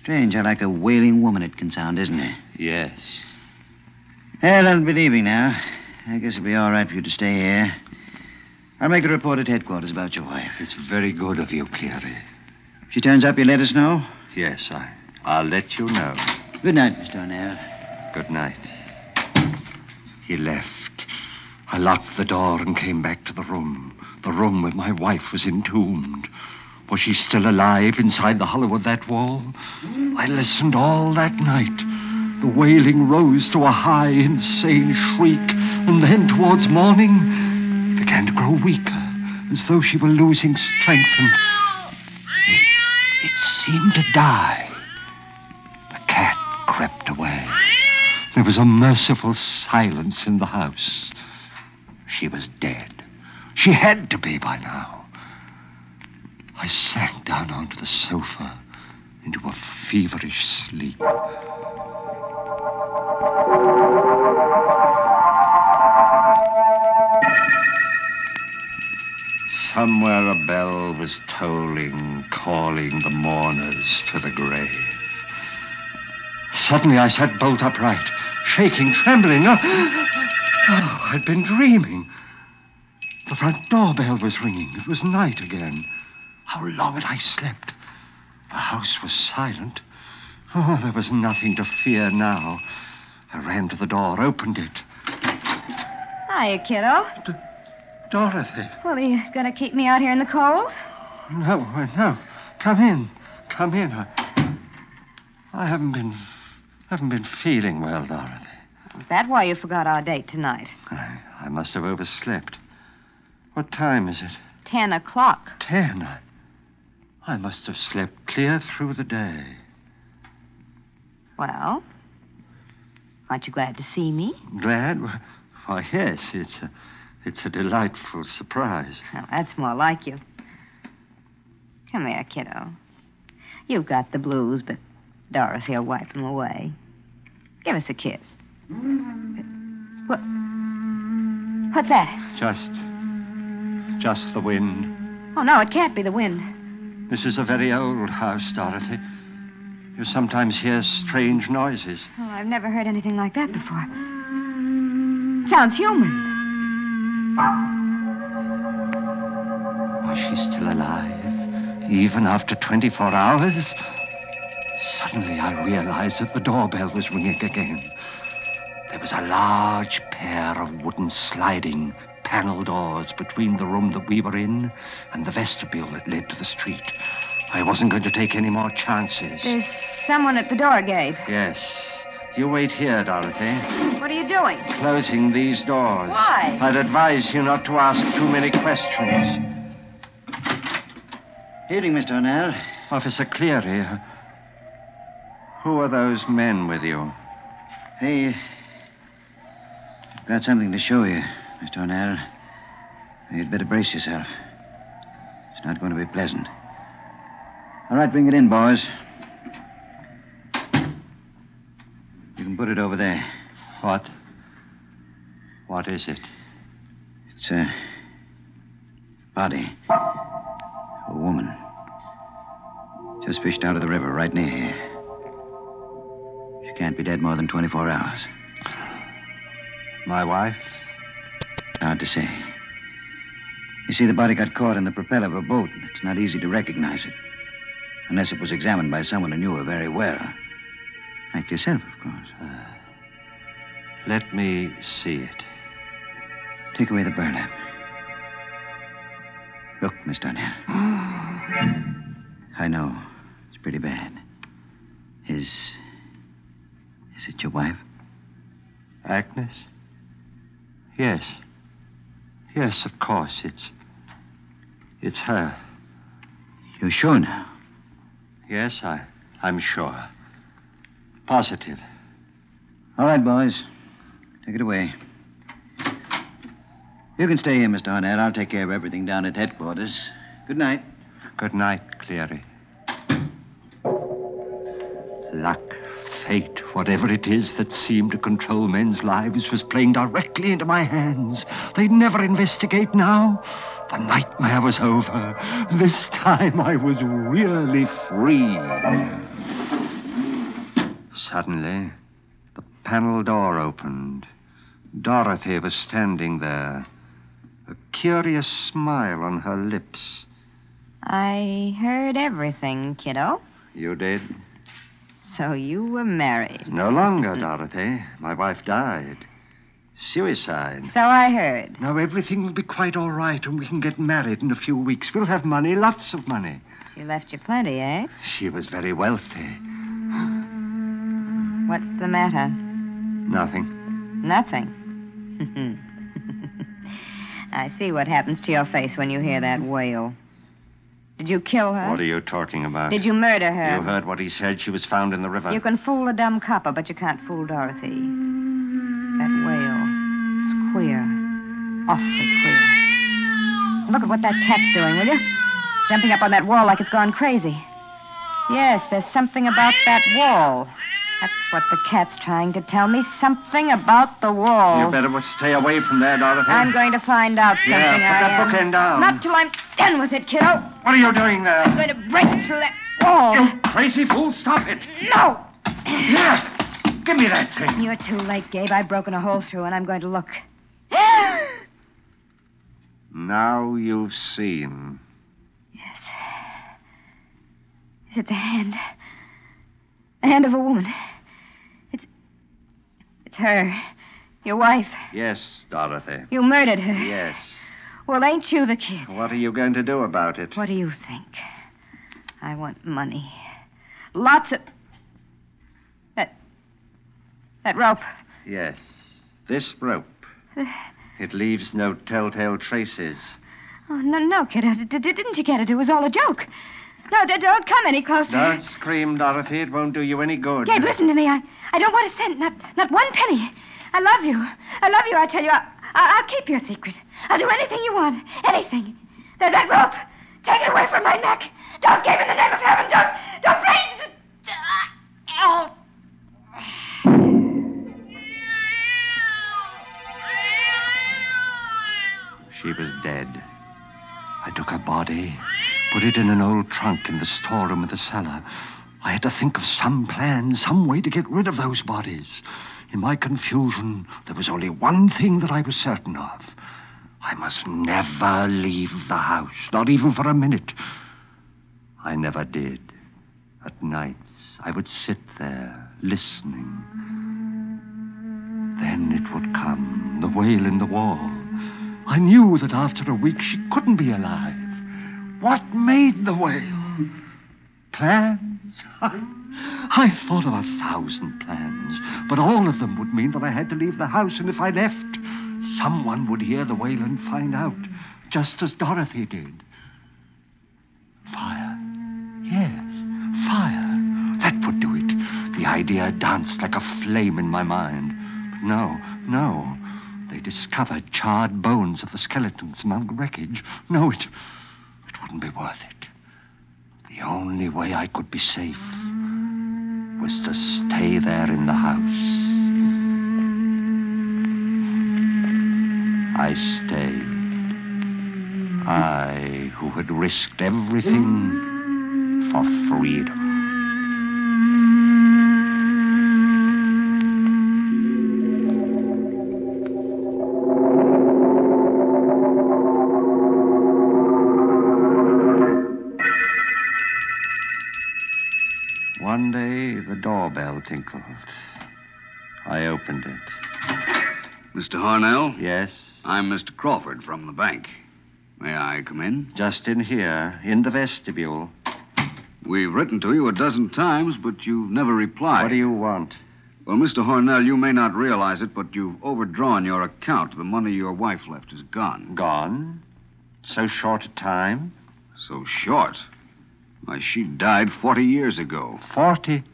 Strange how like a wailing woman it can sound, isn't it? Yes. Well, that'll be leaving now. I guess it'll be all right for you to stay here. I'll make a report at headquarters about your wife. It's very good of you, Cleary. If she turns up, you let us know? Yes, I'll let you know. Good night, Mr. Hornell. Good night. He left. I locked the door and came back to the room where my wife was entombed. Was she still alive inside the hollow of that wall? I listened all that night. The wailing rose to a high, insane shriek, and then towards morning began to grow weaker, as though she were losing strength, and it seemed to die. The cat crept away. There was a merciful silence in the house. She was dead. She had to be by now. I sank down onto the sofa into a feverish sleep. Somewhere a bell was tolling, calling the mourners to the grave. Suddenly I sat bolt upright, shaking, trembling. Oh, I'd been dreaming. The front doorbell was ringing. It was night again. How long had I slept? The house was silent. Oh, there was nothing to fear now. I ran to the door, opened it. Hiya, kiddo. Dorothy. Well, are you going to keep me out here in the cold? No. Come in. I haven't been feeling well, Dorothy. Is that why you forgot our date tonight? I must have overslept. What time is it? 10 o'clock. 10? I must have slept clear through the day. Well, aren't you glad to see me? Glad? Why, yes, it's a delightful surprise. Well, that's more like you. Come here, kiddo. You've got the blues, but Dorothy will wipe them away. Give us a kiss. What's that? Just the wind. Oh, no, it can't be the wind. This is a very old house, Dorothy. You sometimes hear strange noises. Oh, I've never heard anything like that before. Sounds human. Was she still alive, even after 24 hours? Suddenly I realized that the doorbell was ringing again. There was a large pair of wooden sliding panel doors between the room that we were in and the vestibule that led to the street. I wasn't going to take any more chances. There's someone at the door, Gabe. Yes. You wait here, Dorothy. What are you doing? Closing these doors. Why? I'd advise you not to ask too many questions. Evening, Mr. O'Neill. Officer Cleary. Who are those men with you? Hey, I've got something to show you, Mr. O'Neill. You'd better brace yourself. It's not going to be pleasant. All right, bring it in, boys. You can put it over there. What? What is it? It's a body. A woman. Just fished out of the river right near here. She can't be dead more than 24 hours. My wife? Hard to say. You see, the body got caught in the propeller of a boat. It's not easy to recognize it. Unless it was examined by someone who knew her very well. Like yourself, of course. Let me see it. Take away the burlap. Look, Mr. O'Neill. I know. It's pretty bad. Is it your wife? Agnes? Yes. Yes, of course. It's her. You're sure now? Yes, I'm sure. Positive. All right, boys. Take it away. You can stay here, Mr. Hornett. I'll take care of everything down at headquarters. Good night. Good night, Cleary. Luck, fate, whatever it is that seemed to control men's lives was playing directly into my hands. They'd never investigate now. The nightmare was over. This time I was really free. Suddenly, the panel door opened. Dorothy was standing there, a curious smile on her lips. I heard everything, kiddo. You did? So you were married. No longer, Dorothy. My wife died. Suicide. So I heard. Now everything will be quite all right, and we can get married in a few weeks. We'll have money, lots of money. She left you plenty, eh? She was very wealthy. What's the matter? Nothing. Nothing. I see what happens to your face when you hear that wail. Did you kill her? What are you talking about? Did you murder her? You heard what he said. She was found in the river. You can fool a dumb copper, but you can't fool Dorothy. That wail. It's queer. Awfully queer. Look at what that cat's doing, will you? Jumping up on that wall like it's gone crazy. Yes, there's something about that wall. That's what the cat's trying to tell me. Something about the wall. You better stay away from there, Dorothy. I'm going to find out something. Yeah, put that bookend down. Not till I'm done with it, kiddo. What are you doing there? I'm going to break through that wall. You crazy fool, stop it. No! Here, give me that thing. You're too late, Gabe. I've broken a hole through, and I'm going to look. Now you've seen. Is it the hand? The hand of a woman. It's her. Your wife. Yes, Dorothy. You murdered her. Yes. Well, ain't you the kid? What are you going to do about it? What do you think? I want money. Lots of... That rope. Yes. This rope. It leaves no telltale traces. Oh, no, kid. Didn't you get it? It was all a joke. No, don't come any closer. Don't scream, Dorothy. It won't do you any good. Gabe, listen to me. I don't want a cent, not one penny. I love you. I tell you. I'll keep your secret. I'll do anything you want. Anything. That rope. Take it away from my neck. Don't, Gabe, in the name of heaven. Don't please. Oh. She was dead. I took her body, put it in an old trunk in the storeroom of the cellar. I had to think of some plan, some way to get rid of those bodies. In my confusion, there was only one thing that I was certain of. I must never leave the house, not even for a minute. I never did. At nights, I would sit there, listening. Then it would come, the wail in the wall. I knew that after a week she couldn't be alive. What made the wail? Plans? I thought of 1,000 plans, but all of them would mean that I had to leave the house, and if I left, someone would hear the wail and find out, just as Dorothy did. Fire. Yes, fire. That would do it. The idea danced like a flame in my mind. But no. They discovered charred bones of the skeletons among the wreckage. No, it wouldn't be worth it. The only way I could be safe was to stay there in the house. I stayed. I, who had risked everything for freedom. One day, the doorbell tinkled. I opened it. Mr. Harnell? Yes? I'm Mr. Crawford from the bank. May I come in? Just in here, in the vestibule. We've written to you 12 times, but you've never replied. What do you want? Well, Mr. Harnell, you may not realize it, but you've overdrawn your account. The money your wife left is gone. Gone? So short a time? So short? Why, she died 40 years ago. 40?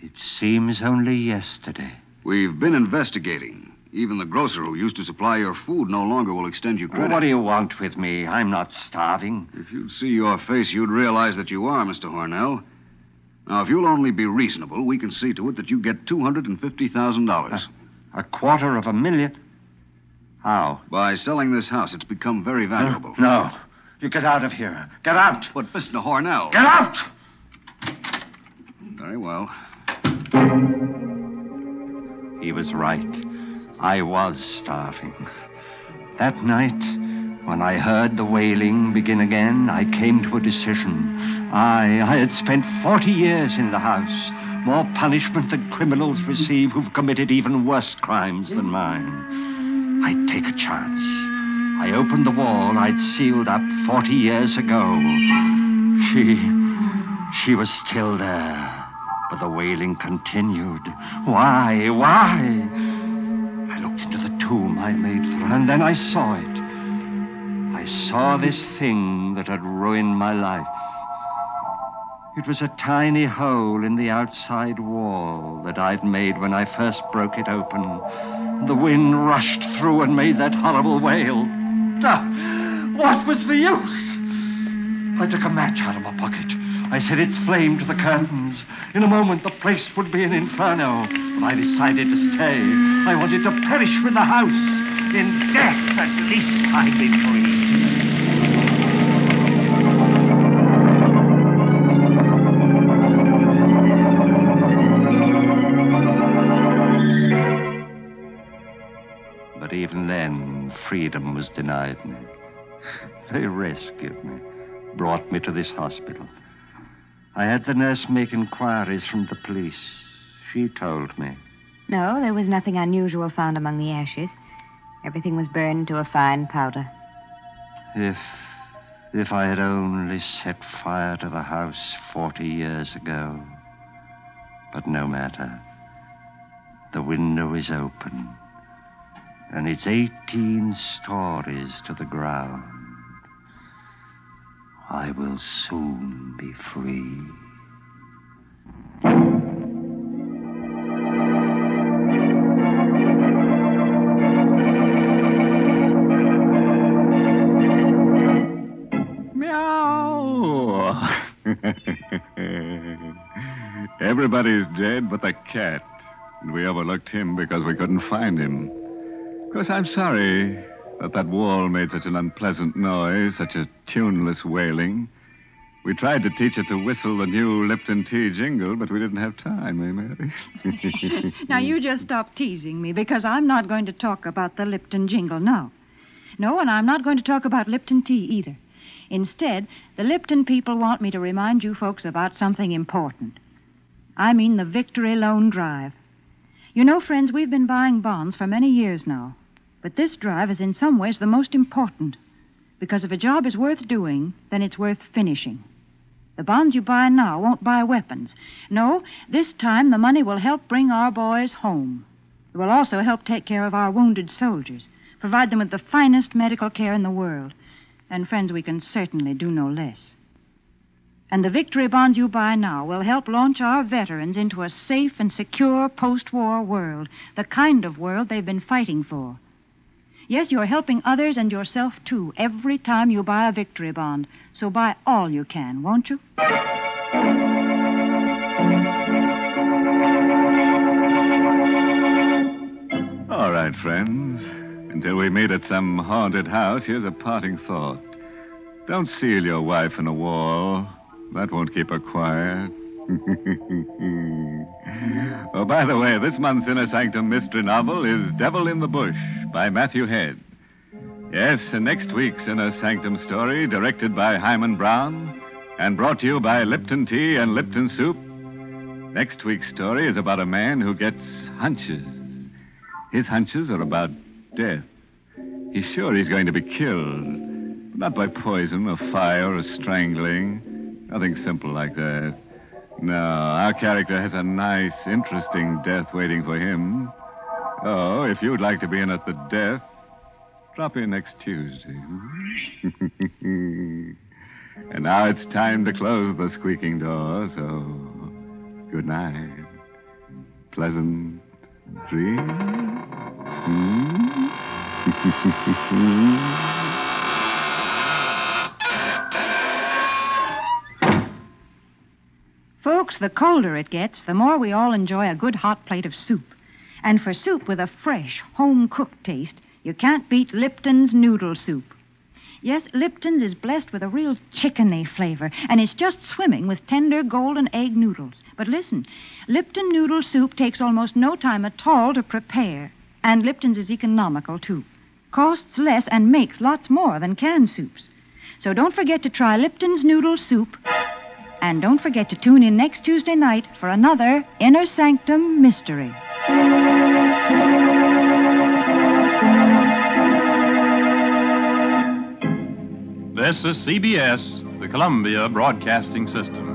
It seems only yesterday. We've been investigating. Even the grocer who used to supply your food no longer will extend you credit. Well, what do you want with me? I'm not starving. If you'd see your face, you'd realize that you are, Mr. Harnell. Now, if you'll only be reasonable, we can see to it that you get $250,000. $250,000? How? By selling this house. It's become very valuable. No. You get out of here. Get out. But, Mr. Harnell... Get out! Very well. He was right. I was starving. That night, when I heard the wailing begin again, I came to a decision. I had spent 40 years in the house. More punishment than criminals receive who've committed even worse crimes than mine. I'd take a chance. I opened the wall I'd sealed up 40 years ago. She was still there. But the wailing continued. Why? I looked into the tomb I made for her, and then I saw it. I saw this thing that had ruined my life. It was a tiny hole in the outside wall that I'd made when I first broke it open. The wind rushed through and made that horrible wail. What was the use? I took a match out of my pocket. I set its flame to the curtains. In a moment, the place would be an inferno. But I decided to stay. I wanted to perish with the house. In death, at least I'd be free. But even then, freedom was denied me. They rescued me, brought me to this hospital. I had the nurse make inquiries from the police. She told me. No, there was nothing unusual found among the ashes. Everything was burned to a fine powder. If I had only set fire to the house 40 years ago. But no matter. The window is open, and it's 18 stories to the ground. I will soon be free. Meow! Everybody's dead but the cat. And we overlooked him because we couldn't find him. Of course, I'm sorry that wall made such an unpleasant noise, such a tuneless wailing. We tried to teach it to whistle the new Lipton tea jingle, but we didn't have time, eh, Mary? Now, you just stop teasing me, because I'm not going to talk about the Lipton jingle, no. No, and I'm not going to talk about Lipton tea, either. Instead, the Lipton people want me to remind you folks about something important. I mean the Victory Loan Drive. You know, friends, we've been buying bonds for many years now. But this drive is in some ways the most important. Because if a job is worth doing, then it's worth finishing. The bonds you buy now won't buy weapons. No, this time the money will help bring our boys home. It will also help take care of our wounded soldiers, provide them with the finest medical care in the world. And, friends, we can certainly do no less. And the victory bonds you buy now will help launch our veterans into a safe and secure post-war world, the kind of world they've been fighting for. Yes, you're helping others and yourself, too, every time you buy a victory bond. So buy all you can, won't you? All right, friends. Until we meet at some haunted house, here's a parting thought. Don't seal your wife in a wall. That won't keep her quiet. Oh, by the way, this month's Inner Sanctum mystery novel is Devil in the Bush by Matthew Head. Yes, and next week's Inner Sanctum story, directed by Hyman Brown and brought to you by Lipton Tea and Lipton Soup. Next week's story is about a man who gets hunches. His hunches are about death. He's sure he's going to be killed. Not by poison or fire or strangling. Nothing simple like that. No, our character has a nice, interesting death waiting for him. Oh, if you'd like to be in at the death, drop in next Tuesday. And now it's time to close the squeaking door, so good night. Pleasant dreams. Folks, the colder it gets, the more we all enjoy a good hot plate of soup. And for soup with a fresh, home-cooked taste, you can't beat Lipton's noodle soup. Yes, Lipton's is blessed with a real chickeny flavor, and it's just swimming with tender golden egg noodles. But listen, Lipton noodle soup takes almost no time at all to prepare, and Lipton's is economical, too. Costs less and makes lots more than canned soups. So don't forget to try Lipton's noodle soup. And don't forget to tune in next Tuesday night for another Inner Sanctum mystery. This is CBS, the Columbia Broadcasting System.